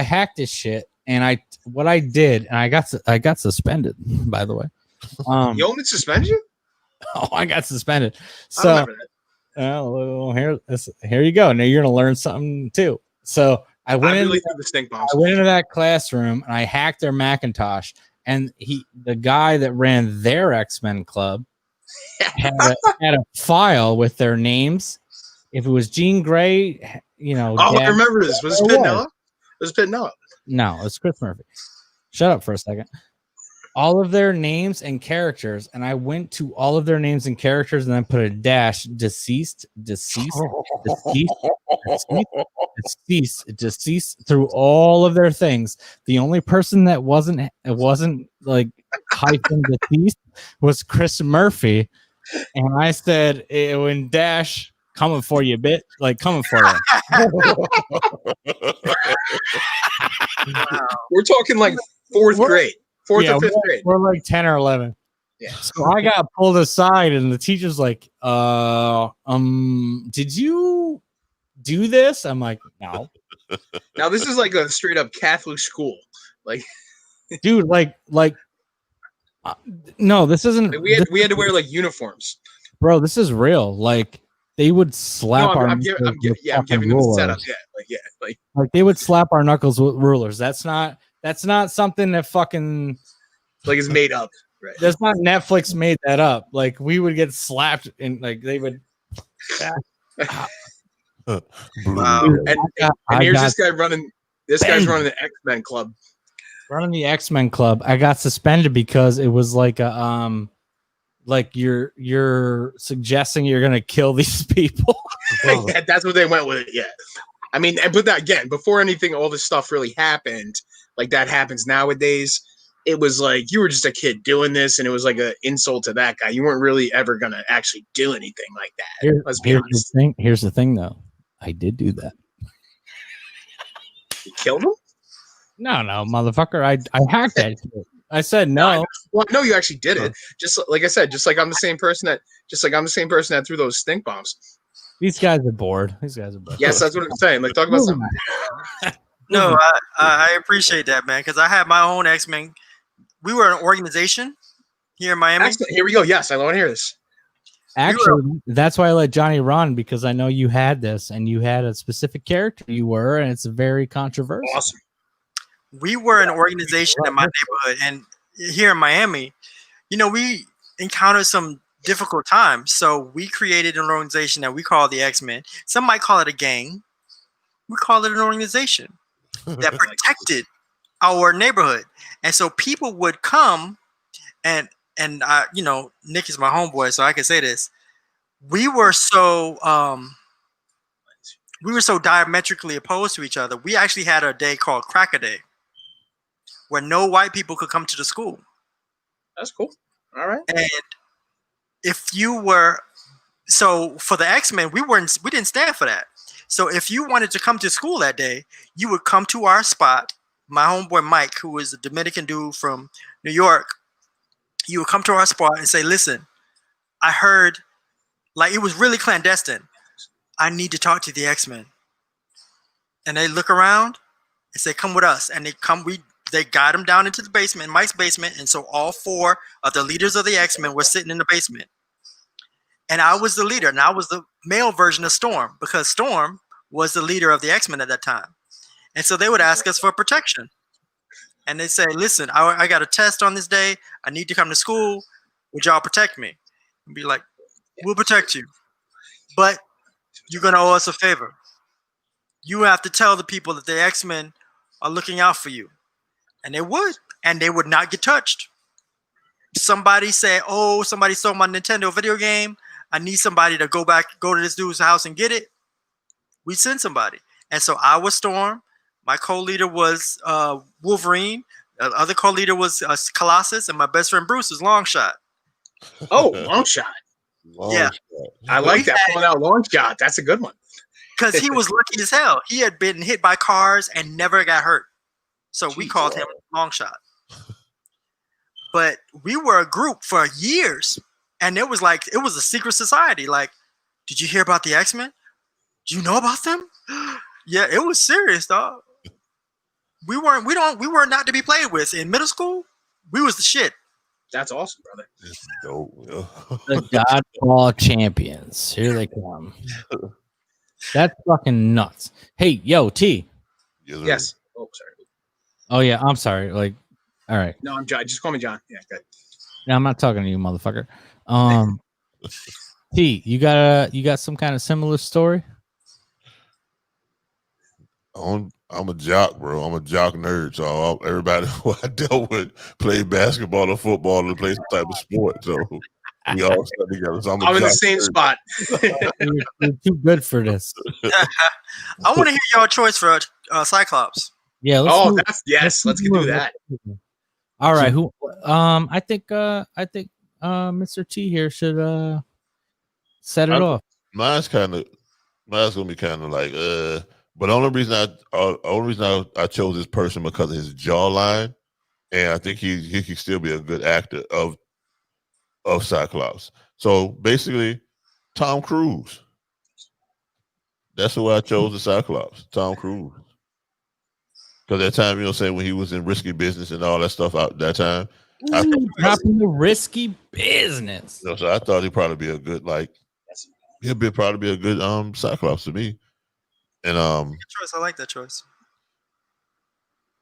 hacked this shit, and I did, and I got suspended. By the way, You only suspend you? oh, I got suspended. I So remember that. well, here you go. Now you're gonna learn something too. So I went really threw the stink bombs. I went into that classroom and I hacked their Macintosh, and the guy that ran their X-Men Club had a file with their names. If it was Jean Grey, Oh, I remember this. Was it Pitnella? Was it Pitnella? No, it's Chris Murphy. Shut up for a second. All of their names and characters, and I went to all of their names and characters, and then put a dash, deceased through all of their things. The only person that wasn't like hyphen deceased was Chris Murphy, and I said when dash coming for you, bit. Like coming for you. We're talking like fourth We're- grade, fourth or fifth grade. We're like 10 or 11. Yeah. So I got pulled aside, and the teacher's like, did you do this? I'm like, no. Now this is like a straight up Catholic school. Like, Dude, no, this isn't. we had to wear like uniforms. Bro, this is real. Like, they would slap No, our I'm knuckles giving with I'm fucking giving them the setup. rulers. Like Like they would slap our knuckles with rulers. That's not something that fucking it's made up. Right. that's not Netflix made that up. Like we would get slapped and like they would Wow. And here's this guy running. This guy's running the X-Men club. running the X-Men club. I got suspended because it was like a like you're suggesting you're gonna kill these people. Yeah, that's what they went with it. Yeah. I mean, but that again, before anything, all this stuff really happened, like that happens nowadays. It was like you were just a kid doing this, and it was like an insult to that guy. You weren't really ever gonna actually do anything like that. Let's be honest. Here's the thing, though. I did do that. You killed him? No, motherfucker. I hacked that shit. I said no. Well, no, you actually did it. Just like I said, just like I'm the same person that threw those stink bombs. These guys are bored. Yes, that's what I'm saying. Like, talk about something. No, I appreciate that, man, because I had my own X-Men. We were an organization here in Miami. Excellent. Here we go. Yes, I want to hear this. Actually, that's why I let Johnny run, because I know you had this and you had a specific character you were, and it's very controversial. Awesome. We were an organization in my neighborhood, and here in Miami, we encountered some difficult times. So we created an organization that we call the X-Men. Some might call it a gang. We call it an organization that protected our neighborhood. And so people would come and Nick is my homeboy, so I can say this. We were so diametrically opposed to each other. We actually had a day called Cracker Day, where no white people could come to the school. That's cool. All right. And if you were for the X-Men, we didn't stand for that. So if you wanted to come to school that day, you would come to our spot. My homeboy Mike, who is a Dominican dude from New York, you would come to our spot and say, listen, I heard, like, it was really clandestine. I need to talk to the X-Men. And they look around and say, come with us. And they got him down into the basement, Mike's basement. And so all four of the leaders of the X-Men were sitting in the basement. And I was the leader, and I was the male version of Storm, because Storm was the leader of the X-Men at that time. And so they would ask us for protection. And they say, listen, I got a test on this day. I need to come to school. Would y'all protect me? And be like, we'll protect you. But you're going to owe us a favor. You have to tell the people that the X-Men are looking out for you. And they would. And they would not get touched. Somebody say, somebody stole my Nintendo video game. I need somebody to go to this dude's house and get it. We send somebody. And so I was Storm. My co-leader was Wolverine. The other co-leader was Colossus. And my best friend Bruce was Longshot. Oh, Longshot. Yeah. I like that. Pulling out Longshot. That's a good one. Because he was lucky as hell. He had been hit by cars and never got hurt. So we called him Longshot. But we were a group for years. And it was a secret society. Like, did you hear about the X-Men? Do you know about them? Yeah, it was serious, dog. We were not to be played with. In middle school, we was the shit. That's awesome, brother. It's dope. The Godfall champions. Here they come. That's fucking nuts. Hey, yo, T. Yes. Oh, sorry. Oh, yeah, I'm sorry. Like, all right. No, I'm John. Just call me John. Yeah, good. No, I'm not talking to you, motherfucker. T, you got some kind of similar story? I'm a jock, bro. I'm a jock nerd. So everybody who I dealt with played basketball or football or play some type of sport. So we all stuck together. So I'm in the same spot. You're too good for this. I want to hear y'all choice for Cyclops. Yeah. Let's do that. All right. Who? I think Mr. T here should set it off. Mine's gonna be kind of like but the only reason I chose this person because of his jawline, and I think he can still be a good actor of Cyclops. So basically, Tom Cruise. That's who I chose the Cyclops, Tom Cruise. Because that time, you know, say when he was in Risky Business and all that stuff out that time, Ooh, dropping the Risky Business. You know, so I thought he'd probably be a good probably be a good Cyclops to me. And Good choice. I like that choice.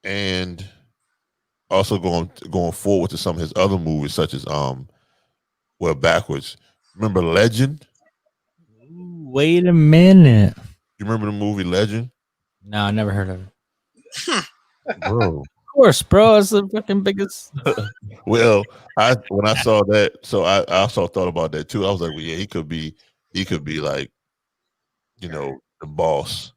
And also going forward to some of his other movies, such as backwards. Remember Legend? Ooh, wait a minute. You remember the movie Legend? No, I never heard of it. Bro. Of course, bro. It's the fucking biggest. Well, when I saw that, so I also thought about that too. I was like, well, yeah, he could be like, you know, the boss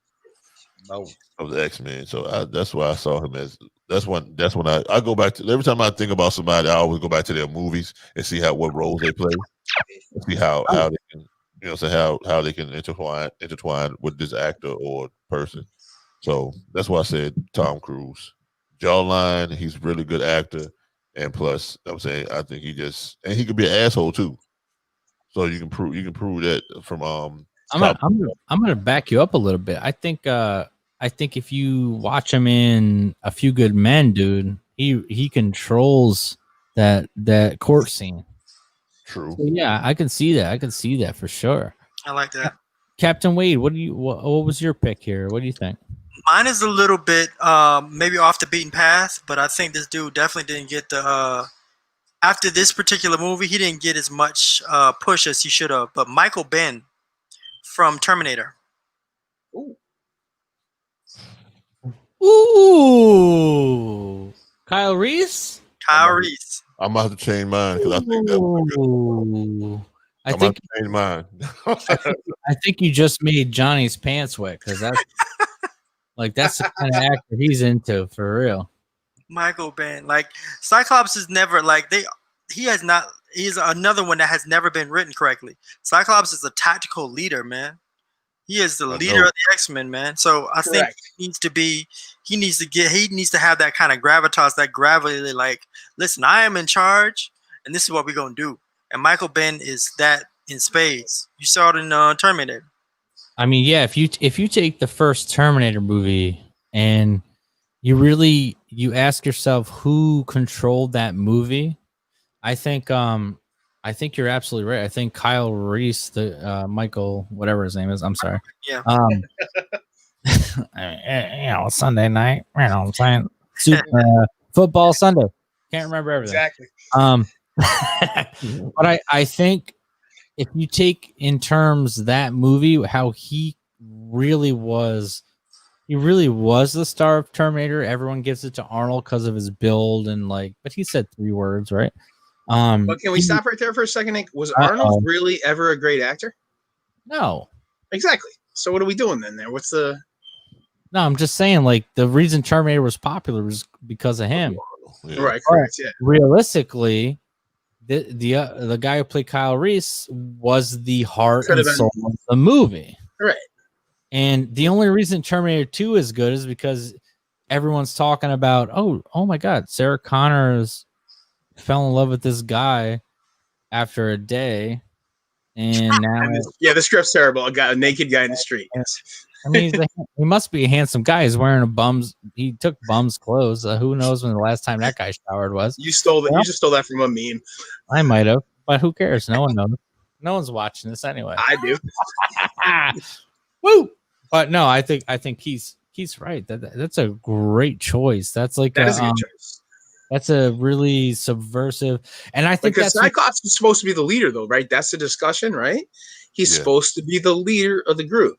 of the X-Men. So that's why I saw him as. That's when I go back to every time I think about somebody, I always go back to their movies and see what roles they play, and see how they can, you know, so how they can intertwine with this actor or person. So that's why I said Tom Cruise. Jawline, he's a really good actor, and plus, I'm saying I think he could be an asshole too. So you can prove that from I'm gonna back you up a little bit. I think if you watch him in A Few Good Men, dude, he controls that court scene. True. So yeah, I can see that. I can see that for sure. I like that. Captain Wade, what was your pick here? What do you think? Mine is a little bit maybe off the beaten path, but I think this dude definitely didn't get the after this particular movie, he didn't get as much push as he should have. But Michael Ben from Terminator. Ooh, Kyle Reese. Kyle Reese. I'm about to change mine because I think that would be good. I think change mine. I think you just made Johnny's pants wet because that's that's the kind of actor he's into for real. Michael Ben, like Cyclops is never he's another one that has never been written correctly. Cyclops is a tactical leader, man. He is the leader of the X-Men, man. So I think he needs to have that kind of gravitas, that gravity, like, listen, I am in charge and this is what we're gonna do. And Michael Ben is that in spades. You saw it in Terminator. I mean, yeah, if you take the first Terminator movie and you ask yourself who controlled that movie, I think you're absolutely right. I think Kyle Reese, the Michael, whatever his name is, I'm sorry. Yeah. Sunday night, you know what I'm saying? Football Sunday. Can't remember everything. Exactly. But I think if you take in terms that movie, how he really was the star of Terminator. Everyone gives it to Arnold because of his build and but he said 3 words, right? But can we stop right there for a second, Nick? Was Arnold really ever a great actor? No. Exactly. So what are we doing then there? What's the... No, I'm just saying, the reason Terminator was popular was because of him. Yeah. Right, correct, yeah. Realistically, the guy who played Kyle Reese was the heart and soul of the movie. Right. And the only reason Terminator 2 is good is because everyone's talking about, oh my God, Sarah Connor fell in love with this guy after a day, and now the script's terrible. A naked guy in the street. I mean, he must be a handsome guy. He's wearing he took bum's clothes. Who knows when the last time that guy showered was? You stole that. You just stole that from a meme. I might have, but who cares? No one knows. No one's watching this anyway. I do. Woo! But no, I think he's right. That's a great choice. That is a good choice. That's a really subversive, and I think because Cyclops is supposed to be the leader, though, right? That's the discussion, right? He's supposed to be the leader of the group.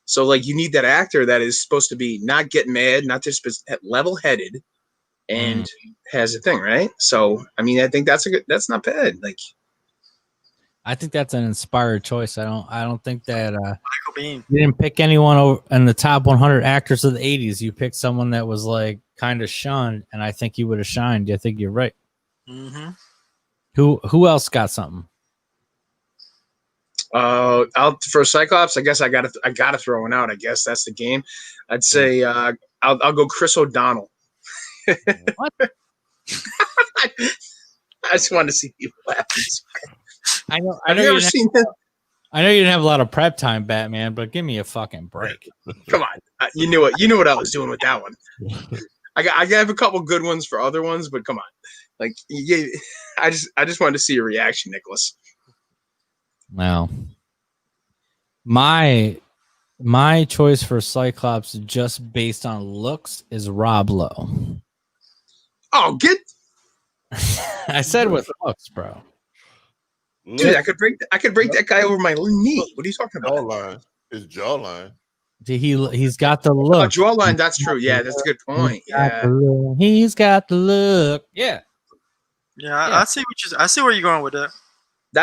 So, you need that actor that is supposed to be not get mad, not just level-headed, and has a thing, right? So, I mean, I think that's not bad. I think that's an inspired choice. I don't think that Michael Biehn. You didn't pick anyone in the top 100 actors of the 80s. You picked someone that was kind of shunned, and I think he would have shined. I think you're right. Mm-hmm. Who else got something? I'll for Cyclops. I guess I gotta throw one out. I guess that's the game. I'd say I'll go Chris O'Donnell. What? I just wanted to see you laugh. I know. Have you ever seen that? I know you didn't have a lot of prep time, Batman, but give me a fucking break. Come on, you knew it. You knew what I was doing with that one. I have a couple good ones for other ones, but come on, like I just wanted to see your reaction, Nicholas. Wow. My choice for Cyclops, just based on looks, is Rob Lowe. Oh, get I said with looks, bro. dude! I could break that guy over my knee. What are you talking about? Jawline. His jawline. He's got the Oh, look. jawline. That's true. Yeah, that's a good point. Yeah. He's got the look. Yeah. Yeah. I see where you're going with that.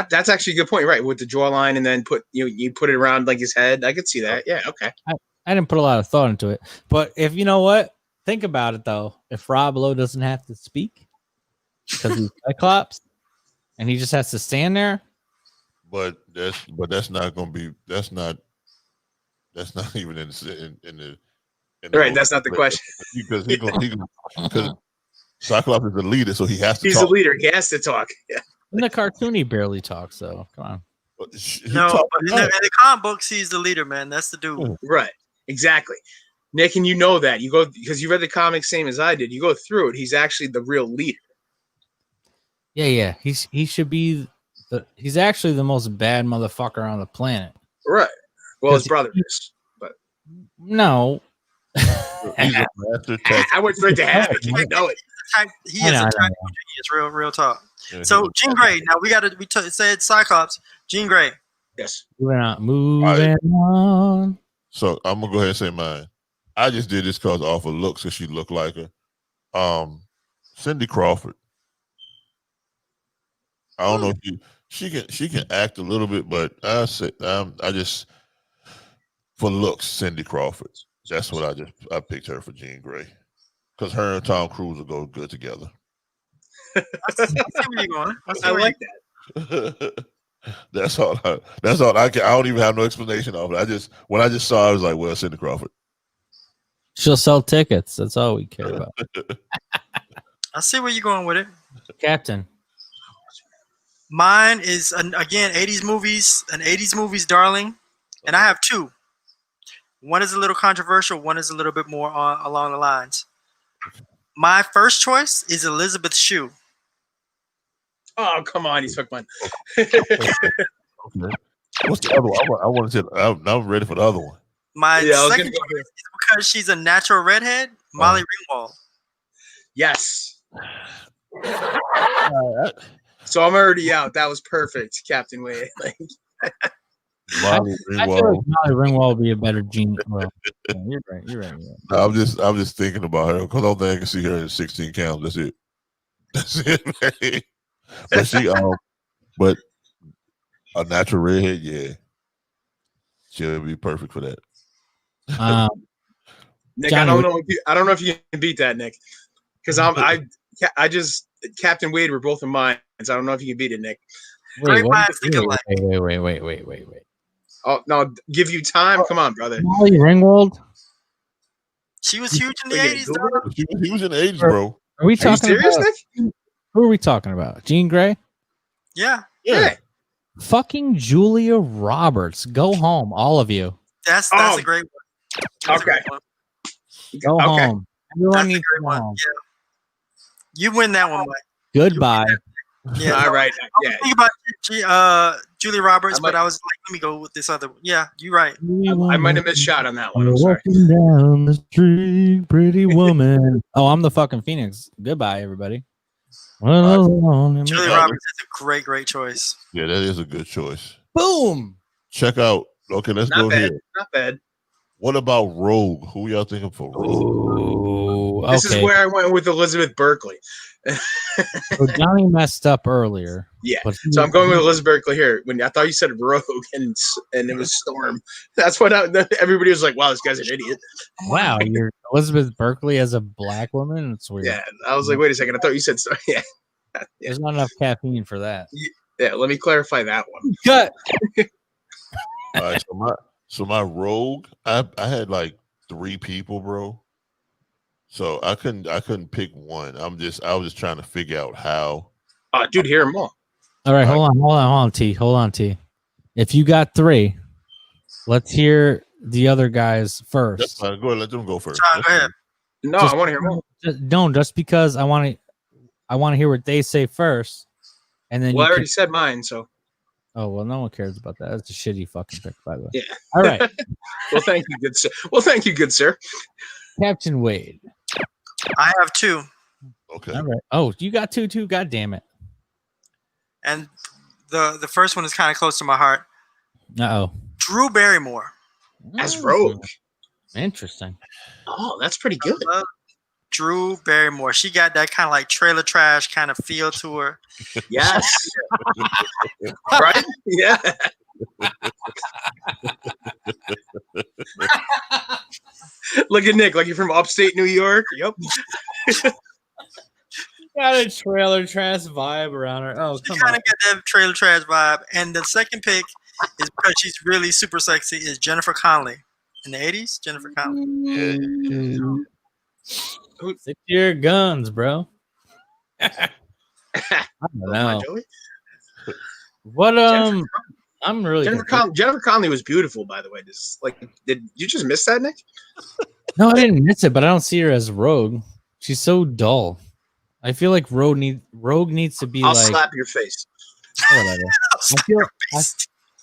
That's actually a good point, right? With the jawline, and then you put it around like his head. I could see that. Yeah, okay. I didn't put a lot of thought into it, but if you know what, think about it though. If Rob Lowe doesn't have to speak because he's Cyclops, and he just has to stand there, But that's not going to be. That's not even in the Right, that's not the question. Because because Cyclops is the leader, so he has to. He's talk. the leader. He has to talk. Yeah. in the cartoon he barely talks. So come on. But in the comic books, he's the leader, man. That's the dude. Right. Exactly. Nick, and you know that. You go because you read the comics same as I did. You go through it. He's actually the real leader. Yeah. He should be he's actually the most bad motherfucker on the planet. Right. Well, his brother is. But No. he's a master tech. I went straight to heaven. You know it. He is a type. He is real talk. Yeah, So Jean Grey. Now we said Cyclops. Jean Grey. Yes. Moving on. So I'm gonna go ahead and say mine. I just did this because off of looks, because she looked like her. Cindy Crawford. I don't know if she can act a little bit, but I just for looks, Cindy Crawford. That's what I picked her for Jean Grey, because her and Tom Cruise will go good together. I see where you're going. I like that. That's all I can. I don't even have no explanation of it. When I just saw it, I was like, well, Cindy Crawford. She'll sell tickets. That's all we care about. I see where you're going with it. Captain. Mine is again 80s movies, an 80s movies darling, and I have two. One is a little controversial. One is a little bit more along the lines. My first choice is Elizabeth Shue. Oh, come on. He took mine. Okay. What's the other one? I want to say, I'm ready for the other one. My second choice is because she's a natural redhead, Molly Ringwald. Yes. So I'm already out. That was perfect, Captain Wade. Molly I feel like Molly Ringwald would be a better genius. Well, yeah, you're right. No, I'm just thinking about her because I don't think I can see her in 16 counts. That's it, man. But but a natural redhead, yeah, she'll be perfect for that. Nick, Johnny, I don't know if you can beat that, Nick, because I just Captain Wade were both in mine, so I don't know if you can beat it, Nick. Wait. Oh no, give you time. Come on, brother. Molly Ringwald. She was huge in the 80s, dog. He was in the 80s, bro. Are we Are you talking serious, about? Nick? Who are we talking about? Jean Grey? Yeah, Yeah. Fucking Julia Roberts. Go home, all of you. that's a great one. That's a great one. Go Okay. home. Everyone That's a needs great to go one. home. Yeah. You win that one, Mike. Goodbye. Yeah. All right. I Yeah. was thinking about Julia Roberts, I might- but I was like, let me go with this other. Yeah, you're right. I might have missed shot on that one. I'm sorry. Walking down the street, pretty woman. Oh, I'm the fucking Phoenix. Goodbye, everybody. Julia Roberts is a great choice. Yeah, that is a good choice. Boom. Check out. Okay, let's go Not bad. here. Not bad. What about Rogue? Who y'all thinking for Rogue? Ooh, This is where I went with Elizabeth Berkley. So Johnny messed up earlier. Yeah. but So I'm going with Elizabeth Berkley here. When I thought you said Rogue and it was Storm, that's what everybody was like. Wow, this guy's an idiot. Wow, you're Elizabeth Berkley as a black woman. It's weird. Yeah, I was like, wait a second. I thought you said Storm. Yeah, There's not enough caffeine for that. yeah. Let me clarify that one. Cut. All right, so my rogue, I had like 3 people, bro. So I couldn't pick one. I was just trying to figure out how. Dude, hear them all. All right, Like- hold on, T. Hold on, T. If you got 3, let's hear the other guys That's first. fine. Go ahead, let them go first. John, go ahead. No, Just- I want to hear more. Just because I want to hear what they say first, and then Well, I you already can, said mine, so oh well, no one cares about that. That's a shitty fucking pick, by the way. yeah. All right, Well, thank you, good sir. Well, thank you, good sir. Captain Wade. I have 2, Okay. All right. Oh, you got 2 too. God damn it. and the first one is kind of close to my heart. Oh. Drew Barrymore. As Rogue. Interesting. Oh, that's pretty good. I love Drew Barrymore. She got that kind of like trailer trash kind of feel to her. Yes. Right? Yeah. Look at Nick, like you're from upstate New York. Yep. Got a trailer trash vibe around her. Oh, She come kind on. of got that trailer trash vibe. And the second pick is because she's really super sexy. Is Jennifer Connelly in the 80s? Jennifer Connelly. Stick to your guns, bro. I don't know. Joey? What Jennifer I'm really Jennifer Connelly was beautiful, by the way. Did you just miss that, Nick? No, I didn't miss it, but I don't see her as Rogue. She's so dull. I feel like Rogue needs to be I'll like slap your face. whatever.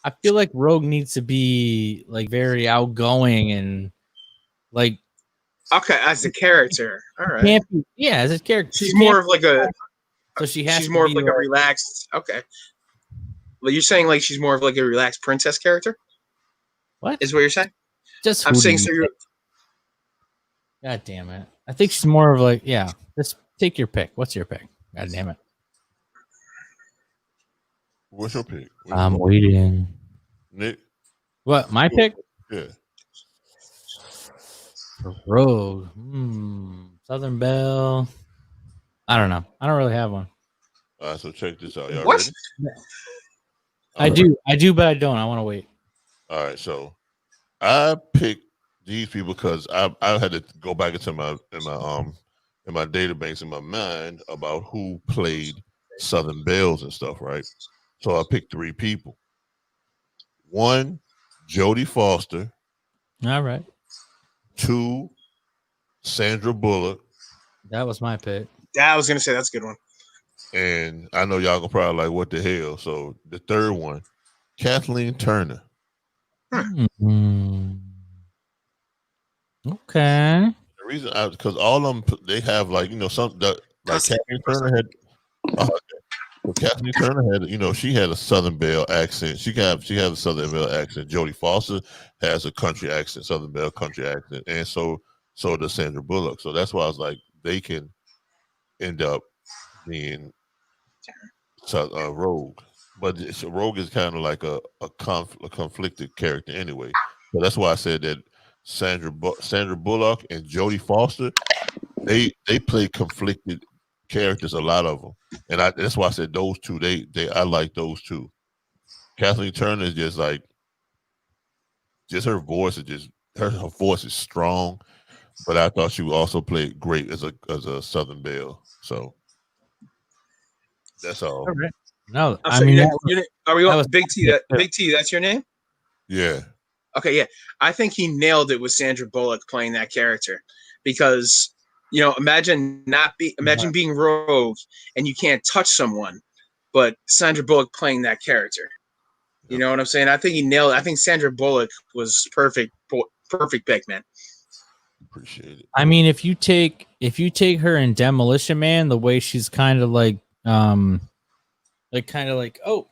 I feel like Rogue needs to be like very outgoing and like Okay, as a character. All right. can't be, yeah, as a character. She's She more can't- of like a so she has she's to more of be like a relaxed. Okay. Well, you're saying like she's more of like a relaxed princess character? what? Is what you're saying? Just I'm who do saying you so. You're, think? God damn it. I think she's more of like, yeah, just take your pick. What's your pick? God damn it. What's your pick? I'm waiting. Nick. What? My pick? Yeah. Rogue. Southern Belle. I don't know. I don't really have one. All right, so check this out. Y'all What? ready? I do, but I don't. I want to wait. All right, so I picked these people because I had to go back into my database in my mind about who played Southern Belles and stuff, right? So I picked 3 people. 1, Jodie Foster. All right. 2, Sandra Bullock. That was my pick. yeah, I was gonna say that's a good one. And I know y'all gonna probably like, what the hell? So the 3rd one, Kathleen Turner. Hmm. Okay. The reason because all of them they have like some like Kathleen Turner had. Well, Kathleen Turner had she had a Southern Belle accent. She had a Southern Belle accent. Jodie Foster has a country accent, Southern Belle country accent, and so does Sandra Bullock. So that's why I was like, they can end up being Rogue, but Rogue is kind of like a conflicted character anyway. So that's why I said that Sandra Bullock and Jodie Foster, they play conflicted characters, a lot of them, and that's why I said those 2. I like those 2. Kathleen Turner is just like, her voice is just her voice is strong, but I thought she would also play great as a Southern Belle. So that's all. All right. No, I'm I sorry, mean, are we that on was- Big T? Big T, that's your name? Yeah. Okay, yeah. I think he nailed it with Sandra Bullock playing that character because imagine being Rogue and you can't touch someone, but Sandra Bullock playing that character. You know what I'm saying? I think he nailed it. I think Sandra Bullock was perfect pick, man. Appreciate it. I mean, if you take her in Demolition Man, the way she's kind of like oh,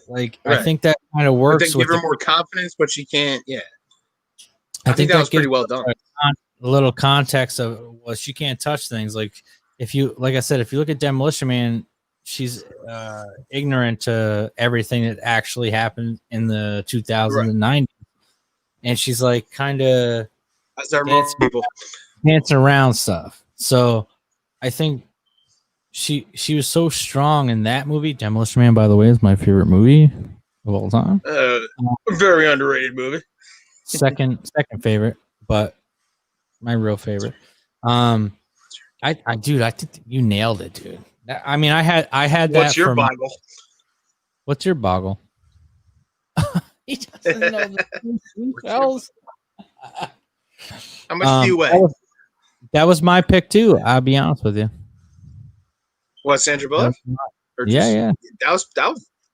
like Right. I think that kind of But works then with give her more confidence, but she can't. Yeah, I think that that was pretty gives well done. a little context of, well, she can't touch things. Like like I said, if you look at Demolition Man, she's ignorant to everything that actually happened in the 2009, and she's like kind of As are most people. dancing around stuff. So I think she was so strong in that movie. Demolition Man, by the way, is my favorite movie. of all time. Very underrated movie. Second favorite, but my real favorite. Dude, I think you nailed it, dude. I mean, I had that. What's your from- Bible? What's your boggle? He doesn't know the details. How much do you weigh? That was my pick too. I'll be honest with you. What, Sandra Bullock? Or Yeah. That was.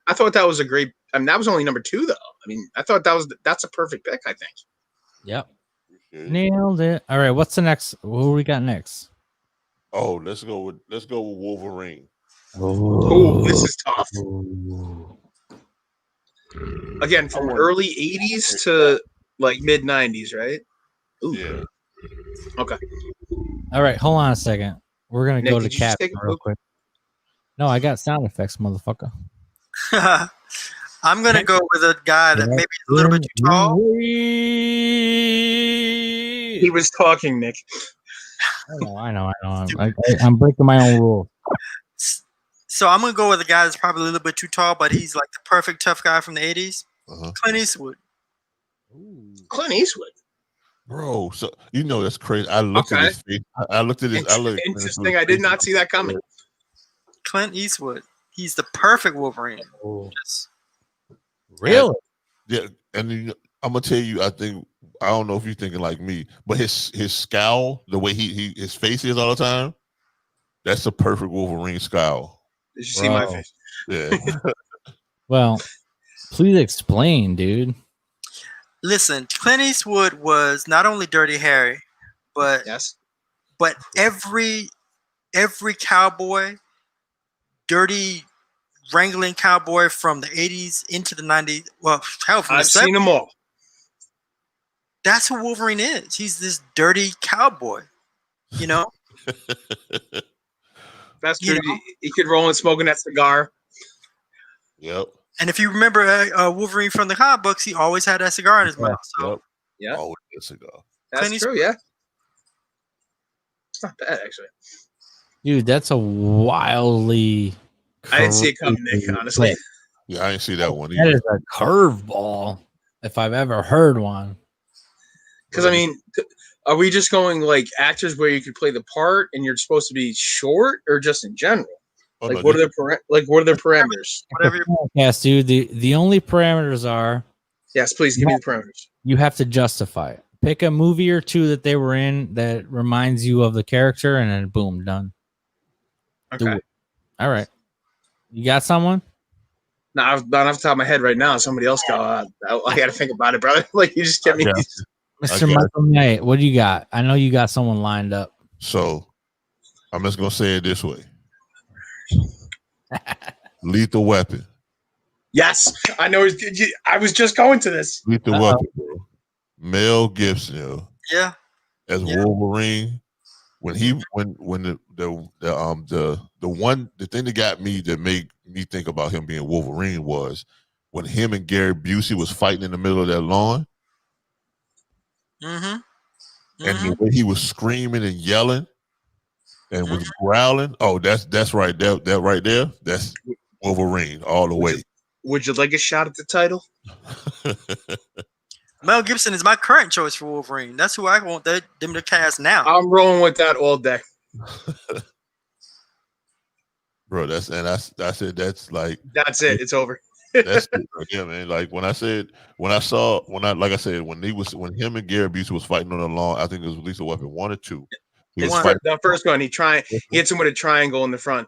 I thought that was a great. I mean, that was only number 2 though. I mean, I thought that's a perfect pick. I think. Yep. Nailed it. All right. What's the next? What do we got next? Oh, let's go with Wolverine. Oh, this is tough. Again, from early 80s to like mid 90s, right? Ooh. Yeah. Okay. All right. Hold on a second. We're gonna Nick, go to did you just Cap take a real poop? quick. No, I got sound effects, motherfucker. I'm gonna go with a guy that maybe is a little bit too tall. He was talking, Nick. I know. I'm breaking my own rule. So I'm gonna go with a guy that's probably a little bit too tall, but he's like the perfect tough guy from the '80s. Clint Eastwood. Clint Eastwood. Bro, so that's crazy. I looked at his face. I looked at his. Interesting. I did not see that coming. Clint Eastwood. He's the perfect Wolverine. Just- Really? Yeah, and I'm gonna tell you. I don't know if you're thinking like me, but his scowl, the way his face is all the time, that's the perfect Wolverine scowl. Did you see my face? Yeah. Well, please explain, dude. Listen, Clint Eastwood was not only Dirty Harry, but Yes. but every cowboy, dirty wrangling cowboy from the '80s into the '90s. Well, hell, from I've the seen 70s. them all. That's who Wolverine is. He's this dirty cowboy. You know. That's true. He could roll and smoking that cigar. Yep. And if you remember Wolverine from the comic books, he always had that cigar in his mouth. So Yeah. Always a cigar. That's Clint true. Yeah. It's not bad actually. Dude, that's a wildly. I didn't see it coming, Nick. Honestly. Yeah, I didn't see that one That either. is a curveball, if I've ever heard one. Because I mean, are we just going like actors where you could play the part and you're supposed to be short, or just in general? Oh, Like, no, what are the parameters? whatever. Yes, dude. The only parameters are Yes, please give me the parameters. you have to justify it. Pick a movie or two that they were in that reminds you of the character, and then boom, done. Do Okay. it. All right. You got someone? No, not off the top of my head right now. Somebody else go. I got to think about it, brother. Like you just kept me. Yeah. Mr. Michael Knight, what do you got? I know you got someone lined up. So I'm just gonna say it this way. Lethal Weapon. Yes, I know. I was just going to this. Lethal Weapon, bro. Mel Gibson, yo, Yeah. as Wolverine. When the thing that got me, that made me think about him being Wolverine, was when him and Gary Busey was fighting in the middle of that lawn, Mm-hmm. and the way he was screaming and yelling and was growling. Oh, that's right there. That right there. That's Wolverine all the way. Would you like a shot at the title? Mel Gibson is my current choice for Wolverine. That's who I want them to cast now. I'm rolling with that all day. Bro, I said that's like That's it. It's over. that's it right there, man. Like when I said when him and Gary Busey was fighting on the lawn, I think it was Lethal Weapon 1 or 2. The first one, he hits him with a triangle in the front.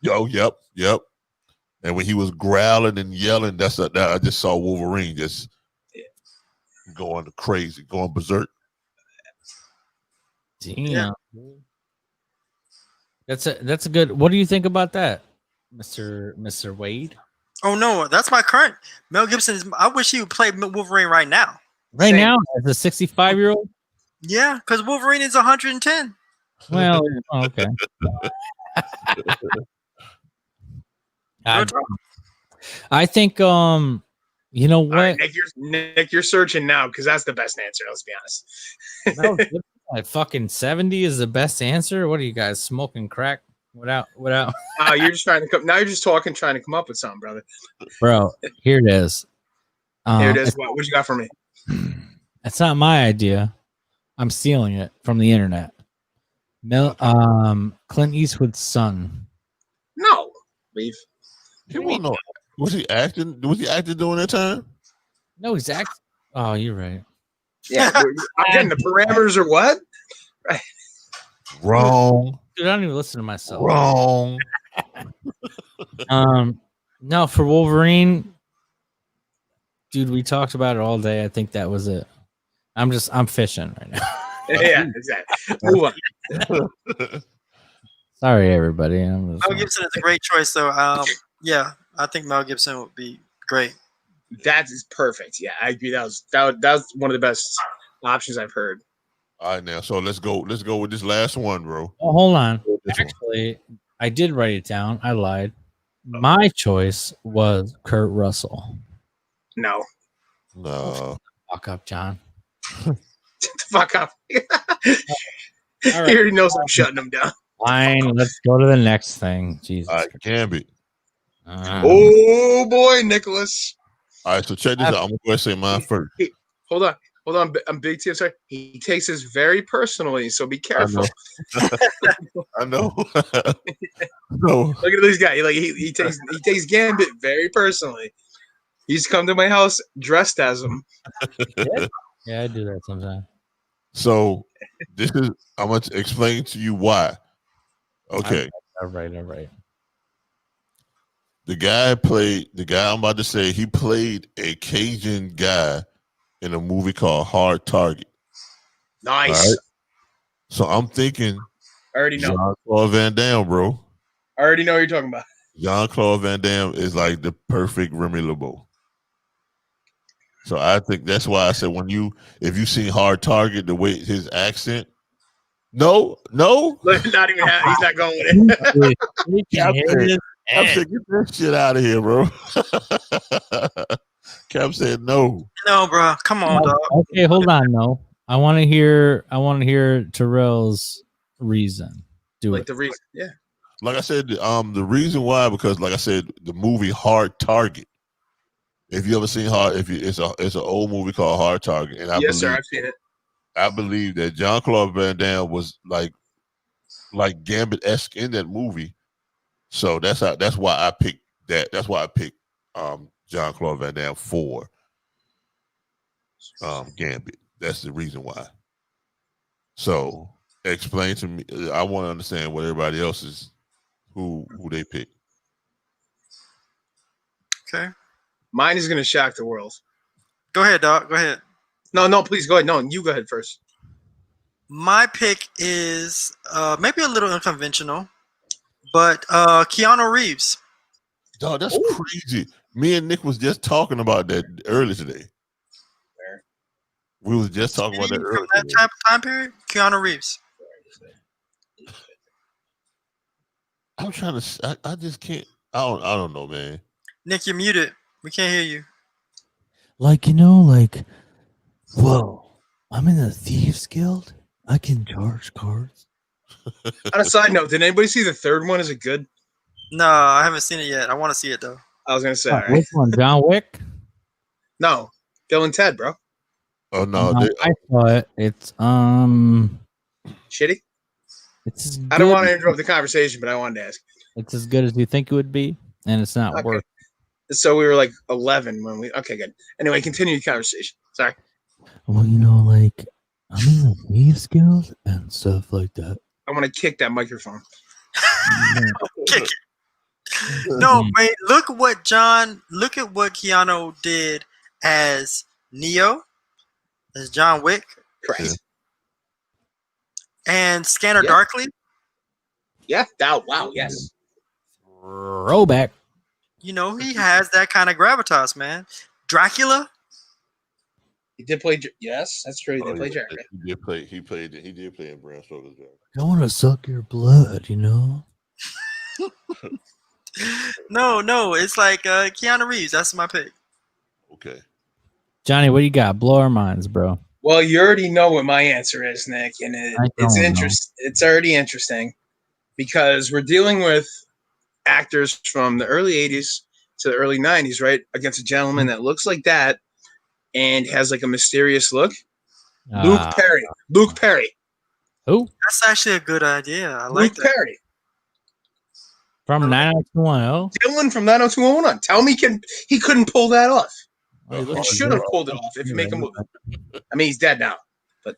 Yep. And when he was growling and yelling, that I just saw Wolverine just going crazy, going berserk. Damn. Yeah. That's a good. What do you think about that, Mr. Wade? Oh no, that's my current. Mel Gibson is. I wish he would play Wolverine right now. Right Same. now, as a 65-year-old. Yeah, because Wolverine is 110. Well, okay. I think you know what? All right, Nick, you're searching now because that's the best answer. Let's be honest. At fucking 70 is the best answer. What are you guys smoking crack? Without. Oh, you're just trying to come. Now you're just talking, trying to come up with something, brother. Bro, here it is. Here it is. What you got for me? It's not my idea. I'm stealing it from the internet. Clint Eastwood's son. No, leave. He won't know. Was he acting? Was he acting during that time? No, he's acting. Oh, you're right. Yeah, again, the parameters are what? Wrong. Dude, I don't even listen to myself. Wrong. No, for Wolverine, dude, we talked about it all day. I think that was it. I'm fishing right now. Yeah, exactly. Move on. Sorry, everybody. Mel Gibson is a great choice, though. Yeah, I think Mel Gibson would be great. That is perfect. Yeah, I agree. That was one of the best options I've heard. All right, now, so let's go with this last one, bro. Oh, hold on. Actually, I did write it down. I lied. My choice was Kurt Russell. No. Fuck up, John. Shut the fuck up. Right. He already knows I'm shutting him down. Fine. Let's go to the next thing. Jesus. All right, Gambit. Oh boy, Nicholas. All right, so check this out. I'm going to say mine first. Hold on. I'm Big T. I'm sorry. He takes this very personally, so be careful. I know. No. Look at this guy. He takes Gambit very personally. He's come to my house dressed as him. Yeah, I do that sometimes. So I'm going to explain to you why. Okay. All right. The guy I'm about to say, he played a Cajun guy in a movie called Hard Target. Nice. Right? So I'm thinking I already know. Jean-Claude Van Damme, bro. I already know what you're talking about. Jean-Claude Van Damme is like the perfect Remy LeBeau. So I think that's why I said if you seen Hard Target, the way his accent, no. Not even he's not going with it. Cap said, get that shit out of here, bro. Cap said no. No, bro. Come on, dog. Okay, hold on. No, I want to hear Terrell's reason. The reason, yeah. Like I said, the reason why, because like I said, the movie Hard Target. If you ever seen it's an old movie called Hard Target, and Yes, sir, I've seen it. I believe that Jean-Claude Van Damme was like Gambit-esque in that movie. So that's why I picked that. That's why I picked Jean-Claude Van Damme for Gambit. That's the reason why. So explain to me. I want to understand what everybody else is, who they pick. Okay. Mine is going to shock the world. Go ahead, dog. Go ahead. No, please go ahead. No, you go ahead first. My pick is maybe a little unconventional, but Keanu Reeves. Dog, that's crazy. Me and Nick was just talking about that earlier today. We was just talking about that earlier. From that type of time period, Keanu Reeves. I'm trying to. I just can't. I don't know, man. Nick, you're muted. We can't hear you. Whoa, I'm in the Thieves Guild. I can charge cards. On a side note, did anybody see the third one? Is it good? No, I haven't seen it yet. I want to see it though. I was gonna say. All right. Which one, John Wick? No, Bill and Ted, bro. Oh no, I saw it. It's shitty. It's. I don't want to interrupt the conversation, but I wanted to ask. It's as good as you think it would be, and it's not worth. So we were like 11 when we. Okay, good. Anyway, continue the conversation. Sorry. Well, I'm in the Thieves Guild and stuff like that. I want to kick that microphone. Kick it. No, wait. Look at what Keanu did as Neo, as John Wick, Correct. and Scanner Darkly. Yeah. Oh, wow. Yes. Throwback. He has that kind of gravitas, man. Dracula. He did play. Yes, that's true. He did play Dracula. He did play. He did play in Bram Stoker's Dracula. I want to suck your blood, No, it's like Keanu Reeves. That's my pick. Okay. Johnny, what do you got? Blow our minds, bro. Well, you already know what my answer is, Nick, and it's interesting. It's already interesting. because we're dealing with actors from the early 80s to the early 90s, right? Against a gentleman that looks like that and has like a mysterious look. Luke Perry. Luke Perry. Who? That's actually a good idea. I like Luke that. Perry. From 90210? Dylan from 90210. Tell me he couldn't pull that off. Oh, He should have pulled it off if you make a movie. I mean, he's dead now. But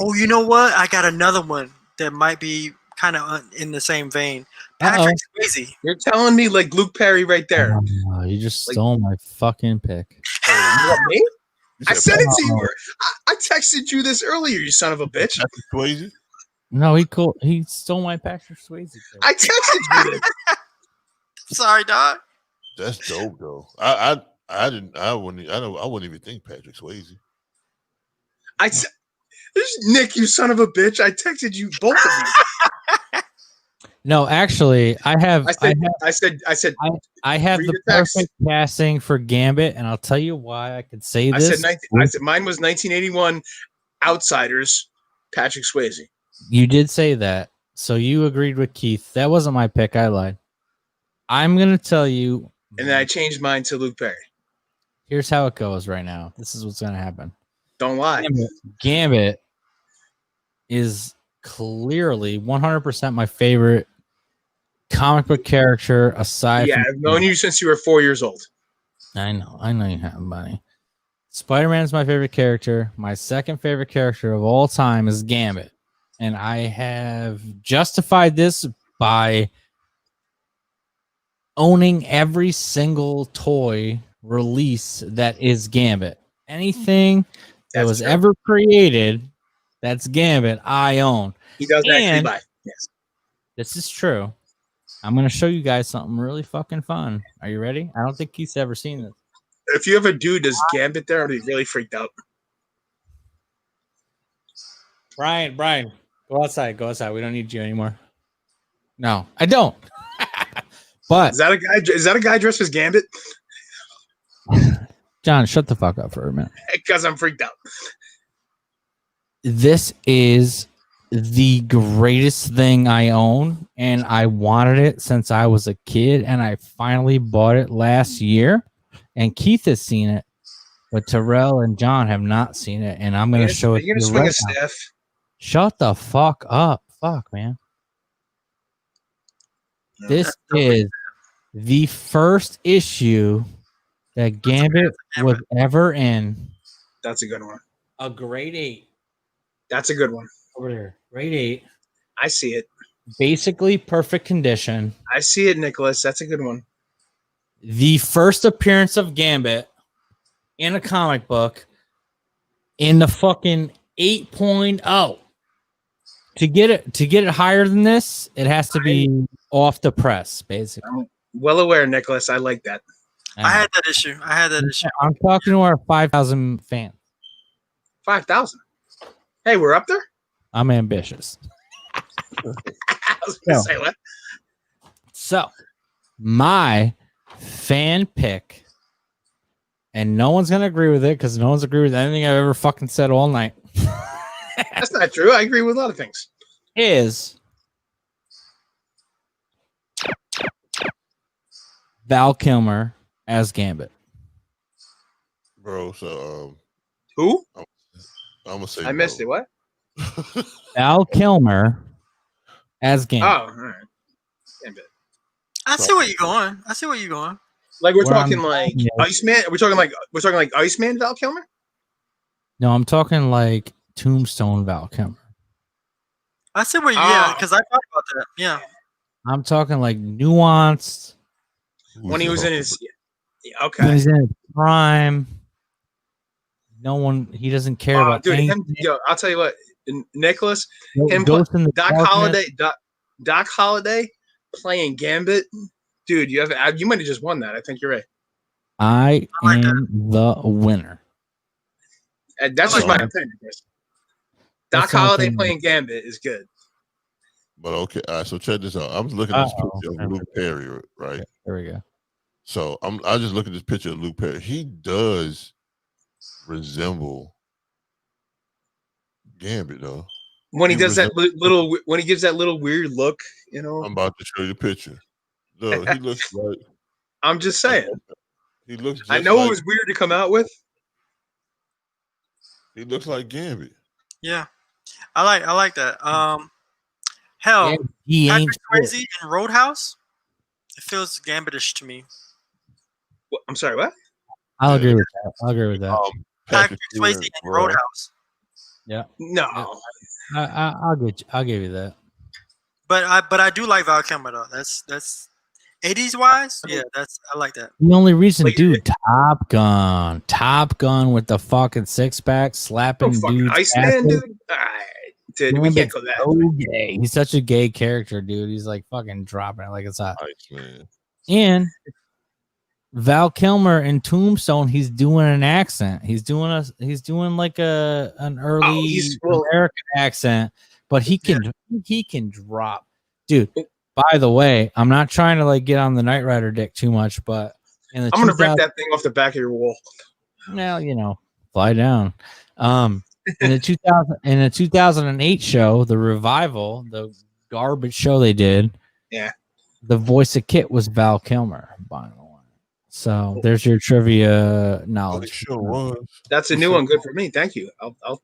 Oh, you know what? I got another one that might be kind of in the same vein. Patrick Swayze. you're telling me like Luke Perry right there. Oh, you just stole my fucking pick. You want me? I said said it to you. I texted you this earlier, you son of a bitch. Patrick Swayze? No, he stole my Patrick Swayze pick. I texted you this. Sorry, dog. That's dope though. I wouldn't even think Patrick Swayze. Nick, you son of a bitch. I texted you both of you. No, actually, I have I said the text. perfect casting for Gambit, and I'll tell you why I could say I this. said mine was 1981 Outsiders, Patrick Swayze. You did say that, so you agreed with Keith. That wasn't my pick. I lied. I'm gonna tell you, And then I changed mine to Luke Perry. here's how it goes right now. This is what's gonna happen. Don't lie. Gambit is clearly 100% my favorite comic book character aside from... I've known you since you were 4 years old. I know you have money. Spider-Man is my favorite character. My second favorite character of all time is Gambit. And I have justified this by owning every single toy release that is Gambit. Anything that was ever created that's Gambit, I own. He does actually buy. Yes. This is true. I'm going to show you guys something really fucking fun. Are you ready? I don't think Keith's ever seen this. If you have a dude that's Gambit there, I'd be really freaked out. Brian, go outside. Go outside. We don't need you anymore. No, I don't. But Is that a guy dressed as Gambit? John, shut the fuck up for a minute. Because I'm freaked out. This is the greatest thing I own, and I wanted it since I was a kid, and I finally bought it last year. And Keith has seen it, but Terrell and John have not seen it, and I'm going to show it to you swing right a now. staff. Shut the fuck up. Fuck, man. This is the first issue that Gambit was ever in. That's a good one. A grade 8. That's a good one. Over there. Grade 8. I see it. Basically perfect condition. I see it, Nicholas. That's a good one. The first appearance of Gambit in a comic book in the fucking 8.0. To get it higher than this, it has to be off the press, basically. I'm well aware, Nicholas. I like that. I had that issue. I'm talking to our 5,000 fans. 5,000. Hey, we're up there? I'm ambitious. I was going to say what? So, my fan pick, and no one's going to agree with it because no one's agreed with anything I've ever fucking said all night. That's not true. I agree with a lot of things. Is Val Kilmer as Gambit. Bro, so Who? I'm gonna say I missed it. What? Val Kilmer as Gambit. Oh, all right. Gambit. I see where you're going. Like we're Where talking I'm- like yeah. Iceman. We're talking like Iceman Val Kilmer. No, I'm talking like Tombstone Val Kilmer. I see where you. Ah. Yeah, because I thought about that. Yeah. I'm talking like nuanced. When he was in his When he's in his prime. No one. He doesn't care about dude, anything. I'll tell you what, Nicholas, him Ghost in the Doc Darkness. Holliday, Doc Holliday playing Gambit, dude. You might have just won that. I think you're right. I like am the winner. And that's just my opinion, Chris. Doc That's my Holliday opinion. playing Gambit is good. But okay, all right, so check this out. I'm looking at this Uh-oh. picture of Luke Perry, right? There we go. So I just look at this picture of Luke Perry. He does resemble Gambit though. When he He does that resembles- little, when he gives that little weird look, you know. I'm about to show you the picture. Look, he looks like I'm just saying. he looks just I know like it was weird to come out with. he looks like Gambit. Yeah, I like that. Hell, Yeah, he ain't Patrick shit. Swayze in Roadhouse. It feels Gambitish to me. I'm sorry, what? I'll Yeah. agree with that. I'll agree with that. Patrick Swayze Stewart, in bro. Roadhouse. Yeah, No. I'll get you. I'll give you that. But I do like Val Kilmer though. That's 80s wise. Yeah, I like that. The only reason, Like, dude, Top Gun with the fucking six pack slapping Oh, fucking dudes. Iceman, dude. All right, dude, we can't go that. So gay. He's such a gay character, dude. He's like fucking dropping it like it's hot. Man. And Val Kilmer in Tombstone, he's doing an accent. He's doing like an early American accent, but he can drop, dude. By the way, I'm not trying to like get on the Knight Rider dick too much, but in the I'm gonna rip that thing off the back of your wall. Well, fly down. In the 2008 show, the revival, the garbage show they did. Yeah. The voice of Kit was Val Kilmer, by the way. So there's your trivia knowledge. Sure was. That's a new one. Good for me. Thank you. I'll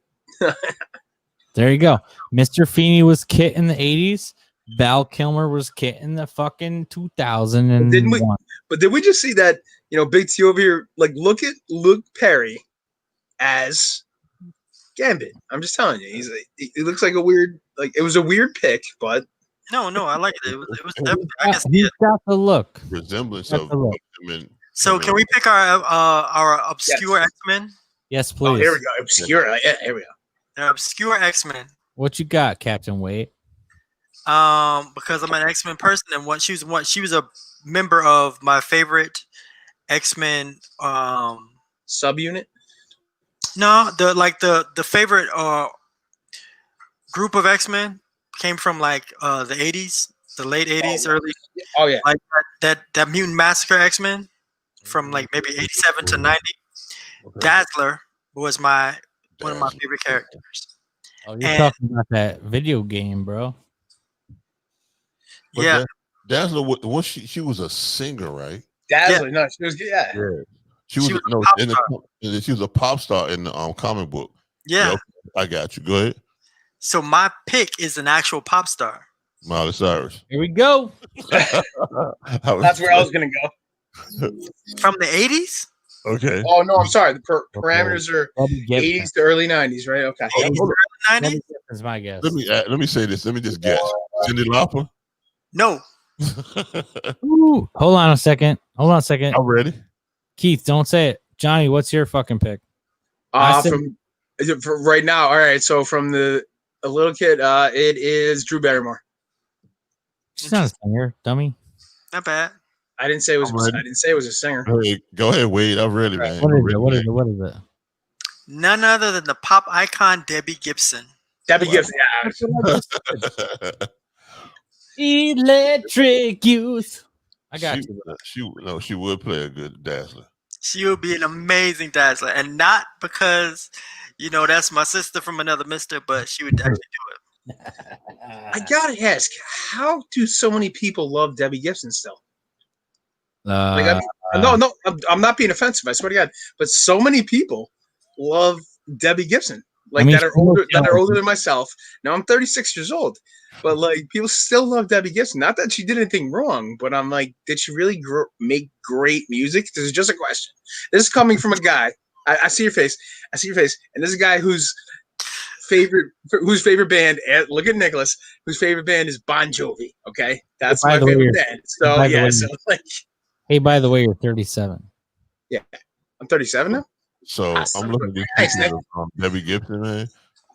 There you go. Mr. Feeney was Kit in the 80s. Val Kilmer was Kit in the fucking 2001. But did we just see that, Big T over here, like, look at Luke Perry as Gambit. I'm just telling you. He looks like a weird, like, it was a weird pick, but. No, I like it. It was definitely, I guess. He's got the look. Resemblance of him in. So can we pick our obscure X-Men? Yes, please. Oh, here we go. Obscure. Yeah, here we go. They're obscure X-Men. What you got, Captain Wade? Because I'm an X-Men person, and she was a member of my favorite X-Men subunit. No, the favorite group of X-Men came from like the 80s, the late 80s, early. Oh yeah, like that Mutant Massacre X-Men from like maybe 87 to 90. Okay. Dazzler was one of my favorite characters. Oh, you're talking about that video game, bro. But yeah, Dazzler. She was a singer, right? Dazzler, no, she was She was she was a pop star in the comic book. Yeah, yep, I got you. Go ahead. So my pick is an actual pop star. Miley Cyrus. Here we go. That's where I was gonna go. From the 80s. Okay. Oh no, I'm sorry. The parameters are 80s to early 90s, right? Okay. 80s to early 90s is my guess. Let me say this. Let me just guess. Cyndi Lauper. No. Ooh, hold on a second. I'm ready. Keith, don't say it. Johnny, what's your fucking pick? From right now. All right. So from a little kid, it is Drew Barrymore. She's not a singer, dummy. Not bad. I didn't say it was a singer. Hey, go ahead, Wade. I'm ready, man. What is it? None other than the pop icon Debbie Gibson. Debbie Gibson. Yeah. Electric Youth. I got you. She would play a good Dazzler. She would be an amazing Dazzler, and not because that's my sister from another Mister, but she would actually do it. I gotta ask, how do so many people love Debbie Gibson still? No, I'm not being offensive. I swear to God, but so many people love Debbie Gibson, that are older than myself. Now I'm 36 years old, but like people still love Debbie Gibson. Not that she did anything wrong, but I'm like, did she really make great music? This is just a question. This is coming from a guy. I see your face. And this is a guy whose favorite band. Look at Nicholas, whose favorite band is Bon Jovi. Okay, that's my favorite band. So yeah, hey, by the way, you're 37. Yeah, I'm 37 now. So I'm looking at these pictures of Debbie Gibson, man.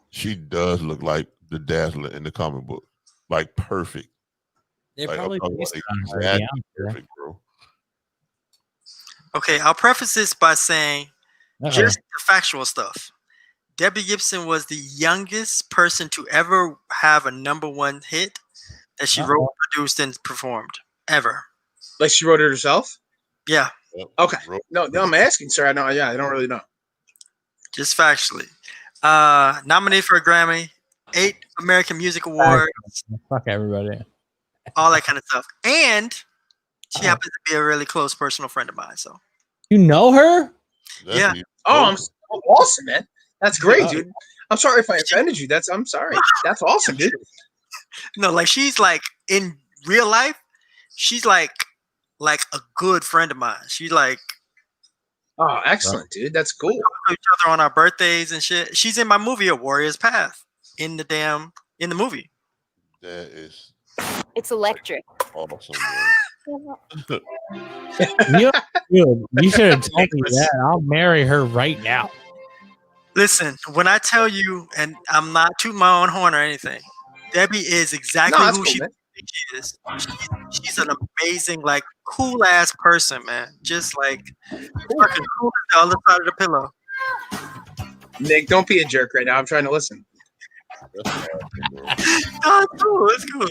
She does look like the Dazzler in the comic book, like perfect. They're probably perfect, bro. Okay, I'll preface this by saying just the factual stuff. Debbie Gibson was the youngest person to ever have a #1 hit that she wrote, produced, and performed ever. Like she wrote it herself? Yeah. Okay. No, I'm asking, sir. I don't really know. Just factually. Nominated for a Grammy. 8 American Music Awards, Fuck everybody. all that kind of stuff. And she happens to be a really close personal friend of mine. So You know her? Yeah. Oh, I'm so awesome, man. That's great, dude. I'm sorry if I offended you. I'm sorry. That's awesome, dude. no, like she's like in real life, she's like a good friend of mine. She's like Oh, excellent, dude. That's cool. we talk to each other on our birthdays and shit. She's in my movie A Warrior's Path in the movie. That is It's electric. awesome, bro. You should have told me that. I'll marry her right now. Listen, when I tell you, and I'm not tooting my own horn or anything, Debbie is exactly that's who cool, she man. thinks she is. She's an amazing, like, cool ass person, man. Just like fucking cool as the other side of the pillow. Nick, don't be a jerk right now. I'm trying to listen. That's awesome, bro. No, it's cool. It's cool.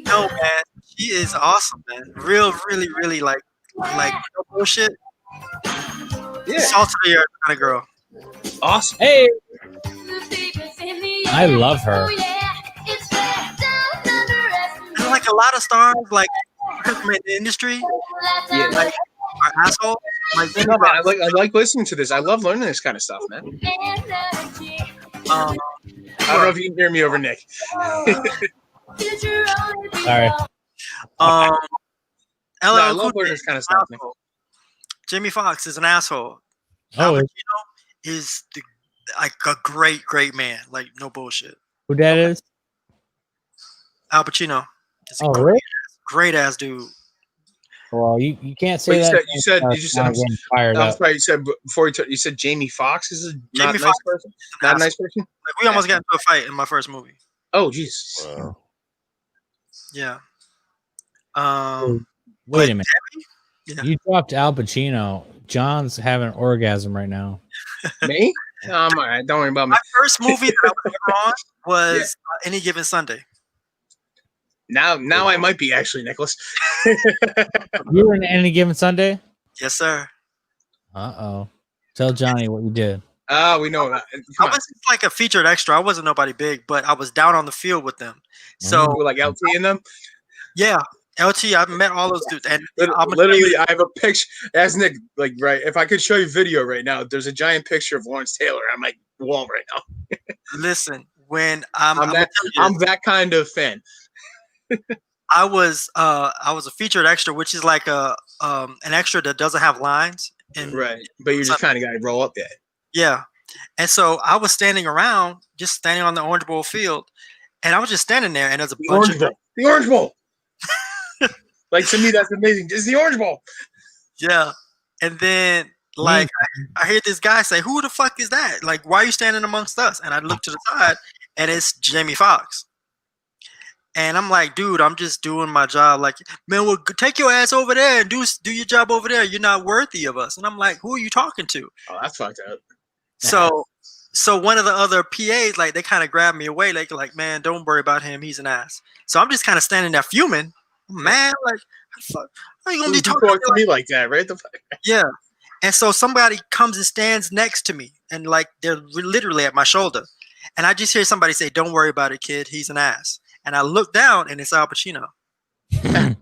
No, man, she is awesome, man. Really, really like no bullshit. Yeah, Salt of the earth kind of girl. awesome. Hey, I love her. And like a lot of stars, like in the industry, Yeah. like are assholes. Like No, man, I like listening to this. I love learning this kind of stuff, man. um, I don't know if you can hear me over Nick. Sorry. LL I Cool love J learning this kind of is stuff, an man. asshole. Jamie Foxx is an asshole. Oh, Al Pacino is like a great man. Like no bullshit. who that is? Al Pacino is a Oh, really? great ass dude. Well, you can't But say that. you said I'm getting fired I'm up. sorry. You said before you said Jamie Foxx is not Jamie a nice Foxx person. is an Not a asshole. nice person. Like we almost got into a fight in my first movie. Oh, Jesus. Wow. Yeah. Wait a minute. Yeah. You dropped Al Pacino. John's having an orgasm right now. Me? No, I'm all right. Don't worry about me. My first movie that I was ever on was Any Given Sunday. Now I might be actually, Nicholas. You were in Any Given Sunday? Yes, sir. Uh-oh. Tell Johnny what you did. Oh, we know that. I Come on. was just like a featured extra. I wasn't nobody big, but I was down on the field with them. So We're like LT in them. yeah, LT. I've met all those dudes, and I'm gonna tell Literally, you, I have a picture. As Nick, like, right. If I could show you video right now, there's a giant picture of Lawrence Taylor on my wall right now. listen. When I'm I'm that kind of fan. I was a featured extra, which is like an extra that doesn't have lines. And Right, but you're just kind of gotta roll up there. yeah, and so I was standing around, just standing on the Orange Bowl field, and I was just standing there, and there's a bunch of The Orange Bowl. Like, to me, that's amazing. It's the Orange Bowl. yeah, and then like I hear this guy say, "Who the fuck is that? Like, why are you standing amongst us?" And I look to the side, and it's Jamie Foxx. And I'm like, dude, I'm just doing my job. Like, man, well, take your ass over there and do your job over there. You're not worthy of us. And I'm like, who are you talking to? Oh, that's fucked up. So one of the other PAs, like, they kind of grabbed me away. Like, man, don't worry about him. He's an ass. So I'm just kind of standing there fuming. Man, like, fuck, how you gonna be talking to me like that, right? The fuck? Yeah. And so somebody comes and stands next to me, and like they're literally at my shoulder. And I just hear somebody say, "Don't worry about it, kid. He's an ass." And I look down, and it's Al Pacino. I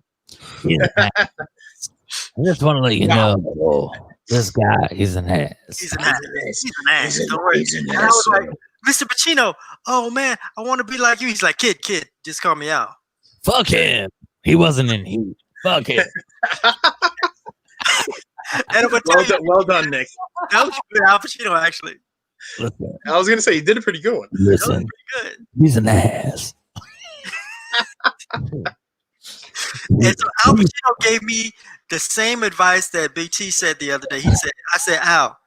just want to let you know, this guy, he's an ass. He's an ass. He's an ass. Don't worry. And I was like, Mr. Pacino, oh man, I want to be like you. He's like, kid, just call me out. Fuck him. He wasn't in heat. Fuck him. And Well done, Nick. that was good, Al Pacino, actually. Listen, I was gonna say you did a pretty good one. That was listen, pretty good. he's an ass. And so Al Pacino gave me the same advice that Big T said the other day. I said, Al,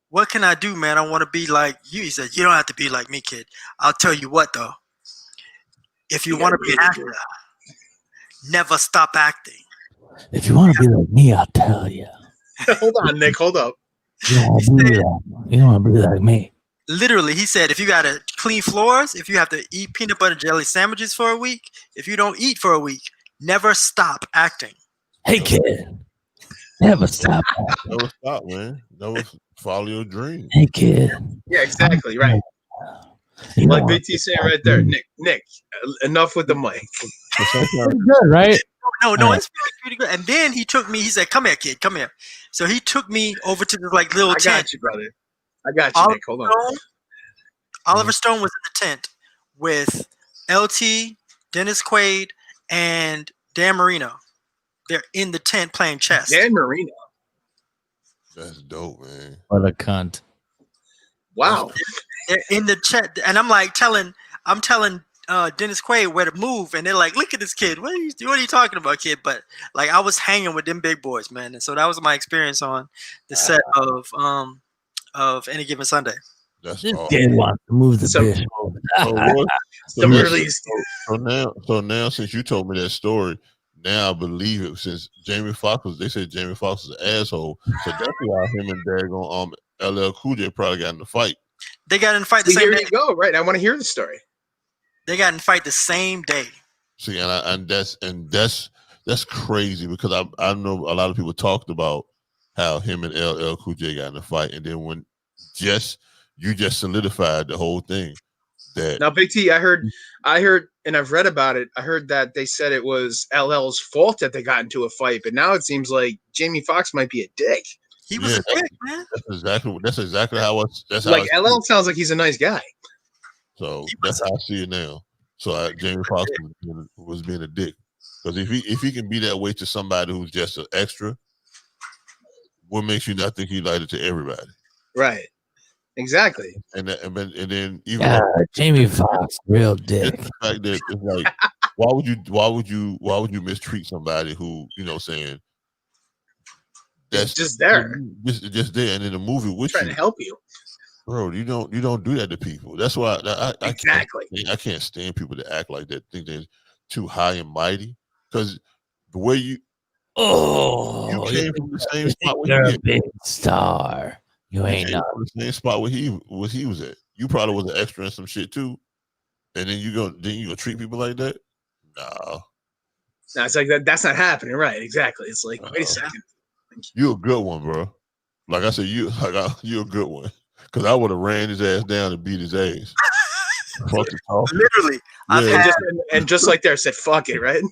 what can I do, man? I want to be like you. He said, you don't have to be like me, kid. I'll tell you what, though. If you want to be an actor, never stop acting. If you want to be like me, I'll tell you. Hold on, Nick. Hold up. You don't want to be like me. Literally, he said, if you got to clean floors, if you have to eat peanut butter jelly sandwiches for a week, if you don't eat for a week, never stop acting. Hey, kid. Never stop. Never stop, man. Never follow your dream. Hey, kid. Yeah, exactly. Right. Like Big T saying right there, Nick, enough with the mic. Good, right? No, it's pretty good. And then he took me. He said, "Come here, kid, come here." So he took me over to this like little I tent. got you, brother. I got you, Nick. Hold on. Oliver Stone was in the tent with LT, Dennis Quaid, and Dan Marino. They're in the tent playing chess. Dan Marino. That's dope, man. What a cunt. Wow. They're in the chat, and I'm like telling Dennis Quaid where to move, and they're like, "Look at this kid. What are you talking about, kid?" But like, I was hanging with them big boys, man, and so that was my experience on the set of Any Given Sunday. That's This awesome. kid wants to move the bitch. So now, since you told me that story, now I believe it. Since they said Jamie Foxx was an asshole, so that's why him and Dagon LL Cool J probably got in the fight. They got in the fight the same day. Here you go. Right. I want to hear the story. They got in the fight the same day. See, and that's crazy because I know a lot of people talked about how him and LL Cool J got in the fight, and then when you just solidified the whole thing. That Now, Big T, I heard, and I've read about it. I heard that they said it was LL's fault that they got into a fight, but now it seems like Jamie Foxx might be a dick. He was a dick, man. That's exactly how that's like how LL sounds like he's a nice guy. So that's how I see it now. So Jamie Foxx was being a dick because if he can be that way to somebody who's just an extra, what makes you not think he lied it to everybody? Right. Exactly. And then even Jamie Foxx, real dick. The fact that it's like, why would you mistreat somebody who saying that's just there, just there, and in the movie with trying you to help you, bro. You don't do that to people. That's why I can't stand people that act like that, think they're too high and mighty. Because the way you came from the same spot where you're a big star. You ain't not the same spot where he was at. You probably was an extra in some shit too, and then you go treat people like that. No, it's like that. That's not happening, right? Exactly. It's like, wait a second. You a good one, bro. Like I said, you a good one. Because I would have ran his ass down and beat his ass. Literally, and just like there said, "Fuck it," right?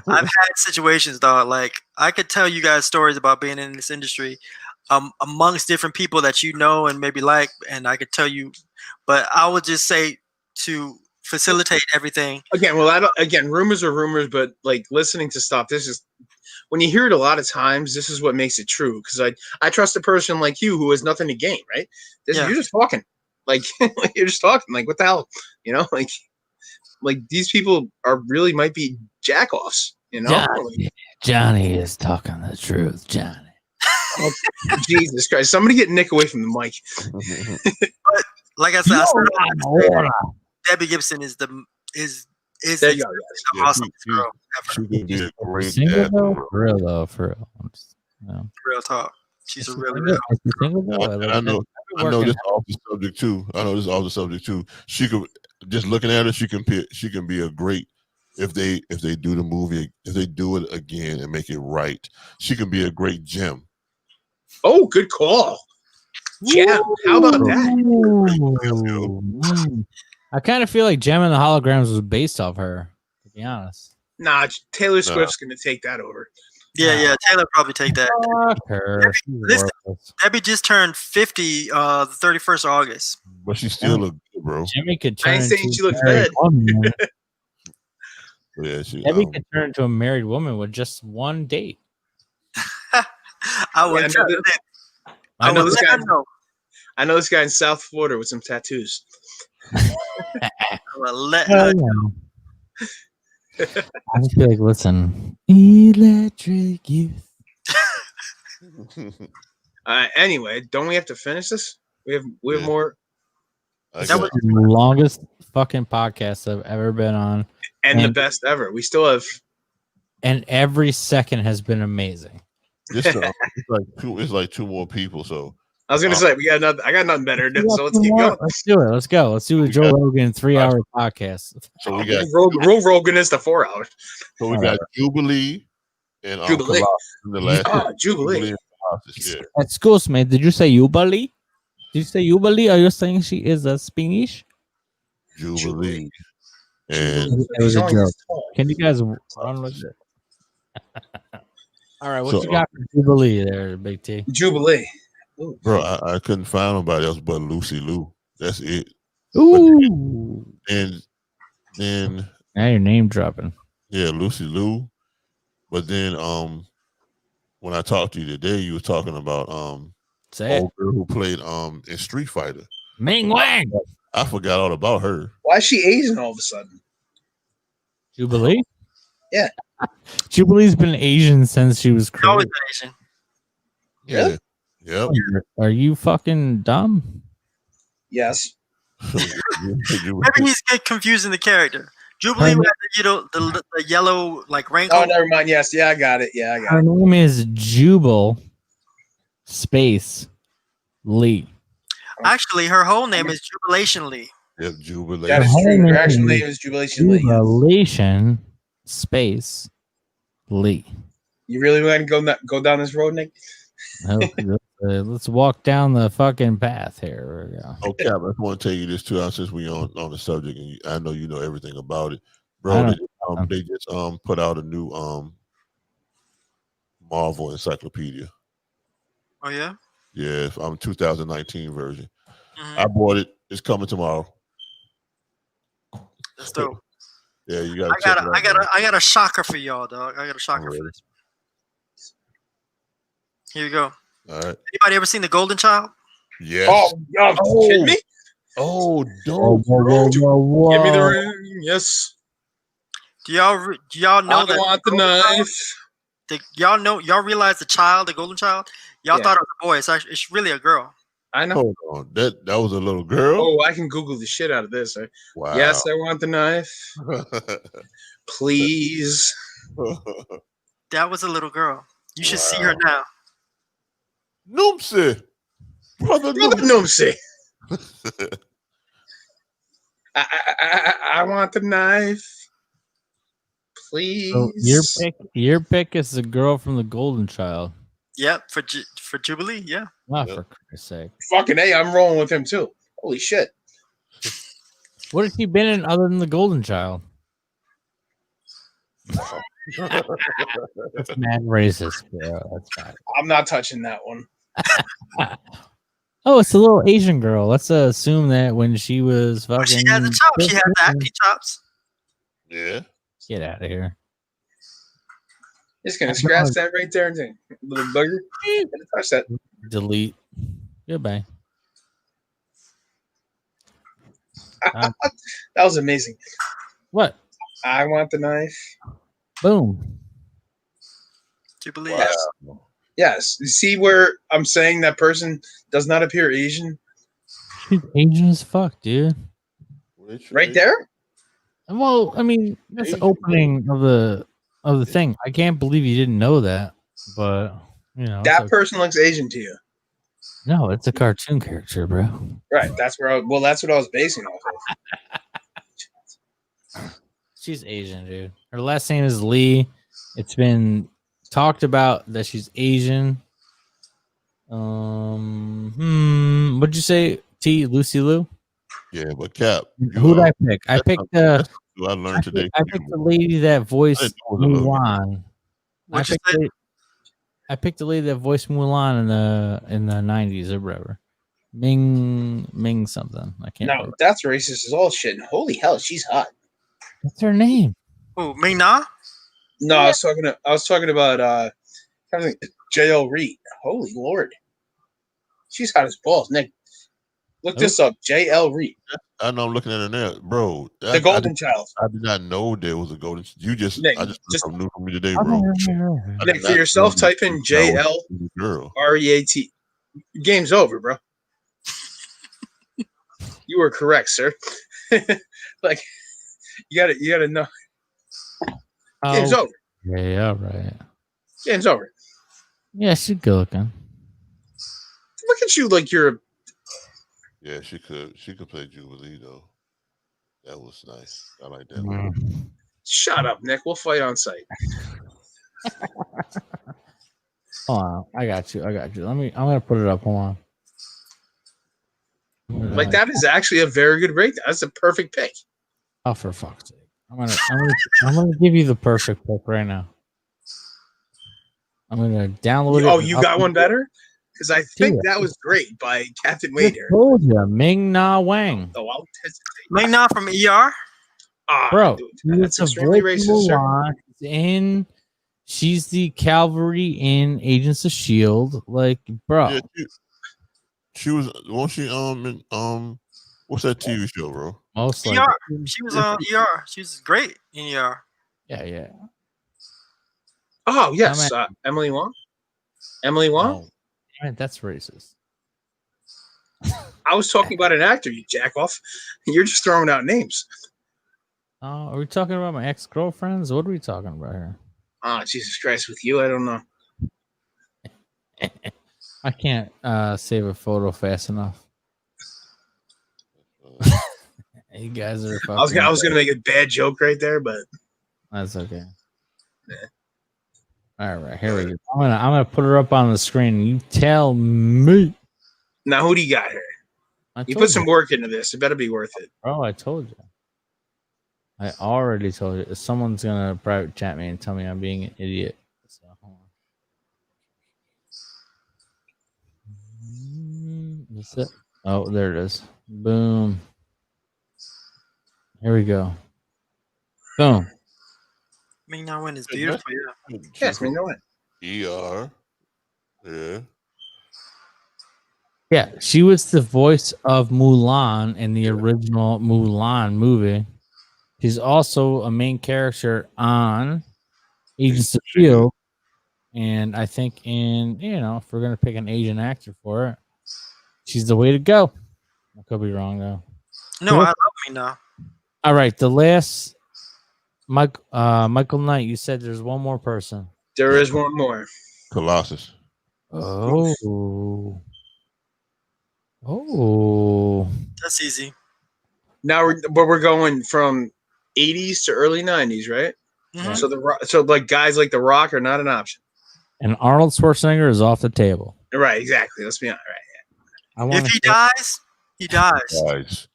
I've had situations, dog. Like I could tell you guys stories about being in this industry. Amongst different people that you know and maybe like, and I could tell you, but I would just say to facilitate everything. Again, rumors are rumors, but like listening to stuff, this is when you hear it a lot of times, this is what makes it true. Because I trust a person like you who has nothing to gain, right? You're just talking, like you're just talking, like what the hell, like these people really might be jack-offs, Johnny is talking the truth, Johnny. Oh, Jesus Christ! Somebody get Nick away from the mic. But like I said, Debbie Gibson is the awesome girl ever. For real. Real talk. She's a really good. I know this off the subject too. She could just looking at her, she can be a great if they do the movie, if they do it again and make it right. She can be a great gem. Oh, good call. Yeah, how about that? I kind of feel like Gem and the Holograms was based off her, to be honest. Nah, Taylor Swift's going to take that over. Yeah, Taylor probably take that. Her. Debbie just turned 50 the 31st of August. But she still look good, bro. Jimmy could turn I ain't saying she looks bad. Yeah, Debbie could turn into a married woman with just one date. I would. I know this guy. I know this guy in South Florida with some tattoos. Let her know. I just feel like, listen, electric youth. Anyway, don't we have to finish this? We have more. That was the longest fucking podcast I've ever been on, and the best ever. We still have, and every second has been amazing. It's like two more people. So I was gonna say I got nothing better to do. So let's keep going. Let's do it. Let's go. Let's do a Joe Rogan 3-hour podcast. So we got Rogan is the 4 hours. So we got Jubilee and Jubilee. The last Jubilee. Excuse me. Did you say Jubilee? Did you say Jubilee? Are you saying she is a Spanish? Jubilee. Jubilee. And It was She's a only joke. this tall. Can you guys run with it? All right, what So, you got for Jubilee there, Big T? Jubilee. Ooh. bro, I couldn't find nobody else but Lucy Liu. That's it. Ooh. And then Now you're name dropping. yeah, Lucy Liu. But then when I talked to you today, you were talking about Say it. old girl who played in Street Fighter. Ming Wang. I forgot all about her. Why is she Asian all of a sudden? Jubilee? Yeah. Jubilee's been Asian since she was Always created. been Asian. Yeah. Yep. Are you fucking dumb? Yes. Maybe he's confusing the character. Jubilee Her- had the yellow like raincoat. Oh, never mind. Yes. Yeah, I got it. Yeah, I got Her it. name is Jubal Space Lee. Actually, her whole name is Jubilation Lee. Yep, Jubilee. That is Her true. name Her actual is name is Jubilation Lee. Jubilation Space Lee. You really want to go down this road, Nick? Let's walk down the fucking path here. We go. Oh, Cap, I just want to tell you this too. Since we on the subject, and I know you know everything about it, I bro. don't- They just put out a new Marvel encyclopedia. Oh yeah. Yeah, 2019 version. Mhm. I bought it. It's coming tomorrow. That's dope. Yeah, you gotta check it out. I got a shocker for y'all, dog. I got a shocker for Alright. this. Here you go. All right. Anybody ever seen The Golden Child? Yes. Oh, you kidding me? Oh, Whoa, dope. whoa, whoa, whoa, whoa. Give me the ring. Yes. Do y'all know I that? want the Golden Child- knife. y'all realize the Golden Child? Y'all Yeah. thought it was a boy. It's really a girl. I know. Hold on. That was a little girl. Oh, I can Google the shit out of this. Wow. Yes, I want the knife. Please. That was a little girl. You should see her Wow. now. Noopsie. Brother Brother Noopsie. Noomsy. I want the knife. Please. So your pick is the girl from the Golden Child. Yep, for Jubilee. Yeah. Not Yep. for Christ's sake. Fucking A, I'm rolling with him too. Holy shit. What has he been in other than the Golden Child? That's mad racist, bro. That's bad. I'm not touching that one. Oh, it's a little Asian girl. Let's assume that when she was fucking. But she had the chops. She had the acting chops. Yeah. Get out of here. Just gonna scratch that right there and think, little bugger. Gonna touch that. Delete. Goodbye. That was amazing. What? I want the knife. Boom. Jubilee. Wow. Yes. Yes. You see where I'm saying that person does not appear Asian? She's Asian as fuck, dude. Right there? Well, I mean, that's the opening of the thing. I can't believe you didn't know that, but you know, That person looks Asian to you. no, it's a cartoon character, bro. Right. That's where that's what I was basing off of. She's Asian, dude. Her last name is Lee. It's been talked about that she's Asian. What'd you say? T. Lucy Liu. Yeah, but Cap. Who'd I pick? I picked the. I learned today. I picked the lady that voiced Mulan. What'd you say? I picked the lady that voiced Mulan in the 90s or whatever. Ming something. I can't. No, remember. that's racist as all shit. And holy hell, she's hot. What's her name? Who? Ming Na? No, I was talking about JL Reed. Holy Lord. She's hot as balls. Nick, look this up. JL Reed. I know I'm looking at it now, bro. The Golden Child. I did not know there was a golden. Nick, I just something new for me today, Oh, bro. right. I Nick, did for not yourself, know type in that was a girl. JLREAT. Game's over, bro. You were correct, sir. Like, you gotta know. Game's Oh, over. yeah, right. Game's over. Yeah, she's good looking. Look at you like you're. Yeah, she could play Jubilee though. That was nice. I like that. Mm. Shut up, Nick. We'll fight on site. Hold on, I got you. I'm gonna put it up. Hold on. Like that is actually a very good breakdown. That's a perfect pick. Oh, for fuck's sake! I'm gonna give you the perfect pick right now. I'm gonna download it. Oh, you got one better? Because I think that was great by Captain Wader. Told you, Ming Na Wang. Oh, I'll Ming Na from ER. Bro, dude, that's extremely racist, sir. She's the cavalry in Agents of Shield. Like, bro, Yeah, she was. Won't she? What's that TV show, bro? Most ER. like She was on ER. She was great in ER. Yeah. Oh yes, Emily Wong. Emily Wong. Oh, man, that's racist. I was talking about an actor. You jack off. You're just throwing out names. Oh, are we talking about my ex-girlfriends? What are we talking about here? Oh, Jesus Christ! With you, I don't know. I can't save a photo fast enough. You guys are fucking. I was gonna make a bad joke right there, but that's okay. All right, here we go. I'm gonna put her up on the screen. And you tell me. Now, who do you got here? You put some work into this. It better be worth it. Oh, I told you. I already told you. Someone's gonna private chat me and tell me I'm being an idiot. So, hold on. That's it. Oh, there it is. Boom. Here we go. Boom. Ming Na Wen is beautiful. Yeah. Yes, Ming Na Wen. ER. Yeah. Yeah, she was the voice of Mulan in the original Mulan movie. She's also a main character on Agents of Shield, and I think if we're gonna pick an Asian actor for it, she's the way to go. I could be wrong though. No, I love Ming Na. All right, the last Mykill Knight. You said there's one more person. There is one more. Colossus. Oh, that's easy. Now we're going from 80s to early 90s, right? Mm-hmm. So like guys like The Rock are not an option. And Arnold Schwarzenegger is off the table. Right, exactly. Let's be honest. Right. If he dies, he dies.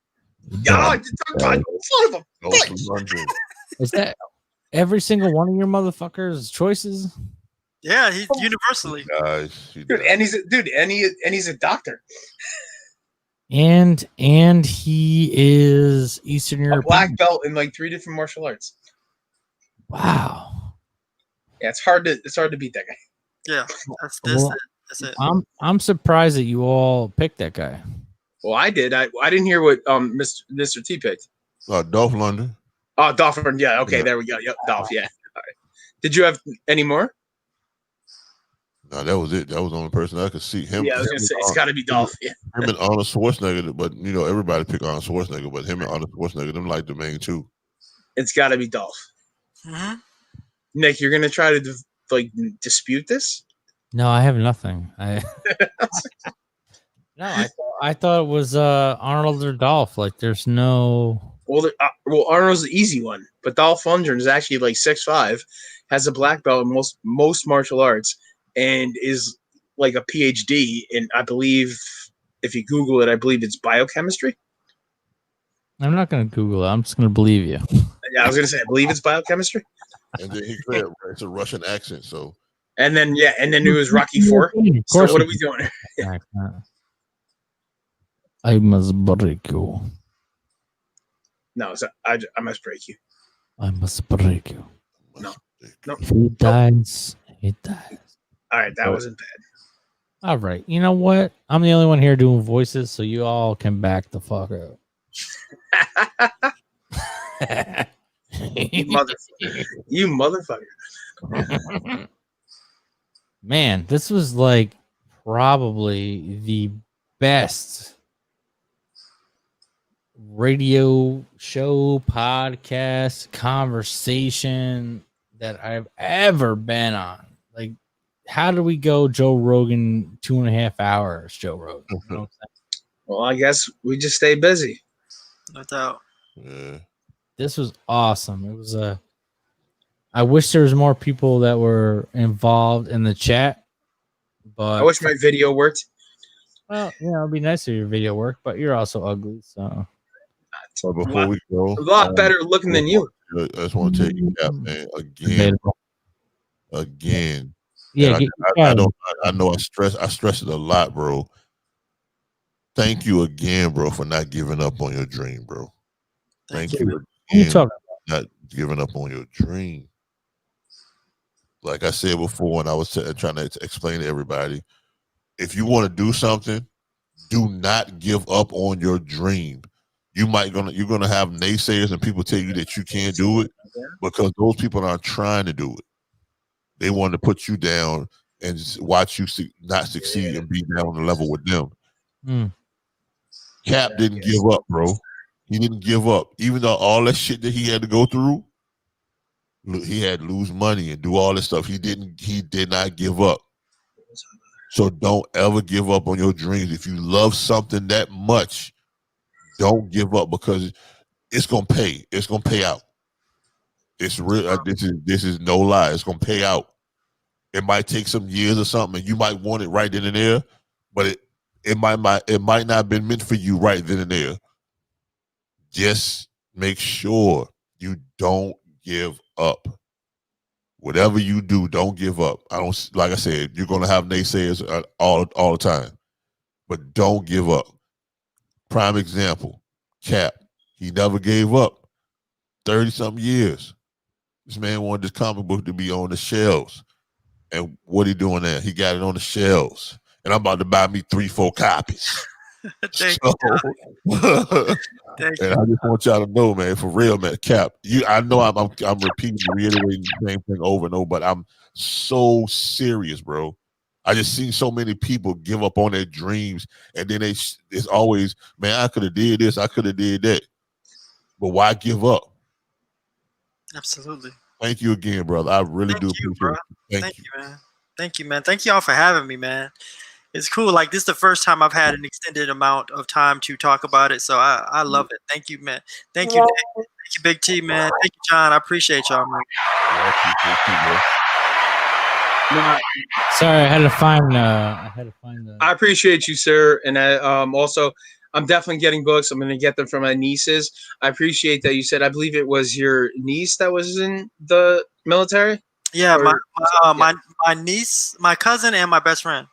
God, son of a bitch. Is that every single one of your motherfuckers' choices? Yeah, he's universally. Dude, and he's a doctor. And he is Eastern European. A black belt in like 3 different martial arts. Wow. Yeah, it's hard to beat that guy. Yeah, that's it. I'm surprised that you all picked that guy. Well, I did. I didn't hear what Mr. T picked. Dolph Lundgren. Oh, Dolph Lundgren. Yeah, okay, there we go. Yep, Dolph. Yeah. All right. Did you have any more? No, that was it. That was the only person I could see. Him. Yeah, I was gonna say it's got to be Dolph. Yeah. Him and Arnold Schwarzenegger, but everybody pick Arnold Schwarzenegger, but him and Arnold Schwarzenegger, them like the main two. It's got to be Dolph. Mm-hmm. Nick, you're gonna try to dispute this? No, I have nothing. I thought it was Arnold or Dolph. Like, there's no. Well, Arnold's the easy one, but Dolph Lundgren is actually like 6'5", has a black belt in most martial arts, and is like a PhD in, I believe, if you Google it, I believe it's biochemistry. I'm not going to Google it. I'm just going to believe you. Yeah, I was going to say, I believe it's biochemistry. And then he said it's a Russian accent, so. And then it was Rocky IV. So what are we doing? I must break you. No, I must break you. I must break you. No. If he dies, he dies. All right, that wasn't bad. All right, you know what? I'm the only one here doing voices, so you all can back the fuck up. You motherfucker. Man, this was like probably the best radio show, podcast, conversation that I've ever been on. Like, how do we go Joe Rogan 2.5 hours, Joe Rogan? You know what I'm saying? Well, I guess we just stay busy. No doubt. Yeah. This was awesome. It was I wish there was more people that were involved in the chat, but I wish my video worked. Well, it'd be nice if your video worked, but you're also ugly, so. So before we go, A lot better looking than you. I just want to tell you, Cap, man, again. Yeah, And I know I stress it a lot, bro. Thank you again, bro, for not giving up on your dream, bro. Thank you again for not giving up on your dream. Like I said before, and I was trying to explain to everybody, if you want to do something, do not give up on your dream. You're gonna have naysayers and people tell you that you can't do it because those people aren't trying to do it. They want to put you down and just watch you not succeed and be down on the level with them. Cap didn't give up, bro. He didn't give up. Even though all that shit that he had to go through, he had to lose money and do all this stuff. He did not give up. So don't ever give up on your dreams. If you love something that much, don't give up because it's gonna pay. It's gonna pay out. It's real. This is no lie. It's gonna pay out. It might take some years or something, and you might want it right then and there, but it might not have been meant for you right then and there. Just make sure you don't give up. Whatever you do, don't give up. Like I said, you're gonna have naysayers all the time, but don't give up. Prime example, Cap. He never gave up. 30-something years. This man wanted this comic book to be on the shelves. And what he doing there? He got it on the shelves. And I'm about to buy me 3-4 copies. Thank you. And I just want y'all to know, man, for real, man, Cap. I know I'm repeating, reiterating the same thing over and over, but I'm so serious, bro. I just seen so many people give up on their dreams, and then it's always, man, I could have did this, I could have did that, but why give up? Absolutely. Thank you again, brother. I really do appreciate it. Thank you, man. Thank you, man. Thank y'all for having me, man. It's cool. Like, this is the first time I've had an extended amount of time to talk about it, so I love it. Thank you, man. Thank you, Nick. Thank you, Big T, man. Thank you, John. I appreciate y'all, man. Sorry, I had to find the. I appreciate you, sir, and also I'm definitely getting books. I'm going to get them from my nieces. I appreciate that you said. I believe it was your niece that was in the military. Yeah, my niece, my cousin, and my best friend.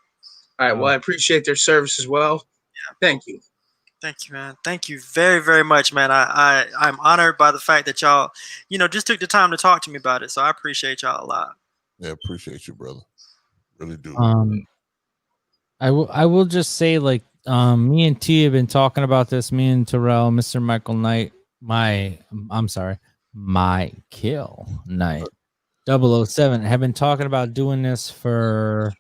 All right. Well, I appreciate their service as well. Yeah. Thank you. Thank you, man. Thank you very, very much, man. I'm honored by the fact that y'all, just took the time to talk to me about it. So I appreciate y'all a lot. Yeah, appreciate you, brother. Really do. I will just say, like, me and T have been talking about this. Me and Terrell, Mr. Mykill Knight, Mykill Knight 007 have been talking about doing this for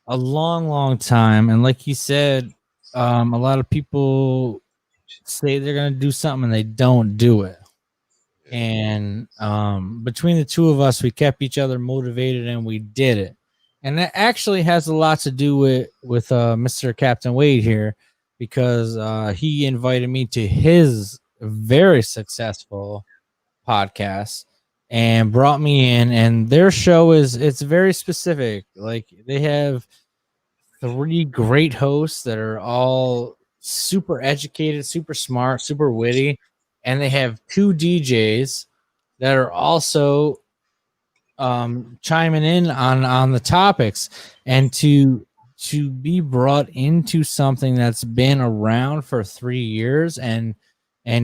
a long, long time. And like you said, a lot of people say they're gonna do something and they don't do it. And between the two of us, we kept each other motivated and we did it. And that actually has a lot to do with Mr. Captain Wade here, because he invited me to his very successful podcast and brought me in. And their show it's very specific. Like, they have 3 great hosts that are all super educated, super smart, super witty. And they have 2 DJs that are also chiming in on the topics. And to be brought into something that's been around for 3 years and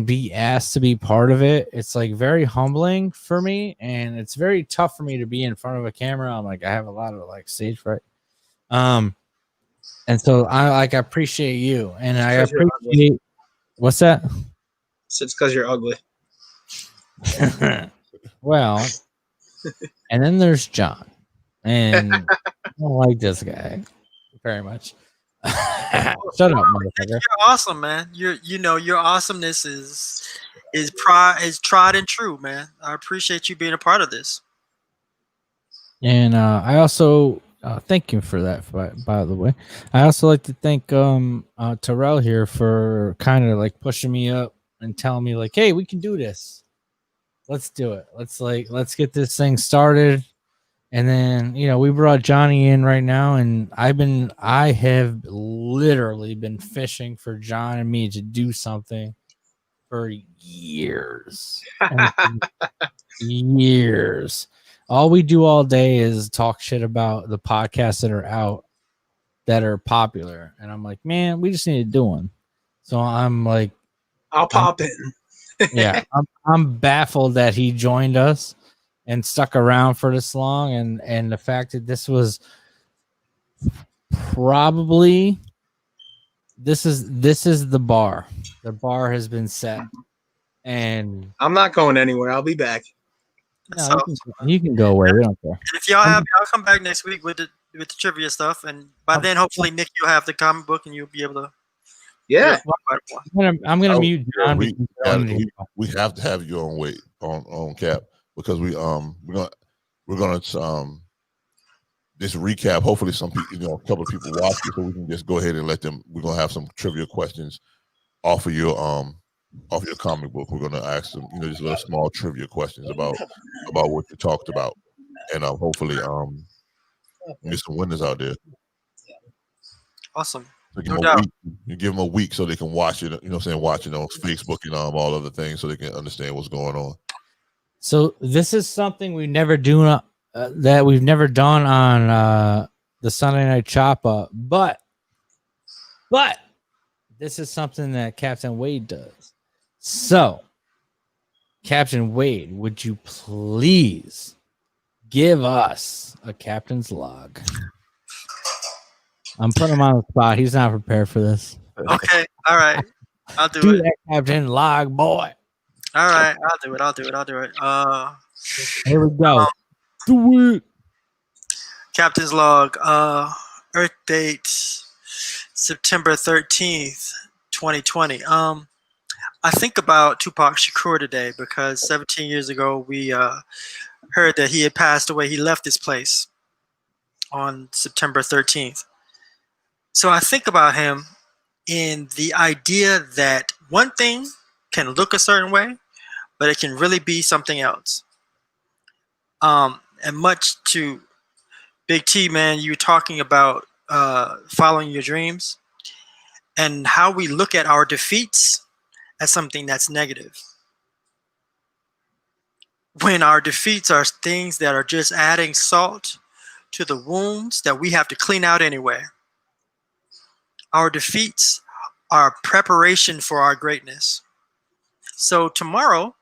be asked to be part of it, it's like very humbling for me, and it's very tough for me to be in front of a camera. I'm like, I have a lot of like stage fright. And so I appreciate you, and I appreciate what's that? It's because you're ugly. Well, and then there's John, and I don't like this guy very much. Shut up, motherfucker. You're awesome, man. Your awesomeness is tried and true, man. I appreciate you being a part of this. And I also thank you for that. By the way, I also like to thank Terrell here for kind of like pushing me up and telling me like, hey, we can do this. Let's do it. Let's get this thing started. And then, we brought Johnny in right now, and I have literally been fishing for John and me to do something for years. Years. All we do all day is talk shit about the podcasts that are out that are popular. And I'm like, man, we just need to do one. So I'm like, I'll pop in. yeah, I'm baffled that he joined us and stuck around for this long, and the fact that this was probably this is the bar. The bar has been set, and I'm not going anywhere. I'll be back. no, So, you can go away. We don't care. and if y'all have, I'll come back next week with the trivia stuff, and by then hopefully Nick, you'll have the comic book, and you'll be able to. Yeah. I'm gonna mute John. we have to have you on Cap, because we're gonna just recap. Hopefully, some people, a couple of people watch it, so we can just go ahead and let them. We're gonna have some trivia questions off of your comic book. We're gonna ask them, just little small trivia questions about what you talked about, and hopefully get some winners out there. Awesome. So you give them a week so they can watch it. Watch it on Facebook and all other things, so they can understand what's going on. So this is something we never do that we've never done on the Sunday Night Chop Up, but this is something that Captain Wade does. So, Captain Wade, would you please give us a captain's log? I'm putting him on the spot. He's not prepared for this. Okay. All right. I'll do it. That captain log, boy. All right. I'll do it. Here we go. Do it. Captain's log. Earth date September 13th, 2020. I think about Tupac Shakur today because 17 years ago we heard that he had passed away. He left this place on September 13th. So I think about him in the idea that one thing can look a certain way, but it can really be something else. And much to Big T, man, you were talking about following your dreams and how we look at our defeats as something that's negative. When our defeats are things that are just adding salt to the wounds that we have to clean out anyway. Our defeats are preparation for our greatness. So tomorrow,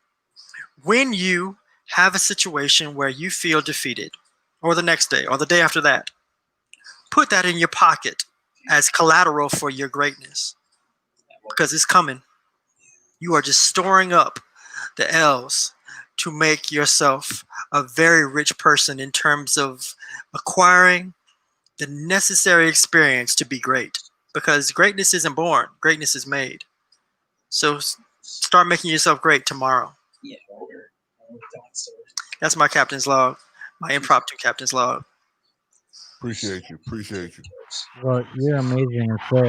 when you have a situation where you feel defeated, or the next day, or the day after that, put that in your pocket as collateral for your greatness, because it's coming. You are just storing up the L's to make yourself a very rich person in terms of acquiring the necessary experience to be great. Because greatness isn't born, greatness is made. So start making yourself great tomorrow. Yeah, that's my captain's log, my impromptu captain's log. Appreciate you. Well, you're amazing. So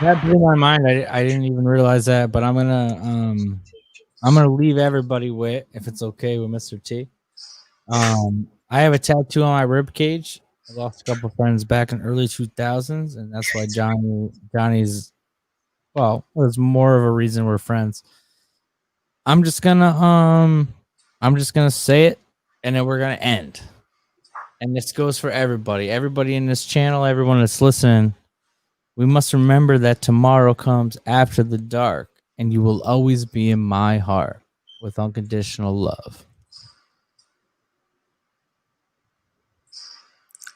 that blew my mind. I didn't even realize that, but I'm gonna leave everybody with, if it's okay with Mr. T. I have a tattoo on my rib cage. I lost a couple friends back in early 2000s, and that's why Johnny's. Well, there's more of a reason we're friends. I'm just gonna say it, and then we're gonna end. And this goes for everybody in this channel, everyone that's listening. We must remember that tomorrow comes after the dark, and you will always be in my heart with unconditional love.